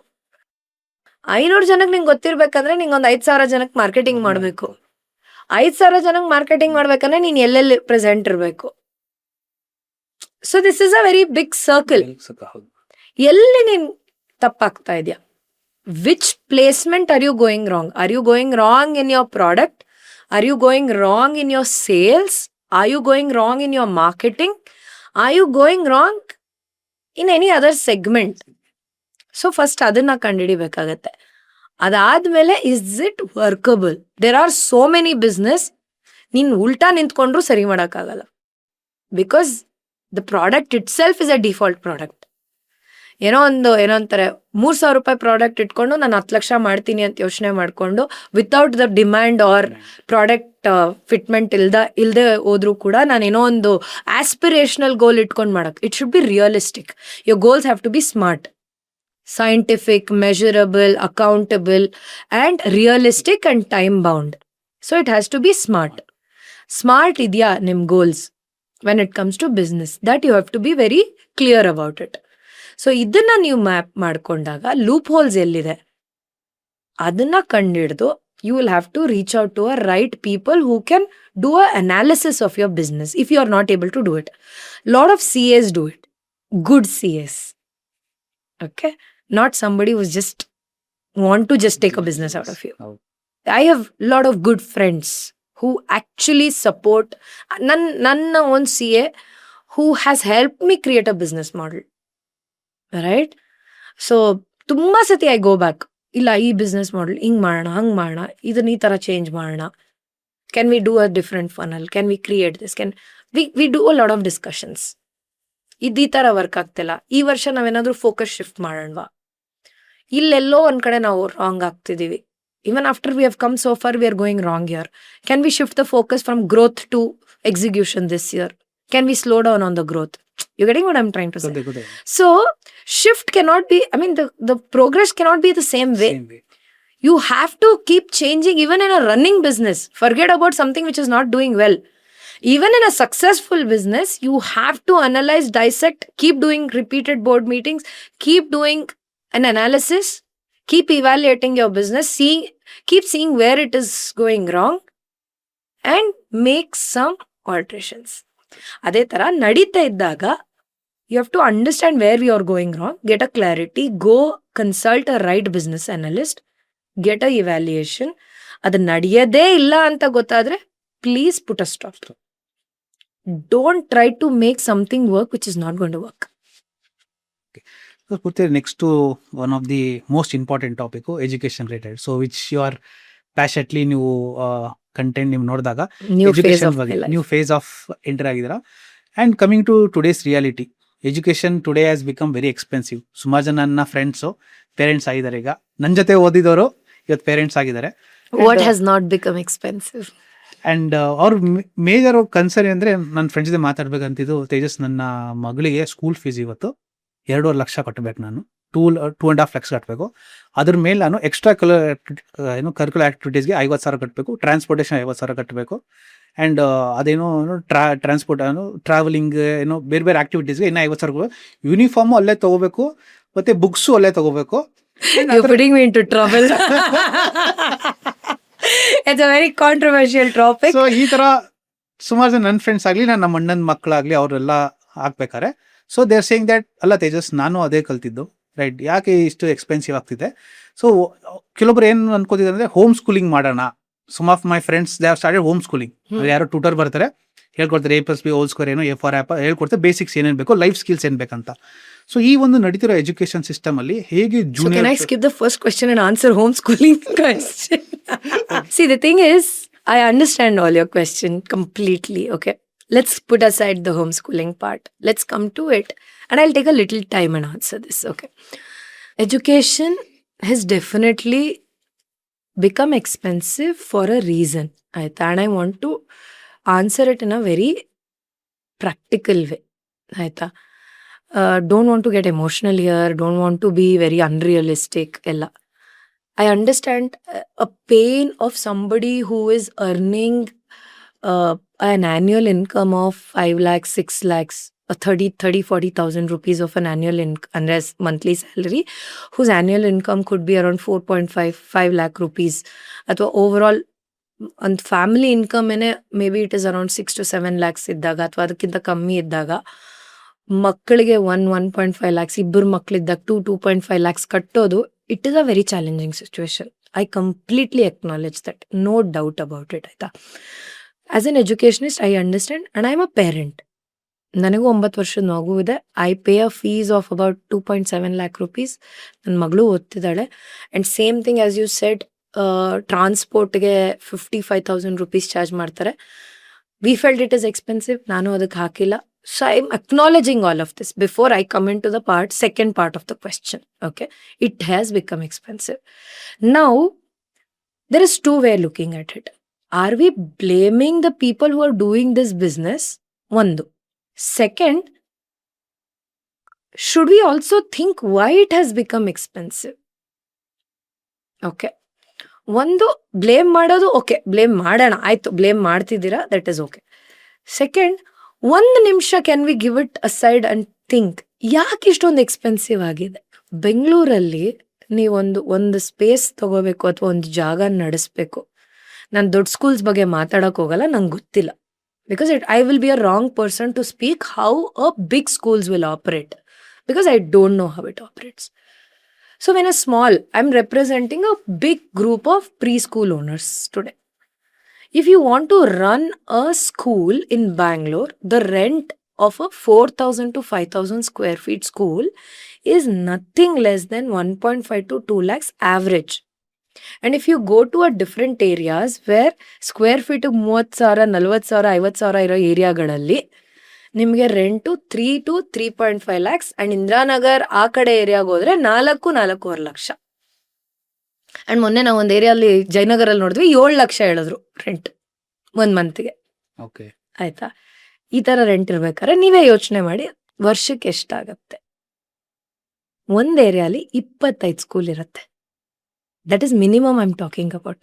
500 ಜನಕ್ಕೆ ನಿಂಗೆ ಗೊತ್ತಿರ್ಬೇಕಂದ್ರೆ ನಿಂಗೊಂದು 5,000 ಜನಕ್ಕೆ ಮಾರ್ಕೆಟಿಂಗ್ ಮಾಡ್ಬೇಕು. 5,000 ಜನಕ್ಕೆ ಮಾರ್ಕೆಟಿಂಗ್ ಮಾಡ್ಬೇಕಂದ್ರೆ ನೀನ್ ಎಲ್ಲೆಲ್ಲಿ ಪ್ರೆಸೆಂಟ್ ಇರ್ಬೇಕು. So this is a very big circle. ಎಲ್ಲಿ ನೀನ್ ತಪ್ಪಾಗ್ತಾ ಇದೆಯಾ? Which placement are you going wrong? Are you going wrong in your product? Are you going wrong in your sales? Are you going wrong in your marketing? Are you going wrong in any other segment? So first ಅದನ್ನ ಕಂಡುಹಿಡಿಬೇಕಾಗತ್ತೆ. ಅದಾದ್ಮೇಲೆ is it workable? There are so many business ನೀನ್ ಉಲ್ಟಾ ನಿಂತ್ಕೊಂಡ್ರು ಸರಿ ಮಾಡೋಕ್ಕಾಗಲ್ಲ. Because the product itself is a default product. ಏನೋ ಅಂತಾರೆ, 3,000 ರೂಪಾಯಿ ಪ್ರಾಡಕ್ಟ್ ಇಟ್ಕೊಂಡು ನಾನು 10 ಲಕ್ಷ ಮಾಡ್ತೀನಿ ಅಂತ ಯೋಚನೆ ಮಾಡ್ಕೊಂಡು without the demand or product fitment ಇಲ್ದೆ ಹೋದ್ರು ಕೂಡ ನಾನೇನೋ ಒಂದು ಆಸ್ಪಿರೇಷನಲ್ ಗೋಲ್ ಇಟ್ಕೊಂಡು ಮಾಡಕ್. It should be realistic. Your goals have to be smart, scientific, measurable, accountable and realistic and time bound. So it has to be smart. Smart ಇದೆಯಾ ನಿಮ್ goals when it comes to business? That you have to be very clear about it. So ಇದನ್ನ ನೀವು map ಮಾಡ್ಕೊಂಡಾಗ loopholes ಎಲ್ಲಿದೆ ಅದನ್ನ ಕಂಡಿಡ್ದು you will have to reach out to a right people who can do a analysis of your business if you are not able to do it. Lot of CAs do it, good CAs. Okay, not somebody who's just want to just take a business out of you. I have a lot of good friends who actually support. Nanna one CA who has helped me create a business model. Right? So ತುಂಬಾ ಸತಿ I go back, ಇಲ್ಲ ಈ business model ಹಿಂಗ್ ಮಾಡೋಣ, ಹಂಗ್ ಮಾಡೋಣ, ಇದನ್ನ ಈ ತರ ಚೇಂಜ್ ಮಾಡೋಣ. Can we do a different funnel? Can we create this? Can we do a lot of discussions. ಈ ತರ ವರ್ಕ್ ಆಗ್ತಿಲ್ಲ, ಈ ವರ್ಷ ನಾವೇನಾದ್ರೂ ಫೋಕಸ್ ಶಿಫ್ಟ್ ಮಾಡೋಣವಾ? ಇಲ್ಲೆಲ್ಲೋ ಒಂದ್ ಕಡೆ ನಾವು ರಾಂಗ್ ಆಗ್ತಿದೀವಿ. Even after we have come so far we are going wrong here. Can we shift the focus from growth to execution this year? Can we slow down on the growth? You're getting what I'm trying to say? Good. So shift cannot be, I mean the progress cannot be the same way. You have to keep changing even in a running business. Forget about something which is not doing well. Even in a successful business, you have to analyze, dissect, keep doing repeated board meetings, keep doing an analysis, keep evaluating your business, keep seeing where it is going wrong and make some alterations. ಅದೇ ತರ ನಡೀತಾ ಇದ್ದಾಗ You have to understand where we are going wrong, get a clarity, go consult a right business analyst, get a evaluation. ಅದು ನಡೆಯದೇ ಇಲ್ಲ ಅಂತ ಗೊತ್ತಾದ್ರೆ please put a stop. Don't try to make something work which is not going to work. So Purti, next to one of the most important topic, education related. So which you are passionately ನೀವು content ನೀವು ನೋಡಿದಾಗ new face education of ಬಗ್ಗೆ my new life. Face of enter ಆಗಿದ್ದೀರಾ. And coming to today's reality, education today has become very expensive. ಸುಮಾರು ಜನ ನನ್ನ friends parents ಆಗಿದ್ದಾರೆ. ಈಗ ನನ್ನ ಜೊತೆ ಓದಿದವರು ಇವತ್ತು ಪೇರೆಂಟ್ಸ್ ಆಗಿದ್ದಾರೆ. What has not become expensive? And ಅವ್ರ ಮೇಜರ್ ಕನ್ಸರ್ನ್ ಅಂದರೆ ನನ್ನ ಫ್ರೆಂಡ್ಸ್ ಜೊತೆ ಮಾತಾಡ್ಬೇಕಂತಿದ್ದು, ತೇಜಸ್ ನನ್ನ ಮಗಳಿಗೆ ಸ್ಕೂಲ್ ಫೀಸ್ ಇವತ್ತು 2.5 ಲಕ್ಷ ಕಟ್ಟಬೇಕು. ನಾನು 2.5 ಲಕ್ಷ ಕಟ್ಟಬೇಕು. ಅದ್ರ ಮೇಲೆ ನಾನು ಎಕ್ಸ್ಟ್ರಾ ಕರಿಕ್ಯುಲರ್ ಆ್ಯಕ್ಟಿವಿಟೀಸ್ಗೆ 50,000 ಕಟ್ಟಬೇಕು, ಟ್ರಾನ್ಸ್ಪೋರ್ಟೇಷನ್ 50,000 ಕಟ್ಟಬೇಕು. ಆ್ಯಂಡ್ ಅದೇನೋ ಟ್ರಾನ್ಸ್ಪೋರ್ಟ್ ಟ್ರಾವೆಲಿಂಗ್ ಬೇರೆ ಬೇರೆ ಆ್ಯಕ್ಟಿವಿಟೀಸ್ಗೆ ಇನ್ನೂ 50,000. ಯೂನಿಫಾರ್ಮು ಅಲ್ಲೇ ತೊಗೋಬೇಕು, ಮತ್ತು ಬುಕ್ಸು ಅಲ್ಲೇ ತೊಗೋಬೇಕು. You're putting me into trouble. It's a very controversial topic. So ಈ ಥರ ಸುಮಾರು ಜನ ನನ್ನ ಫ್ರೆಂಡ್ಸ್ ಆಗಲಿ, ನಮ್ಮ ಅಣ್ಣನ ಮಕ್ಕಳಾಗಲಿ, ಅವರೆಲ್ಲ ಹಾಕ್ಬೇಕಾರೆ so they are saying that ಅಲ್ಲ ತೇಜಸ್, ನಾನು ಅದೇ ಕಲ್ತಿದ್ದು, ರೈಟ್, ಯಾಕೆ ಇಷ್ಟು ಎಕ್ಸ್ಪೆನ್ಸಿವ್ ಆಗ್ತಿದೆ? ಸೊ ಕೆಲವೊಬ್ರು ಏನು ಅನ್ಕೋತಿದ್ದಾರೆ ಅಂದರೆ ಹೋಮ್ ಸ್ಕೂಲಿಂಗ್ ಮಾಡೋಣ. Some of my friends they have started home schooling. ಯಾರೋ ಟ್ಯೂಟರ್ ಬರ್ತಾರೆ, ಹೇಳ್ಕೊಡ್ತಾರೆ A+B ಹೋಲ್ ಸ್ಕ್ವೇರ್ ಏನೋ, A ಫಾರ್ ಆ್ಯಪಲ್ ಹೇಳ್ಕೊಡ್ತಾರೆ, ಬೇಸಿಕ್ಸ್ ಏನೇನು ಬೇಕೋ, ಲೈಫ್ ಸ್ಕಿಲ್ಸ್ ಏನು ಬೇಕಂತ. ಸೊ ಈ ಒಂದು ನಡೀತಿರೋ ಎಜುಕೇಶನ್ ಸಿಸ್ಟಮ್ ಅಲ್ಲಿ ಹೇಗೆ So can junior I skip the first question and answer homeschooling question? See, the thing is, I understand all your question completely. Okay, let's put aside the homeschooling part. Let's come to it, and I'll take a little time and answer this. Okay, education has definitely become expensive for a reason. And I want to answer it in a very practical way. Don't want to get emotional here, don't want to be very unrealistic. Ella, I understand a pain of somebody who is earning an annual income of 5 lakhs, 6 lakhs, 40,000 rupees of an annual unless monthly salary, whose annual income could be around 4.5 lakh rupees. Athwa overall ಒಂದು family income ಏನೇ may be it is around 6 to 7 lakhs ಇದ್ದಾಗ, ಅಥವಾ ಅದಕ್ಕಿಂತ ಕಮ್ಮಿ ಇದ್ದಾಗ, ಮಕ್ಕಳಿಗೆ 1.5 lakhs, ಇಬ್ಬರು ಮಕ್ಕಳಿದ್ದಾಗ 2.5 lakhs ಕಟ್ಟೋದು, it is a very challenging situation. I completely acknowledge that, no doubt about it. ಆಯ್ತಾ, as an educationist I understand, and I am a parent. ನನಗೂ 9 ವರ್ಷದ ಮಗು ಇದೆ. I pay a fees of about 2.7 lakh rupees. ನನ್ನ ಮಗಳು ಓದ್ತಿದ್ದಾಳೆ. And same thing as you said, ಟ್ರಾನ್ಸ್ಪೋರ್ಟ್ಗೆ 55,000 rupees charge ಮಾಡ್ತಾರೆ. We felt it is expensive, ನಾನು ಅದಕ್ಕೆ ಹಾಕಿಲ್ಲ. So I am acknowledging all of this before I come into the second part of the question. Okay, it has become expensive. Now there is two way looking at it. Are we blaming the people who are doing this business? One. Second, should we also think why it has become expensive? Okay. ಒಂದು, blame ಮಾಡೋದು okay, blame ಮಾಡೋಣ, ಆಯ್ತು, blame ಮಾಡ್ತಿದ್ದೀರಾ, that is okay. Second, 1 ನಿಮಿಷ can we give it aside and think, ಯಾಕೆ ಇಷ್ಟೊಂದು expensive ಆಗಿದೆ? ಬೆಂಗಳೂರಲ್ಲಿ ನೀವೊಂದು ಸ್ಪೇಸ್ ತಗೋಬೇಕು ಅಥವಾ ಒಂದು ಜಾಗ ನಡೆಸ್ಬೇಕು. ನಾನು ದೊಡ್ಡ ಸ್ಕೂಲ್ಸ್ ಬಗ್ಗೆ ಮಾತಾಡೋಕೆ ಹೋಗಲ್ಲ, ನಂಗೆ ಗೊತ್ತಿಲ್ಲ. Because I will be a wrong person to speak how a big schools will operate, because I don't know how it operates. So when I'm representing a big group of preschool owners today. If you want to run a school in Bangalore, the rent of a 4,000 to 5,000 square feet school is nothing less than 1.5 to 2 lakhs average. And if you go to a different areas where square feet 30,000, 40,000, 50,000 ಇರೋ ಏರಿಯಾಗಳಲ್ಲಿ ನಿಮಗೆ rent 3 to 3.5 lakhs, and Indiranagar ಆ ಕಡೆ ಏರಿಯಾಗೆ ಹೋದ್ರೆ 4-4.25 lakh. And ಮೊನ್ನೆ ನಾವು ಒಂದು ಏರಿಯಲ್ಲಿ ಜಯನಗರಲ್ಲಿ ನೋಡಿದ್ವಿ, 7 ಲಕ್ಷ ಹೇಳಿದ್ರು ರೆಂಟ್ 1 ಮಂತ್ಗೆ. ಓಕೆ, ಆಯ್ತಾ, ಈ ತರ ರೆಂಟ್ ಇರ್ಬೇಕಾದ್ರೆ ನೀವೇ ಯೋಚನೆ ಮಾಡಿ ವರ್ಷಕ್ಕೆ ಎಷ್ಟಾಗತ್ತೆ. ಒಂದ್ ಏರಿಯಾಲಿ 25 ಸ್ಕೂಲ್ ಇರುತ್ತೆ. That is minimum I am talking about.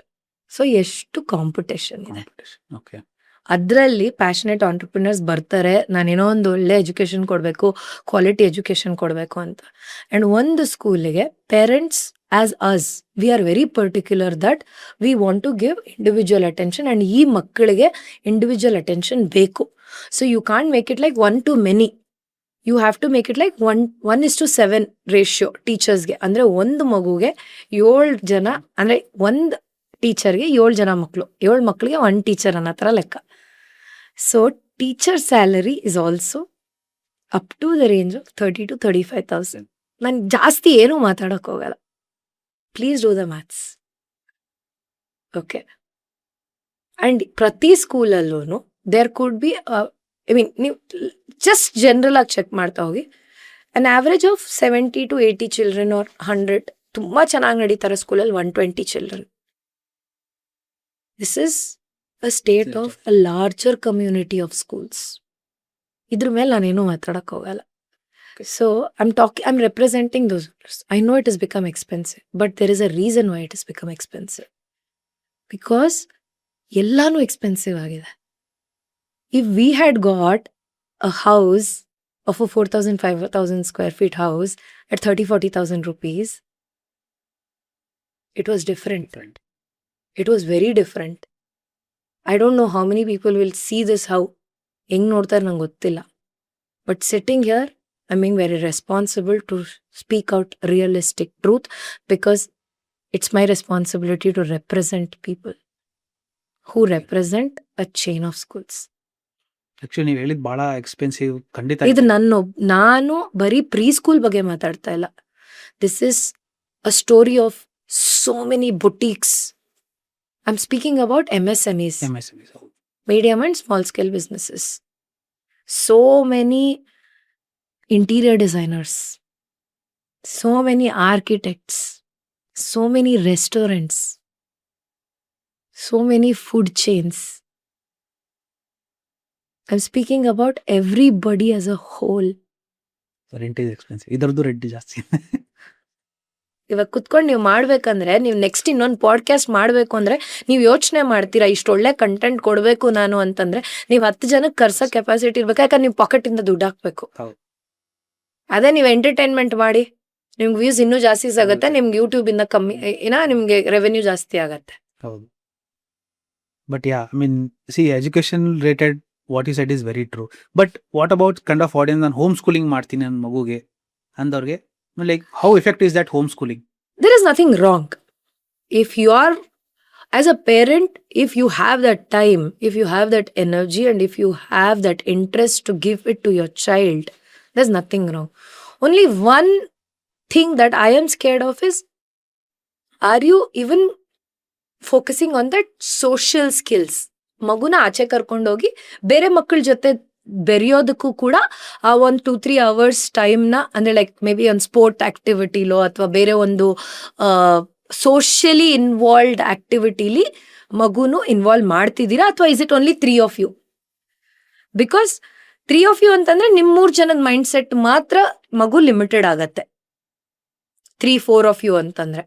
So ಎಷ್ಟು ಕಾಂಪಿಟೇಷನ್ ಇದೆ. ಓಕೆ, ಅದರಲ್ಲಿ ಪ್ಯಾಷನೇಟ್ ಆಂಟರ್ಪ್ರಿನರ್ಸ್ ಬರ್ತಾರೆ, ನಾನೇನೋ ಒಂದು ಒಳ್ಳೆ ಎಜುಕೇಶನ್ ಕೊಡಬೇಕು, ಕ್ವಾಲಿಟಿ ಎಜುಕೇಶನ್ ಕೊಡಬೇಕು ಅಂತ. ಆ್ಯಂಡ್ ಒಂದು ಸ್ಕೂಲಿಗೆ parents as us we are very particular that we want to give individual attention, and ಈ ಮಕ್ಕಳಿಗೆ ಇಂಡಿವಿಜುವಲ್ ಅಟೆನ್ಷನ್ ಬೇಕು. So you can't make it like 1 to many. You have to make it like 1:7 ratio ಟೀಚರ್ಸ್ಗೆ. ಅಂದರೆ ಒಂದು ಮಗುಗೆ 7 ಜನ, ಅಂದರೆ ಒಂದು ಟೀಚರ್ಗೆ 7 ಜನ ಮಕ್ಕಳು, 7 ಮಕ್ಕಳಿಗೆ 1 ಟೀಚರ್ ಅನ್ನೋ ಥರ ಲೆಕ್ಕ. So teacher salary is also up to the range of 30,000 to 35,000. ನಾನು ಜಾಸ್ತಿ ಏನೂ ಮಾತಾಡೋಕೆ ಹೋಗಲ್ಲ. Please do the maths. Okay. And ಪ್ರತಿ ಸ್ಕೂಲಲ್ಲೂ there could be I mean, ನೀವು ಜಸ್ಟ್ ಜನರಲ್ ಆಗಿ ಚೆಕ್ ಮಾಡ್ತಾ ಹೋಗಿ, an average of 70 to 80 children or 100, ತುಂಬ ಚೆನ್ನಾಗಿ ನಡೀತಾರೆ ಸ್ಕೂಲಲ್ಲಿ 120 children. This is a state of a larger community of schools. ಇದ್ರ ಮೇಲೆ ನಾನೇನು ಮಾತಾಡಕ್ಕೆ ಹೋಗಲ್ಲ. So I'm representing those. I know it is become expensive, but there is a reason why it is become expensive. Because ಎಲ್ಲಾನು expensive ಆಗಿದೆ. If we had got a house of a 4,000, 5,000 square feet house at 30,000-40,000 rupees, it was different. It was very different. I don't know how many people will see this how ಹೆಂಗ್ ನೋಡ್ತಾರೆ ನಂಗೆ ಗೊತ್ತಿಲ್ಲ. But sitting here, I'm being very responsible to speak out realistic truth, because it's my responsibility to represent people who represent a chain of schools. Actually ನೀವು ಹೇಳಿದ್ ಬಹಳ expensive, ಖಂಡಿತ. ಇದು ನಾನು ಬರೀ ಪ್ರೀ ಸ್ಕೂಲ್ ಬಗ್ಗೆ ಮಾತಾಡ್ತಾ ಇಲ್ಲ. This is a story of so many boutiques. I am speaking about MSMEs, medium and small scale businesses. So many interior designers, so many architects, so many restaurants, so many food chains. I'm speaking about everybody as a whole. Rent is expensive. ಇದರದ್ದು rent ಜಾಸ್ತಿ. ಇವಾಗ ಕುತ್ಕೊಂಡು ನೀವು ಮಾಡ್ಬೇಕಂದ್ರೆ, ನೀವು next ಇನ್ನೊಂದು podcast ಮಾಡಬೇಕು ಅಂದ್ರೆ ನೀವು ಯೋಚನೆ ಮಾಡ್ತೀರಾ, ಇಷ್ಟು ಒಳ್ಳೆ ಕಂಟೆಂಟ್ ಕೊಡಬೇಕು ನಾನು ಅಂತಂದ್ರೆ ನೀವು 10 ಜನಕ್ಕೆ ಕರ್ಸೋ ಕೆಪಾಸಿಟಿ ಇರ್ಬೇಕು. ಯಾಕಂದ್ರೆ ನೀವು ಪಾಕೆಟಿಂದ ದುಡ್ಡು ಹಾಕ್ಬೇಕು. ಅದೇ ನೀವು ಎಂಟರ್ಟೈನ್ಮೆಂಟ್ ಮಾಡಿ ನಿಮ್ಗೆ ವ್ಯೂಸ್ ಇನ್ನೂ ಜಾಸ್ತಿ ಆಗುತ್ತೆ, ನಿಮ್ಗೆ ಯೂಟ್ಯೂಬ್ ಇಂದ ಕಮ್ಮಿ ನಿಮ್ಗೆ ರೆವೆನ್ಯೂ ಜಾಸ್ತಿ ಆಗತ್ತೆ. ಹೌದು. But yeah, I mean, see, education rated what you said is very true. But what about kind of audience? ನಾನು ಹೋಮ್ ಸ್ಕೂಲಿಂಗ್ ಮಾಡ್ತೀನಿ ನನ್ನ ಮಗುಗೆ ಅಂದವ್ರಿಗೆ, like how effective is that homeschooling? There is nothing wrong. If you are, as a parent, if you have that time, if you have that energy, and if you have that interest to give it to your child, there's nothing wrong. Only one thing that I am scared of is, are you even focusing on that social skills? ಮಗುನ ಆಚೆ ಕರ್ಕೊಂಡೋಗಿ ಬೇರೆ ಮಕ್ಕಳ ಜೊತೆ ಬೆರೆಯೋದಕ್ಕೂ ಕೂಡ ಆ ಒಂದು 2-3 hours ಟೈಮ್ನ, ಅಂದರೆ ಲೈಕ್ ಮೇ ಬಿ ಒಂದು ಸ್ಪೋರ್ಟ್ ಆಕ್ಟಿವಿಟಿಲೋ ಅಥವಾ ಬೇರೆ ಒಂದು ಸೋಷಿಯಲಿ ಇನ್ವಾಲ್ವ್ಡ್ ಆಕ್ಟಿವಿಟಿಲಿ ಮಗುನು ಇನ್ವಾಲ್ವ್ ಮಾಡ್ತಿದ್ದೀರಾ, ಅಥವಾ is it only 3 of you? Because 3 of you ಅಂತಂದ್ರೆ ನಿಮ್ಮ 3 ಜನದ ಮೈಂಡ್ ಸೆಟ್ ಮಾತ್ರ ಮಗು ಲಿಮಿಟೆಡ್ ಆಗತ್ತೆ. 3-4 of you ಅಂತಂದ್ರೆ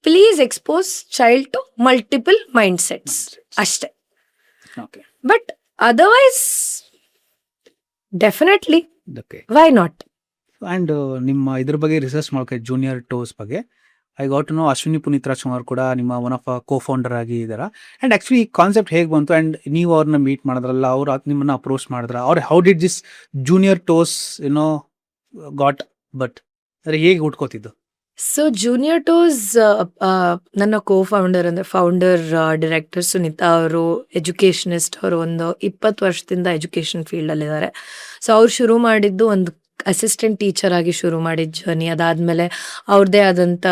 please expose child to multiple mindsets ಅಷ್ಟೇ. But otherwise definitely why not? And ನಿಮ್ಮ ಇದ್ರ ಬಗ್ಗೆ ರಿಸರ್ಚ್ ಮಾಡ್ಕೊ, ಜೂನಿಯರ್ ಟೋಸ್ ಬಗ್ಗೆ I got to know Ashwini Puneeth Rajkumar ಕೂಡ ನಿಮ್ಮ ಒನ್ ಆಫ್ ಕೋ ಫೌಂಡರ್ ಆಗಿ ಇದ್ದಾರೆ. ಆ್ಯಂಡ್ ಆ್ಯಕ್ಚುಲಿ ಈ ಕಾನ್ಸೆಪ್ಟ್ ಹೇಗೆ ಬಂತು? ಆ್ಯಂಡ್ ನೀವು ಅವ್ರನ್ನ ಮೀಟ್ ಮಾಡಿದ್ರಲ್ಲ, ಅವ್ರು ನಿಮ್ಮನ್ನ ಅಪ್ರೋಚ್ ಮಾಡಿದ್ರ, ಅವ್ರು how did this junior toes got but ಅಂದರೆ ಹೇಗೆ ಹುಟ್ಕೋತಿದ್ದು? ಸೊ ಜೂನಿಯರ್ ಟೋಸ್, ನನ್ನ ಕೋ ಫೌಂಡರ್ ಅಂದರೆ ಫೌಂಡರ್ ಡೈರೆಕ್ಟರ್ ಸುನಿತಾ ಅವರು ಎಜುಕೇಷನಿಸ್ಟ್. ಅವರು ಒಂದು 20 ವರ್ಷದಿಂದ ಎಜುಕೇಷನ್ ಫೀಲ್ಡಲ್ಲಿದ್ದಾರೆ. ಸೊ ಅವ್ರು ಶುರು ಮಾಡಿದ್ದು ಒಂದು ಅಸಿಸ್ಟೆಂಟ್ ಟೀಚರ್ ಆಗಿ ಶುರು ಮಾಡಿದ ಜರ್ನಿ. ಅದಾದಮೇಲೆ ಅವ್ರದ್ದೇ ಆದಂಥ,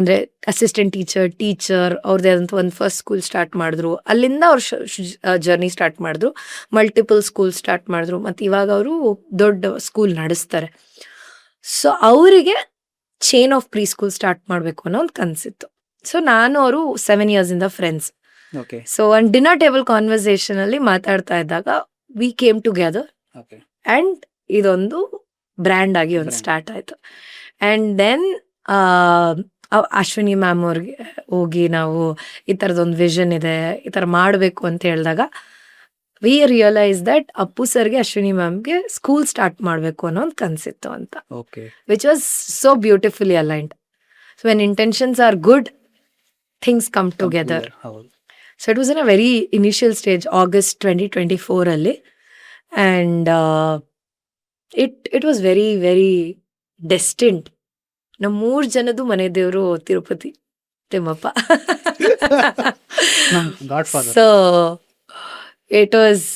ಅಂದರೆ ಅಸಿಸ್ಟೆಂಟ್ ಟೀಚರ್ ಅವ್ರದ್ದೇ ಆದಂಥ ಒಂದು ಫಸ್ಟ್ ಸ್ಕೂಲ್ ಸ್ಟಾರ್ಟ್ ಮಾಡಿದ್ರು. ಅಲ್ಲಿಂದ ಅವ್ರು ಜರ್ನಿ ಸ್ಟಾರ್ಟ್ ಮಾಡಿದ್ರು, ಮಲ್ಟಿಪಲ್ ಸ್ಕೂಲ್ ಸ್ಟಾರ್ಟ್ ಮಾಡಿದ್ರು, ಮತ್ತು ಇವಾಗ ಅವರು ದೊಡ್ಡ ಸ್ಕೂಲ್ ನಡೆಸ್ತಾರೆ. ಸೊ ಅವರಿಗೆ chain of preschool start ಮಾಡಬೇಕು ಅನ್ನೋ ಒಂದು ಕನಸಿತ್ತು. ಸೊ ನಾನು ಅವರು 7 years ಇಂದ ಫ್ರೆಂಡ್ಸ್. ಸೊ ಒಂದು ಡಿನ್ನರ್ ಟೇಬಲ್ ಕಾನ್ವರ್ಸೇಷನ್ ಅಲ್ಲಿ ಮಾತಾಡ್ತಾ ಇದ್ದಾಗ ವಿ ಕೇಮ್ ಟುಗೆದರ್ ಆ್ಯಂಡ್ ಇದೊಂದು ಬ್ರ್ಯಾಂಡ್ ಆಗಿ ಒಂದು ಸ್ಟಾರ್ಟ್ ಆಯಿತು. ಆ್ಯಂಡ್ ದೆನ್ ಅಶ್ವಿನಿ ಮ್ಯಾಮ್ ಅವ್ರಿಗೆ ಹೋಗಿ ನಾವು ಈ ಥರದೊಂದು ವಿಷನ್ ಇದೆ, ಈ ಥರ ಮಾಡಬೇಕು ಅಂತ ಹೇಳಿದಾಗ ವಿ ರಿಯಲೈಸ್ ದಟ್ ಅಪ್ಪು ಸರ್ಗೆ ಅಶ್ವಿನಿ ಮ್ಯಾಮ್ಗೆ ಸ್ಕೂಲ್ ಸ್ಟಾರ್ಟ್ ಮಾಡಬೇಕು ಅನ್ನೋ ಒಂದು ಕನಸಿತ್ತು ಅಂತ, which was so beautifully aligned. So when intentions are good, things come together. So it was in a very initial stage, August 2024 ಅಲ್ಲಿ. And it was very very destined. ನಮ್ಮ 3 ಜನದ್ದು ಮನೆ ದೇವರು ತಿರುಪತಿ ತಿಮ್ಮಪ್ಪ. ನಮ್ godfather. So it was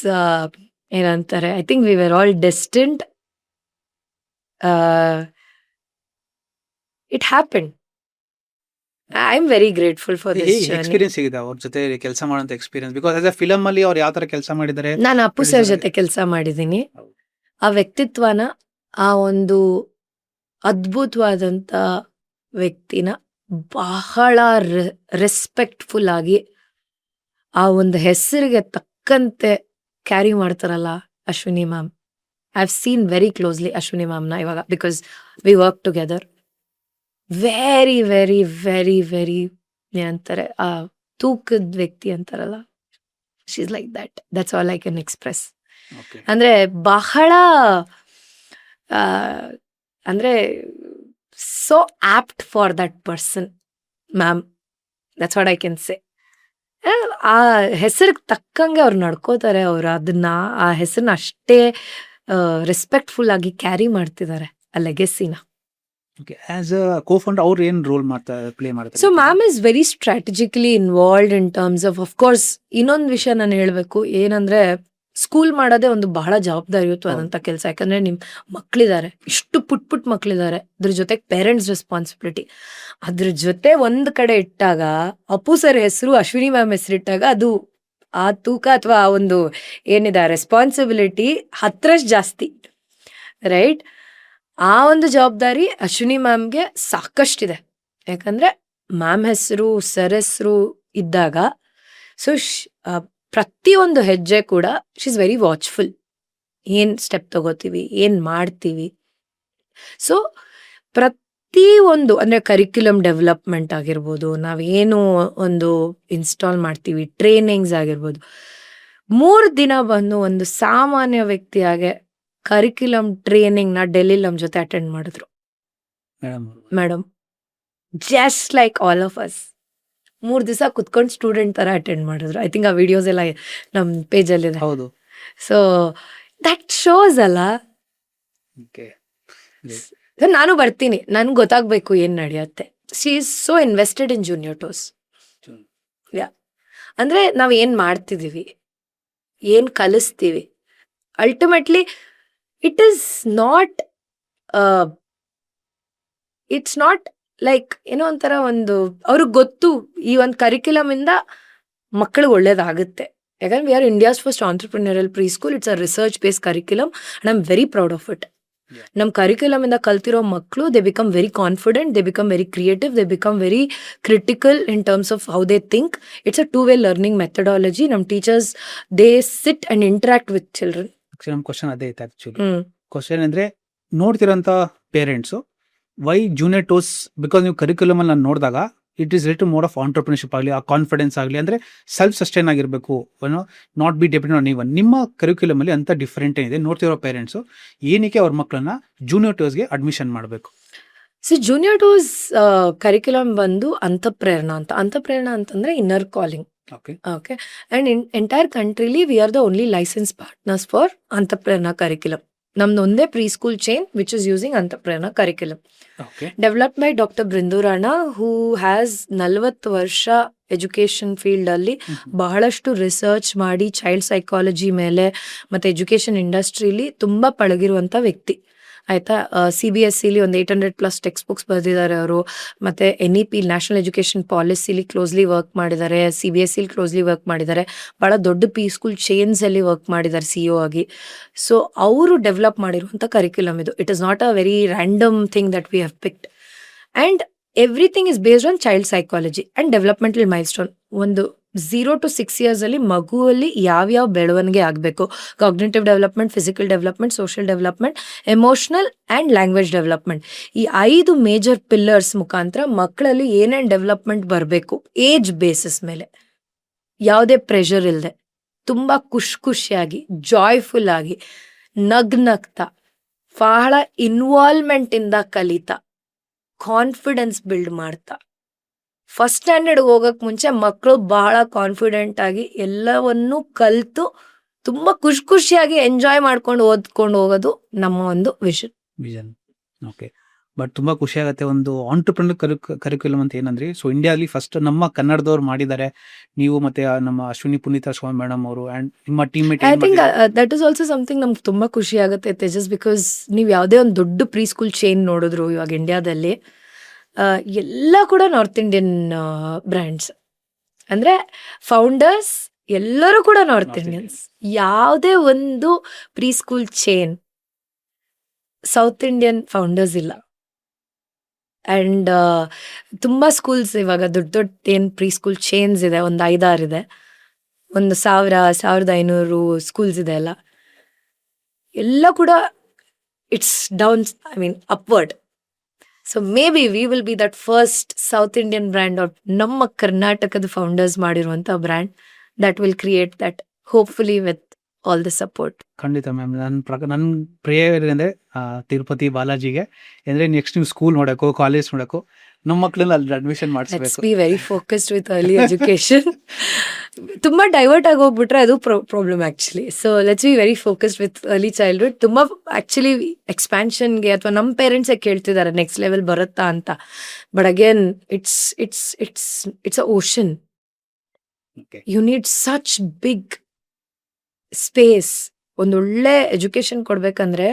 ಏನಂತಾರೆ, I think we were all destined. It happen. I am very grateful for this journey. Experience ಸಿಗಿದೆ ಅವ್ರ ಜೊತೆ ಕೆಲಸ ಮಾಡೋಂಥ experience, because as A film ಅಲ್ಲಿ ಅವ್ರು ಯಾವ ತರ ಕೆಲಸ ಮಾಡಿದ್ದಾರೆ. ನಾನು ಅಪ್ಪು ಸರ್ ಜೊತೆ ಕೆಲಸ ಮಾಡಿದ್ದೀನಿ. ಹೌದು. ಆ ವ್ಯಕ್ತಿತ್ವನ, ಆ ಒಂದು ಅದ್ಭುತವಾದಂಥ ವ್ಯಕ್ತಿನ ಬಹಳ ರೆಸ್ಪೆಕ್ಟ್ಫುಲ್ ಆಗಿ, ಆ ಒಂದು ಹೆಸರಿಗೆ ತಕ್ಕಂತೆ ಕ್ಯಾರಿ ಮಾಡ್ತಾರಲ್ಲ Ashwini ma'am. I have seen very closely Ashwini ಮ್ಯಾಮ್ನ ಇವಾಗ, because we work together. Very very very very ಏನಂತಾರೆ, ಆ ತೂಕದ ವ್ಯಕ್ತಿ ಅಂತಾರಲ್ಲ, she is like that. That's all I can express. Okay. ಅಂದ್ರೆ ಬಹಳ ಅಂದ್ರೆ so apt for that person ma'am. That's what I can say. ಆ ಹೆಸರಿಗೆ ತಕ್ಕಂಗೆ ಅವ್ರು ನಡ್ಕೋತಾರೆ. ಅವ್ರು ಅದನ್ನ, ಆ ಹೆಸರನ್ನ ಅಷ್ಟೇ ರೆಸ್ಪೆಕ್ಟ್ಫುಲ್ ಆಗಿ ಕ್ಯಾರಿ ಮಾಡ್ತಿದ್ದಾರೆ, ಆ ಲೆಗೆಸಿನ. Okay. ಆಸ್ ಅ ಕೋ-ಫೌಂಡರ್ ಅವ್ರು ಏನ್ ರೋಲ್ ಪ್ಲೇ ಮಾಡ್ತಾರೆ? So ma'am is very strategically involved in terms of course. ಇನ್ನೊಂದು ವಿಷಯ ನಾನು ಹೇಳಬೇಕು ಏನಂದ್ರೆ, ಸ್ಕೂಲ್ ಮಾಡೋದೇ ಒಂದು ಬಹಳ ಜವಾಬ್ದಾರಿಯುತವಾದಂಥ ಕೆಲಸ. ಯಾಕಂದ್ರೆ ನಿಮ್ ಮಕ್ಳಿದ್ದಾರೆ, ಇಷ್ಟು ಪುಟ್ ಮಕ್ಳಿದ್ದಾರೆ, ಅದ್ರ ಜೊತೆಗೆ ಪೇರೆಂಟ್ಸ್ ರೆಸ್ಪಾನ್ಸಿಬಿಲಿಟಿ. ಅದ್ರ ಜೊತೆ ಒಂದ್ ಕಡೆ ಇಟ್ಟಾಗ, ಅಪ್ಪು ಸರ್ ಹೆಸರು, ಅಶ್ವಿನಿ ಮ್ಯಾಮ್ ಹೆಸರಿಟ್ಟಾಗ, ಅದು ಆ ತೂಕ ಅಥವಾ ಆ ಒಂದು ಏನಿದೆ ರೆಸ್ಪಾನ್ಸಿಬಿಲಿಟಿ 10 ಜಾಸ್ತಿ, ರೈಟ್? ಆ ಒಂದು ಜವಾಬ್ದಾರಿ ಅಶ್ವಿನಿ ಮ್ಯಾಮ್ಗೆ ಸಾಕಷ್ಟಿದೆ. ಯಾಕಂದ್ರೆ ಮ್ಯಾಮ್ ಹೆಸರು, ಸರ್ ಹೆಸರು ಇದ್ದಾಗ, ಸೊ ಪ್ರತಿಯೊಂದು ಹೆಜ್ಜೆ ಕೂಡ ಶಿ ಇಸ್ ವೆರಿ ವಾಚ್ಫುಲ್. ಏನ್ ಸ್ಟೆಪ್ ತಗೋತೀವಿ, ಏನ್ ಮಾಡ್ತೀವಿ. ಸೊ ಪ್ರತಿ ಒಂದು ಅಂದ್ರೆ ಕರಿಕ್ಯುಲಮ್ ಡೆವಲಪ್ಮೆಂಟ್ ಆಗಿರ್ಬೋದು, ನಾವೇನು ಒಂದು ಇನ್ಸ್ಟಾಲ್ ಮಾಡ್ತೀವಿ, ಟ್ರೈನಿಂಗ್ಸ್ ಆಗಿರ್ಬೋದು, 3 ದಿನ ಬಂದು ಒಂದು ಸಾಮಾನ್ಯ ವ್ಯಕ್ತಿಯಾಗೆ ಕರಿಕ್ಯುಲಮ್ ಟ್ರೈನಿಂಗ್ ನ ಡೆಲ್ಲಿ ನಮ್ಮ ಜೊತೆ ಅಟೆಂಡ್ ಮಾಡಿದ್ರು madam. Just like all of us 3 ದಿವಸ ಕುತ್ಕೊಂಡು ಸ್ಟೂಡೆಂಟ್ ತರ ಅಟೆಂಡ್ ಮಾಡಿದ್ರು. ಐ ಥಿಂಕ್ ಆ ವಿಡಿಯೋಸ್ ಎಲ್ಲ ನಮ್ಮ ಪೇಜಲ್ಲಿದೆ. ಹೌದು. ಸೊ ದಟ್ ಶೋಸ್ ಅಲ್ಲ. Okay. ನಾನು ಬರ್ತೀನಿ, ನನ್ಗೆ ಗೊತ್ತಾಗ್ಬೇಕು ಏನ್ ನಡೆಯುತ್ತೆ. She is so invested in Junior Toes. Yeah, ಅಂದ್ರೆ ನಾವ್ ಏನ್ ಮಾಡ್ತಿದೀವಿ, ಏನ್ ಕಲಿಸ್ತೀವಿ, ultimately it is not it's not like ಏನೋ ಒಂಥರ ಒಂದು ಅವ್ರಿಗೆ ಗೊತ್ತು ಈ ಒಂದು ಕರಿಕ್ಯುಲಮ್ ಇಂದ ಮಕ್ಕಳಿಗೆ ಒಳ್ಳೇದಾಗುತ್ತೆ. ಯಾಕಂದ್ರೆ we are India's first entrepreneurial preschool. It's a research based curriculum and I am very proud of it. ನಮ್ಮ ಕರಿಕ್ಯುಲಮ್ ಇಂದ ಕಲ್ತಿರೋ ಮಕ್ಕಳು, they become very confident, they become very creative, they become very critical in terms of how they think. It's a 2-way learning methodology. ನಮ್ಮ teachers they sit and interact with children. ನಮ್ಮ question ಅದೇ ಇತ್ತು actually. Question ಅಂದ್ರೆ, ನೋಡ್ತಿರೋಂಥ parents why junior toes, because ನೀವು curriculum ಅಲ್ಲಿ ನಾನು ನೋಡಿದಾಗ it is related mode of entrepreneurship ಆಗಲಿ, ಆ ಕಾನ್ಫಿಡೆನ್ಸ್ ಆಗಲಿ, ಅಂದರೆ ಸೆಲ್ಫ್ ಸಸ್ಟೈನ್ ಆಗಿರಬೇಕು, ನಾಟ್ ಬಿ ಡಿಪೆಂಡ್ ಆನ್ ಇವನ್. ನಿಮ್ಮ ಕರಿಕ್ಯುಲಮ್ ಅಲ್ಲಿ ಅಂತ ಡಿಫ್ರೆಂಟ್ ಏನಿದೆ, ನೋಡ್ತಿರೋ ಪೇರೆಂಟ್ಸು ಏನಕ್ಕೆ ಅವ್ರ ಮಕ್ಕಳನ್ನ ಜೂನಿಯರ್ ಟೋಸ್ಗೆ ಅಡ್ಮಿಷನ್ ಮಾಡಬೇಕು? ಸೊ ಜೂನಿಯರ್ ಟೋಸ್ ಕರಿಕ್ಯುಲಮ್ ಬಂದು ಅಂತಃಪ್ರೇರಣಾ ಅಂತ. ಅಂತಃಪ್ರೇರಣಾ ಅಂತಂದ್ರೆ inner calling. Okay. Okay. And in entire countryly, we are the only licensed partners for Anthaprana curriculum. ನಮ್ದು ಒಂದೇ preschool chain which is using Antahprerana curriculum. Okay. Develop by doctor Brindu Rana, who has 40 ವರ್ಷ education field ಅಲ್ಲಿ ಬಹಳಷ್ಟು research ಮಾಡಿ child psychology ಮೇಲೆ ಮತ್ತೆ education ಇಂಡಸ್ಟ್ರಿಲಿ ತುಂಬಾ ಪಳಗಿರುವಂತ ವ್ಯಕ್ತಿ. ಆಯ್ತಾ, CBSE ಒಂದು 800+ ಟೆಕ್ಸ್ಟ್ ಬುಕ್ಸ್ ಬರೆದಿದ್ದಾರೆ ಅವರು. ಮತ್ತೆ NEP ನ್ಯಾಷನಲ್ ಎಜುಕೇಶನ್ ಪಾಲಿಸಿಲಿ ಕ್ಲೋಸ್ಲಿ ವರ್ಕ್ ಮಾಡಿದ್ದಾರೆ, CBSE ಕ್ಲೋಸ್ಲಿ ವರ್ಕ್ ಮಾಡಿದ್ದಾರೆ, ಬಹಳ ದೊಡ್ಡ ಪ್ರೀ ಸ್ಕೂಲ್ ಚೈನ್ಸ್ ಅಲ್ಲಿ ವರ್ಕ್ ಮಾಡಿದ್ದಾರೆ CEO ಆಗಿ. ಸೊ ಅವರು ಡೆವಲಪ್ ಮಾಡಿರುವಂತ ಕರಿಕ್ಯುಲಮ್ ಇದು. It is not a very random thing that we have picked. And everything is based on child psychology and developmental milestone. ಒಂದು 0 to 6 years ಅಲ್ಲಿ ಮಗುವಲ್ಲಿ ಯಾವ್ಯಾವ ಬೆಳವಣಿಗೆ ಆಗಬೇಕು, cognitive development, physical development, social development, emotional and language development, ಈ 5 major pillars ಮುಖಾಂತರ ಮಕ್ಕಳಲ್ಲಿ ಏನೇನು development ಬರಬೇಕು, ಏಜ್ ಬೇಸಿಸ್ ಮೇಲೆ, ಯಾವುದೇ ಪ್ರೆಷರ್ ಇಲ್ಲದೆ, ತುಂಬ ಖುಷಿಯಾಗಿ, ಜಾಯ್ಫುಲ್ ಆಗಿ, ನಗ್ನಗ್ತಾ, ಬಹಳ ಇನ್ವಾಲ್ವ್ಮೆಂಟ್ ಇಂದ ಕಲಿತಾ, ಕಾನ್ಫಿಡೆನ್ಸ್ ಬಿಲ್ಡ್ ಮಾಡ್ತಾ. ಫಸ್ಟ್ ಸ್ಟ್ಯಾಂಡರ್ಡ್ ಹೋಗಕ್ ಮುಂಚೆ ಮಕ್ಕಳು ಬಹಳ ಕಾನ್ಫಿಡೆಂಟ್ ಆಗಿ ಎಲ್ಲವನ್ನೂ ಕಲಿತು ತುಂಬಾ ಖುಷಿಯಾಗಿ ಎಂಜಾಯ್ ಮಾಡ್ಕೊಂಡು ಓದ್ಕೊಂಡು ಹೋಗೋದು ನಮ್ಮ ಒಂದು ವಿಷನ್. ವಿಷನ್. ಓಕೆ. ಬಟ್ ತುಂಬಾ ಖುಷಿ ಆಗುತ್ತೆ ಒಂದು ಆಂಟರ್‌ಪ್ರೆನ್ಯೂರ್ ಕರಿಕ್ಯುಲಮ್ ಅಂತ ಏನಂದ್ರಿ. ಸೊ ಇಂಡಿಯಾದಲ್ಲಿ ಫಸ್ಟ್ ನಮ್ಮ ಕನ್ನಡದವ್ರು ಮಾಡಿದ್ದಾರೆ. ನೀವು ಮತ್ತೆ ನಮ್ಮ ಅಶ್ವಿನಿ ಪುನೀತ ಶ್ವಾಮಿ ಮೇಡಮ್ ಅವರು ಅಂಡ್ ನಿಮ್ಮ teammate I think that is also something ನಮ್ಗೆ ತುಂಬಾ ಖುಷಿ ಆಗುತ್ತೆ ತೇಜಸ್, ಬಿಕಾಸ್ ನೀವು ಯಾವುದೇ ಒಂದು ದೊಡ್ಡ ಪ್ರೀ ಸ್ಕೂಲ್ ಚೈನ್ ನೋಡಿದ್ರು ಇವಾಗ ಇಂಡಿಯಾದಲ್ಲಿ ಎಲ್ಲ ಕೂಡ ನಾರ್ತ್ ಇಂಡಿಯನ್ ಬ್ರ್ಯಾಂಡ್ಸ್. ಅಂದ್ರೆ ಫೌಂಡರ್ಸ್ ಎಲ್ಲರೂ ಕೂಡ ನಾರ್ತ್ ಇಂಡಿಯನ್ಸ್. ಯಾವುದೇ ಒಂದು preschool chain south Indian founders ಇಲ್ಲ. ಅಂಡ್ ತುಂಬಾ ಸ್ಕೂಲ್ಸ್ ಇವಾಗ ದೊಡ್ಡ ಏನ್ ಪ್ರೀ ಸ್ಕೂಲ್ ಚೈನ್ಸ್ ಇದೆ, ಒಂದು 5-6 ಇದೆ, 1,000-1,500 ಸ್ಕೂಲ್ಸ್ ಇದೆ. ಎಲ್ಲ ಕೂಡ it's down, I mean upward. So may be V will be that first south Indian brand of ನಮ್ಮ ಕರ್ನಾಟಕದ ಫೌಂಡರ್ಸ್ ಮಾಡಿರುವಂಥ brand that will create that, hopefully with all the support. ಖಂಡಿತ ಮ್ಯಾಮ್. ನನ್ನ ಪ್ರೇಯರ್ ಅಂದರೆ ತಿರುಪತಿ ಬಾಲಾಜಿಗೆ ಅಂದರೆ ನೆಕ್ಸ್ಟ್ ನೀವು school ನೋಡೋಕ್ಕೋ college ನೋಡೋಕ್ಕೋ ನಮ್ಮ ಮಕ್ಕಳನ್ನ ಅಲ್ಲಿ ಅಡ್ಮಿಷನ್ ಲೆಟ್ಸ್ ಮಾಡಿಸ್ಬೇಕು. Be very focused with early education. ತುಂಬಾ ಡೈವರ್ಟ್ ಆಗಿ ಹೋಗ್ಬಿಟ್ರೆ ಅದು problem actually. So let's be very focused with early childhood. ತುಂಬಾ ಆಕ್ಚುಲಿ ಎಕ್ಸ್ಪ್ಯಾನ್ಷನ್ಗೆ ಅಥವಾ ನಮ್ಮ ಪೇರೆಂಟ್ಸೇ ಕೇಳ್ತಿದ್ದಾರೆ ನೆಕ್ಸ್ಟ್ ಲೆವೆಲ್ ಬರುತ್ತಾ ಅಂತ. But again it's it's it's it's a ocean. Okay. You need such big space. ಒಂದೊಳ್ಳೆ ಎಜುಕೇಶನ್ ಕೊಡ್ಬೇಕಂದ್ರೆ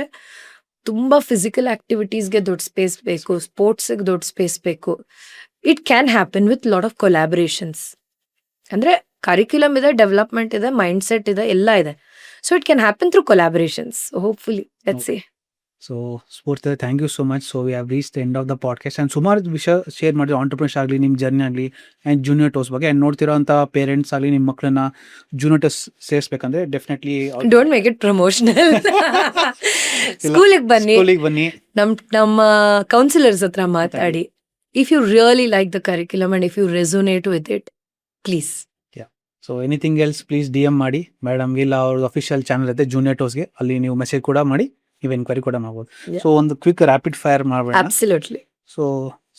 ತುಂಬಾ ಫಿಸಿಕಲ್ ಆಕ್ಟಿವಿಟೀಸ್ಗೆ ದೊಡ್ಡ ಸ್ಪೇಸ್ ಬೇಕು, ಸ್ಪೋರ್ಟ್ಸ್ಗೆ ದೊಡ್ಡ ಸ್ಪೇಸ್ ಬೇಕು. It can happen with lot of collaborations. ಅಂದ್ರೆ ಕರಿಕ್ಯುಲಮ್ ಇದೆ, ಡೆವಲಪ್ಮೆಂಟ್ ಇದೆ, ಮೈಂಡ್ ಸೆಟ್ ಇದೆ, ಎಲ್ಲ ಇದೆ. So it can happen through collaborations, hopefully. Let's see. So Spoorthi, thank you so much. So we have reach the end of the podcast and ಸುಮಾರು ವಿಷಯ share ಮಾಡಿದ್ರೆ entrepreneurs ಆಗಲಿ, ನಿಮ್ಮ ಜರ್ನಿ ಆಗಲಿ ಆ್ಯಂಡ್ ಜೂನಿಯರ್ ಟೋಸ್ ಬಗ್ಗೆ. ಆ್ಯಂಡ್ ನೋಡ್ತಿರೋಂಥ parents ಆಗಲಿ ನಿಮ್ಮ ಮಕ್ಕಳನ್ನ ಜೂನಿಯರ್ ಟೋಸ್ ಸೇರಿಸ್ಬೇಕಂದ್ರೆ definitely don't make it promotional. ಸ್ಕೂಲಿಗೆ ಬನ್ನಿ, ಸ್ಕೂಲಿಗೆ ಬನ್ನಿ. ನಮ್ಮ ಕೌನ್ಸಿಲರ್ಸ್ ಹತ್ರ ಮಾತಾಡಿ. If you really like the curriculum and if you resonate with it, please. So anything else please DM ಮಾಡಿ ಮೇಡಮ್ಗೆ, ಇಲ್ಲ ಅವ್ರದ್ದು ಅಫಿಷಿಯಲ್ ಚಾನಲ್ ಇದೆ ಜೂನಿಯರ್ ಟೋಸ್ಗೆ, ಅಲ್ಲಿ ನೀವು ಮೆಸೇಜ್ ಕೂಡ ಮಾಡಿ, ನೀವು ಎನ್ಕ್ವೈರಿ ಕೂಡ ಮಾಡ್ಬೋದು. Yeah. ಸೊ ಒಂದು ಕ್ವಿಕ್ ರ್ಯಾಪಿಡ್ ಫೈರ್ ಮಾಡಬೇಡ. ಅಬ್ಸಲ್ಯೂಟ್ಲಿ. ಸೊ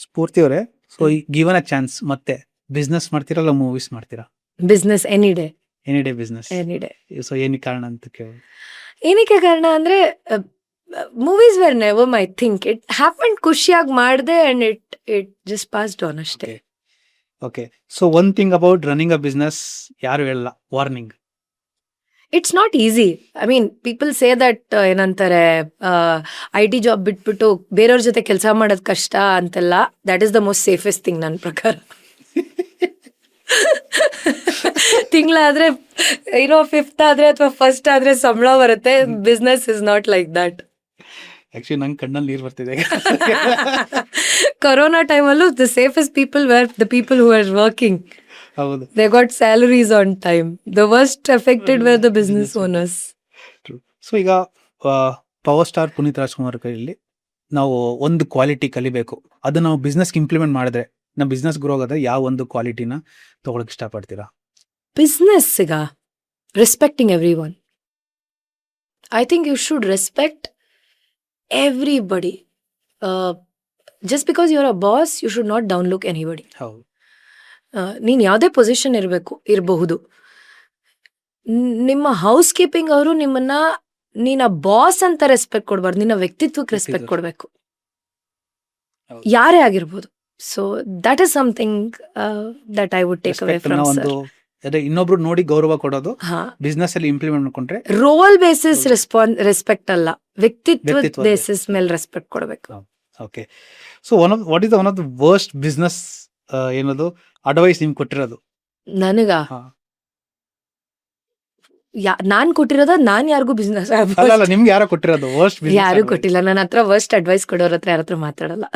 ಸ್ಫೂರ್ತಿ ಅವರೇ, ಸೊ ಈ ಗಿವನ್ ಅ ಚಾನ್ಸ್, ಮತ್ತೆ ಬಿಸ್ನೆಸ್ ಮಾಡ್ತೀರಾ ಇಲ್ಲ ಮೂವೀಸ್ ಮಾಡ್ತೀರಾ? Business any day. Any day business. Any day. So ಏನಕ್ಕೆ ಕಾರಣ ಅಂತ ಕೇಳಿ? ಏನಕ್ಕೆ ಕಾರಣ ಅಂದ್ರೆ movies were never my think. It happen, ಖುಷಿಯಾಗಿ ಮಾಡಿದೆ and it just passed on ಅಷ್ಟೇ. Okay. So one thing about running a business ಯಾರು ಹೇಳಲ್ಲ, warning. It's not easy. I mean people say that ಏನಂತಾರೆ, IT ಜಾಬ್ ಬಿಟ್ಬಿಟ್ಟು ಬೇರೆಯವ್ರ ಜೊತೆ ಕೆಲಸ ಮಾಡೋದು ಕಷ್ಟ ಅಂತೆಲ್ಲ. That is the most safest thing ನನ್ನ ಪ್ರಕಾರ. ತಿಂಗಳಾದ್ರೆ ಏನೋ 5th ಆದ್ರೆ ಅಥವಾ 1st ಆದ್ರೆ ಸಂಬಳ ಬರುತ್ತೆ. Business is not like that. Actually ನಂಗೆ ಕಣ್ಣಲ್ಲಿ ನೀರು ಬರ್ತಿದೆ. ಕೊರೋನಾ ಟೈಮಲ್ಲೂ the safest people where the people who are working. ಹೌದು. They got salaries on time. The worst affected were the business owners. So ಈಗ ಪವರ್ ಸ್ಟಾರ್ ಪುನೀತ್ ರಾಜ್ಕುಮಾರ್ ಕೈಯಲ್ಲಿ ನಾವು ಒಂದು ಕ್ವಾಲಿಟಿ ಕಲಿಬೇಕು, ಅದು ನಾವು ಬಿಸ್ನೆಸ್ಗೆ ಇಂಪ್ಲಿಮೆಂಟ್ ಮಾಡಿದ್ರೆ ನಮ್ಮ ಬಿಸ್ನೆಸ್ ಗ್ರೋ ಆಗೋದ್ರೆ ಯಾವ ಒಂದು ಕ್ವಾಲಿಟಿನ ತಗೊಳಕ್ ಇಷ್ಟಪಡ್ತೀರಾ? ಬಿಸ್ನೆಸ್ಸಿಗ respecting everyone. I think you should respect everybody. Just because you are a boss, you should not down look anybody. ಹೌದು. ನೀನು ಯಾವುದೇ ಪೊಸಿಷನ್ ಇರಬಹುದು. ನಿಮ್ಮ ಹೌಸ್ ಕೀಪಿಂಗ್ ಅವರು ನಿಮ್ಮನ್ನ, ನೀನ ಬಾಸ್ ಅಂತ ರೆಸ್ಪೆಕ್ಟ್ ಕೊಡಬಾರ್ದು, ನಿನ್ನ ವ್ಯಕ್ತಿತ್ವಕ್ಕೆ ರೆಸ್ಪೆಕ್ಟ್ ಕೊಡಬೇಕು, ಹೌದು. ಯಾರೇ ಆಗಿರ್ಬೋದು. So that is something that I would take away Respect ನ ಫ್ರಮ್ ಒಂದು ಸರ್. ಅದೇ ಇನ್ನೊಬ್ರು ನೋಡಿ ಗೌರವ ಕೊಡೋದು ಹಾ, ಬಿಸ್ನೆಸ್ ಅಲ್ಲಿ ಇಂಪ್ಲಿಮೆಂಟ್ ಮಾಡ್ಕೊಂಡ್ರೆ. ರೋಲ್ ಬೇಸಿಸ್ ರೆಸ್ಪೆಕ್ಟ್ ಅಲ್ಲ, ವ್ಯಕ್ತಿತ್ವದ ವ್ಯಕ್ತಿತ್ವದ ಬೇಸಿಸ್ ಮೇಲೆ ರೆಸ್ಪೆಕ್ಟ್ ಕೊಡಬೇಕು. Okay. So what is one of the worst business ಏನದು ಅಡ್ವೈಸ್ ನಿಮ್ಗೆ ಕೊಟ್ಟಿರೋದು? ನನಗ ಹಾ. ನಾನ್ ಕೊಟ್ಟಿರೋದ, ನಾನ್ ಯಾರಿಗೂ ಬಿಸ್ನೆಸ್ ಅಲ್ಲ ನಿಮ್ಗೆ ಯಾರೋ ಕೊಟ್ಟಿರೋದು ವರ್ಸ್ಟ್ ಬಿಸ್ನೆಸ್? ಯಾರು ಕೊಟ್ಟಿಲ್ಲ. ನನ್ನ ಹತ್ರ ವರ್ಸ್ಟ್ ಅಡ್ವೈಸ್ ಕೊಡೋರ ಹತ್ರ ಯಾರ ಹತ್ರ ಮಾತಾಡಲ್ಲ.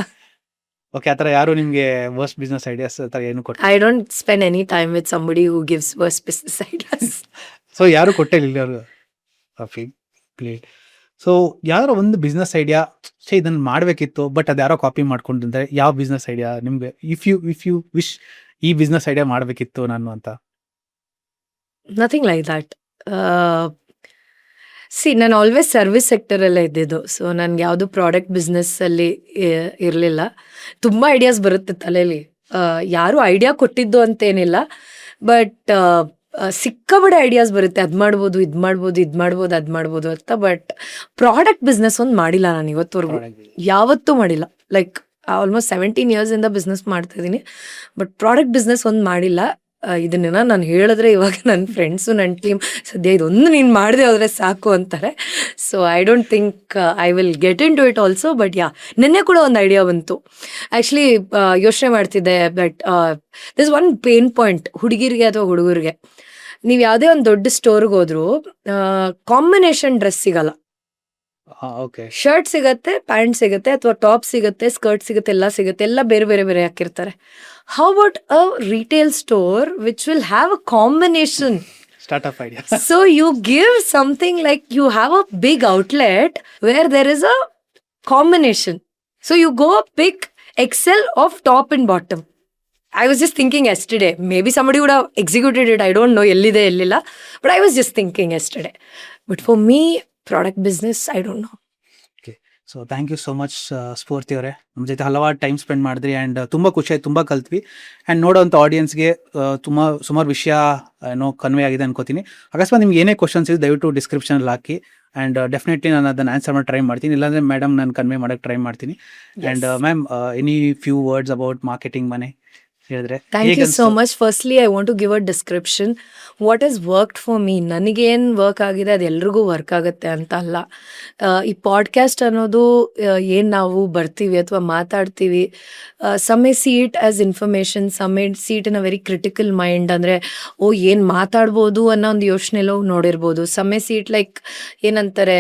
ಓಕೆ. ಆತರ ಯಾರು ನಿಮ್ಗೆ ವರ್ಸ್ಟ್ ಬಿಸ್ನೆಸ್ ಐಡಿಯಾಸ್ ಆತರ ಏನು ಕೊಟ್ಟಿಲ್ಲ? I don't spend any time with somebody who gives worse business ideas. So ಯಾರು ಕೊಟ್ಟಿಲ್ಲ ಅವ್ರು. ಸೊ ಯಾರೋ ಒಂದು ಬಿಸ್ನೆಸ್ ಐಡಿಯಾ ಇದನ್ನ ಮಾಡ್ಬೇಕಿತ್ತು ಬಟ್ ಅದ್ಯಾರೋ ಕಾಪಿ ಮಾಡ್ಕೊಂಡಿದ್ರೆ ಯಾವ ಬಿಸ್ನೆಸ್ ಐಡಿಯಾ ನಿಮ್ಗೆ ಇಫ್ ಯು ವಿಶ್ ಈ ಬಿಸ್ನೆಸ್ ಐಡಿಯಾ ಮಾಡ್ಬೇಕಿತ್ತು ನಾನು ಅಂತ? Nothing like that. ನಾನು ಆಲ್ವೇಸ್ ಸರ್ವಿಸ್ ಸೆಕ್ಟರಲ್ಲೇ ಇದ್ದಿದ್ದು. ಸೊ ನನ್ಗೆ ಯಾವುದು ಪ್ರಾಡಕ್ಟ್ ಬಿಸ್ನೆಸ್ಸಲ್ಲಿ ಇರಲಿಲ್ಲ. ತುಂಬ ಐಡಿಯಾಸ್ ಬರುತ್ತೆ ತಲೆಯಲ್ಲಿ. ಯಾರು ಐಡಿಯಾ ಕೊಟ್ಟಿದ್ದು ಅಂತೇನಿಲ್ಲ, ಬಟ್ ಸಿಕ್ಕಾಬಡೆ ಐಡಿಯಾಸ್ ಬರುತ್ತೆ, ಅದು ಮಾಡ್ಬೋದು, ಇದು ಮಾಡ್ಬೋದು, ಇದು ಮಾಡ್ಬೋದು, ಅದು ಮಾಡ್ಬೋದು ಅಂತ. ಬಟ್ ಪ್ರಾಡಕ್ಟ್ ಬಿಸ್ನೆಸ್ ಒಂದು ಮಾಡಿಲ್ಲ ನಾನು ಇವತ್ತವರೆಗೂ, ಯಾವತ್ತೂ ಮಾಡಿಲ್ಲ. ಲೈಕ್ ಆಲ್ಮೋಸ್ಟ್ 17 ಇಯರ್ಸಿಂದ ಬಿಸ್ನೆಸ್ ಮಾಡ್ತಾ ಇದ್ದೀನಿ, ಬಟ್ ಪ್ರಾಡಕ್ಟ್ ಬಿಸ್ನೆಸ್ ಒಂದು ಮಾಡಿಲ್ಲ. ಇದನ್ನೆಲ್ಲ ನಾನು ಹೇಳಿದ್ರೆ ಇವಾಗ ನನ್ನ ಫ್ರೆಂಡ್ಸು, ನನ್ನ ಟೀಮ್ ಸದ್ಯ ಇದೊಂದು ನೀನು ಮಾಡದೆ ಹೋದರೆ ಸಾಕು ಅಂತಾರೆ. So I don't think I will get in to it also. But ನಿನ್ನೆ ಕೂಡ ಒಂದು ಐಡಿಯಾ ಬಂತು. ಆ್ಯಕ್ಚುಲಿ ಯೋಚನೆ ಮಾಡ್ತಿದ್ದೆ, but this one pain point ಹುಡುಗಿರಿಗೆ ಅಥವಾ ಹುಡುಗರಿಗೆ. ನೀವು ಯಾವುದೇ ಒಂದು ದೊಡ್ಡ ಸ್ಟೋರ್ಗೆ ಹೋದ್ರು ಕಾಂಬಿನೇಷನ್ ಡ್ರೆಸ್ ಸಿಗಲ್ಲ. ಓಕೆ. ಶರ್ಟ್ ಸಿಗತ್ತೆ, ಪ್ಯಾಂಟ್ ಸಿಗತ್ತೆ, ಅಥವಾ ಟಾಪ್ ಸಿಗತ್ತೆ, ಸ್ಕರ್ಟ್ ಸಿಗತ್ತೆ, ಎಲ್ಲ ಸಿಗುತ್ತೆ, ಎಲ್ಲ ಬೇರೆ ಬೇರೆ ಬೇರೆ ಹಾಕಿರ್ತಾರೆ. How about a retail store which will have a combination? Startup idea. So you give something like you have a big outlet where there is a combination. So you go pick XL of top and bottom. I was just thinking yesterday. Maybe somebody would have executed it. I don't know. Ellide ellilla. But I was just thinking yesterday. But for me, product business, I don't know. Okay. So thank you so much Spoorthi ಅವರೇ. ನಮ್ಮ ಜೊತೆ ಹಲವಾರು time spend ಮಾಡಿದ್ರಿ and ತುಂಬ ಖುಷಿ ಆಯ್ತು, ತುಂಬ ಕಲ್ತ್ವಿ. And ನೋಡೋವಂಥ ಆಡಿಯನ್ಸ್ಗೆ ಸುಮಾರು ವಿಷಯ ಕನ್ವೆ ಆಗಿದೆ ಅನ್ಕೋತೀನಿ. ಅಕಸ್ಮಾತ್ ನಿಮ್ಗೆ ಏನೇ ಕ್ವಶನ್ಸ್ ಇದೆ ದಯವಿಟ್ಟು ಡಿಸ್ಕ್ರಿಪ್ಷನಲ್ಲಿ ಹಾಕಿ, ಆ್ಯಂಡ್ ಡೆಫಿನೆಟ್ಲಿ ನಾನು ಅದನ್ನು ಆನ್ಸರ್ ಮಾಡಿ ಟ್ರೈ ಮಾಡ್ತೀನಿ. ಇಲ್ಲಾಂದರೆ ಮೇಡಮ್ ನಾನು ಕನ್ವೆ ಮಾಡೋಕ್ಕೆ ಟ್ರೈ ಮಾಡ್ತೀನಿ. And ma'am, any few words about marketing ಮನೆ ಹೇಳಿದ್ರೆ? Thank you so much. Firstly, I want to give a description. What has worked for me. ನನಗೇನು ವರ್ಕ್ ಆಗಿದೆ ಅದು ಎಲ್ರಿಗೂ ವರ್ಕ್ ಆಗುತ್ತೆ ಅಂತ ಅಲ್ಲ. ಈ ಪಾಡ್ಕಾಸ್ಟ್ ಅನ್ನೋದು ಏನು ನಾವು ಬರ್ತೀವಿ ಅಥವಾ ಮಾತಾಡ್ತೀವಿ, some may see it as information, some may see it in a very critical mind. ಅಂದರೆ ಏನು ಮಾತಾಡ್ಬೋದು ಅನ್ನೋ ಒಂದು ಯೋಚನೆಲೋ ನೋಡಿರ್ಬೋದು. Some may see it like ಏನಂತಾರೆ,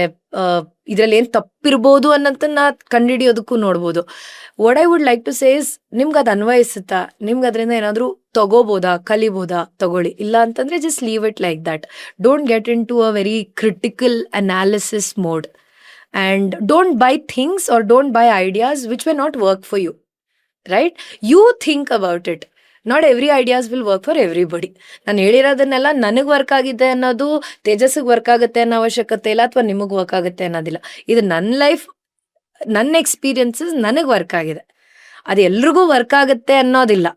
ಇದರಲ್ಲಿ ಏನು ತಪ್ಪಿರ್ಬೋದು ಅನ್ನೋದನ್ನ ಕಂಡುಹಿಡಿಯೋದಕ್ಕೂ ನೋಡ್ಬೋದು. What I would like to say is, ನಿಮ್ಗೆ ಅದು ಅನ್ವಯಿಸುತ್ತಾ, ನಿಮ್ಗೆ ಅದರಿಂದ ಏನಾದರೂ ತಗೋಬೋದಾ, ಕಲಿಬೋದಾ, ತಗೊಳ್ಳಿ. ಇಲ್ಲ ಅಂತಂದರೆ just leave it like that. Don't get in to a very critical analysis mode, and don't buy things or don't buy ideas which we not work for you. Right? You think about it. Not every ideas will work for everybody. ನಾನು ಹೇಳಿರೋದನ್ನೆಲ್ಲ ನನಗೆ work ಆಗಿದೆ ಅನ್ನೋದು ತೇಜಸ್ಸಿಗೆ work ಆಗುತ್ತೆ ಅನ್ನೋ ಅವಶ್ಯಕತೆ ಇಲ್ಲ, ಅಥವಾ ನಿಮಗೆ ವರ್ಕ್ ಆಗುತ್ತೆ ಅನ್ನೋದಿಲ್ಲ. ಇದು ನನ್ನ ಲೈಫ್, ನನ್ನ ಎಕ್ಸ್ಪೀರಿಯನ್ಸಸ್ ನನಗೆ ವರ್ಕ್ ಆಗಿದೆ. ಅದು ಎಲ್ರಿಗೂ ವರ್ಕ್ ಆಗುತ್ತೆ ಅನ್ನೋದಿಲ್ಲ.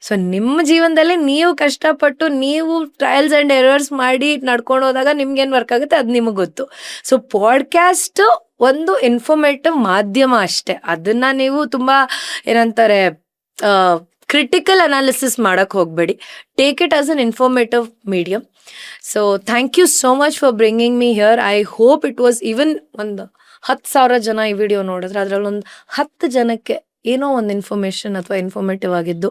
ಸೊ ನಿಮ್ಮ ಜೀವನದಲ್ಲಿ ನೀವು ಕಷ್ಟಪಟ್ಟು ನೀವು ಟ್ರಯಲ್ಸ್ ಆ್ಯಂಡ್ ಎರರ್ಸ್ ಮಾಡಿ ನಡ್ಕೊಂಡು ಹೋದಾಗ ನಿಮ್ಗೇನು ವರ್ಕ್ ಆಗುತ್ತೆ ಅದು ನಿಮಗೆ ಗೊತ್ತು. ಸೊ ಪಾಡ್ಕ್ಯಾಸ್ಟ್ ಒಂದು ಇನ್ಫಾರ್ಮೇಟಿವ್ ಮಾಧ್ಯಮ ಅಷ್ಟೇ. ಅದನ್ನು ನೀವು ತುಂಬ ಏನಂತಾರೆ ಕ್ರಿಟಿಕಲ್ ಅನಾಲಿಸಿಸ್ ಮಾಡೋಕ್ಕೆ ಹೋಗಬೇಡಿ. Take it as an informative medium. So thank you so much for bringing me here. I hope it was even ಒಂದು 10,000 ಜನ ಈ ವಿಡಿಯೋ ನೋಡಿದ್ರೆ ಅದರಲ್ಲಿ ಒಂದು 10 ಜನಕ್ಕೆ ಏನೋ ಒಂದು ಇನ್ಫಾರ್ಮೇಷನ್ ಅಥವಾ ಇನ್ಫಾರ್ಮೇಟಿವ್ ಆಗಿದ್ದು,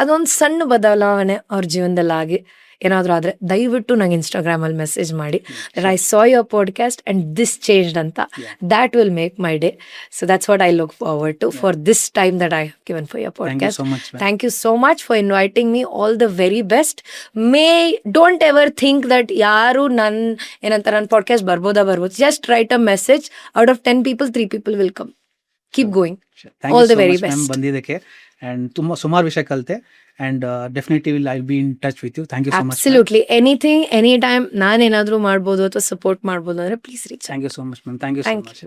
ಅದೊಂದು ಸಣ್ಣ ಬದಲಾವಣೆ ಅವ್ರ ಜೀವನದಲ್ಲಿ ಆಗಿ ಏನಾದರೂ ಆದರೆ ದಯವಿಟ್ಟು ನಂಗೆ ಇನ್ಸ್ಟಾಗ್ರಾಮಲ್ಲಿ ಮೆಸೇಜ್ ಮಾಡಿ that I saw your podcast and this changed ಅಂತ. That will make my day. So that's what I look forward to for this time that I have given for your podcast. Thank you so much for inviting me. All the very best. Don't ever think that ಯಾರು ಏನಂತಾರೆ ನನ್ನ podcast ಬರ್ಬೋದು. Just write a message. Out of 10 people 3 people will come. Keep going. All the very best. ಬಂದಿದ್ದಕ್ಕೆ and ತುಂಬ ಸುಮಾರು ವಿಷಯ ಕಲಿತೆ and definitely I be in touch with you. Thank you so much. Absolutely. Anything, anytime ನಾನೇನಾದರೂ ಮಾಡ್ಬೋದು ಅಥವಾ support ಮಾಡ್ಬೋದು ಅಂದರೆ please reach. Thank you so much ma'am. Thank you so Thank much.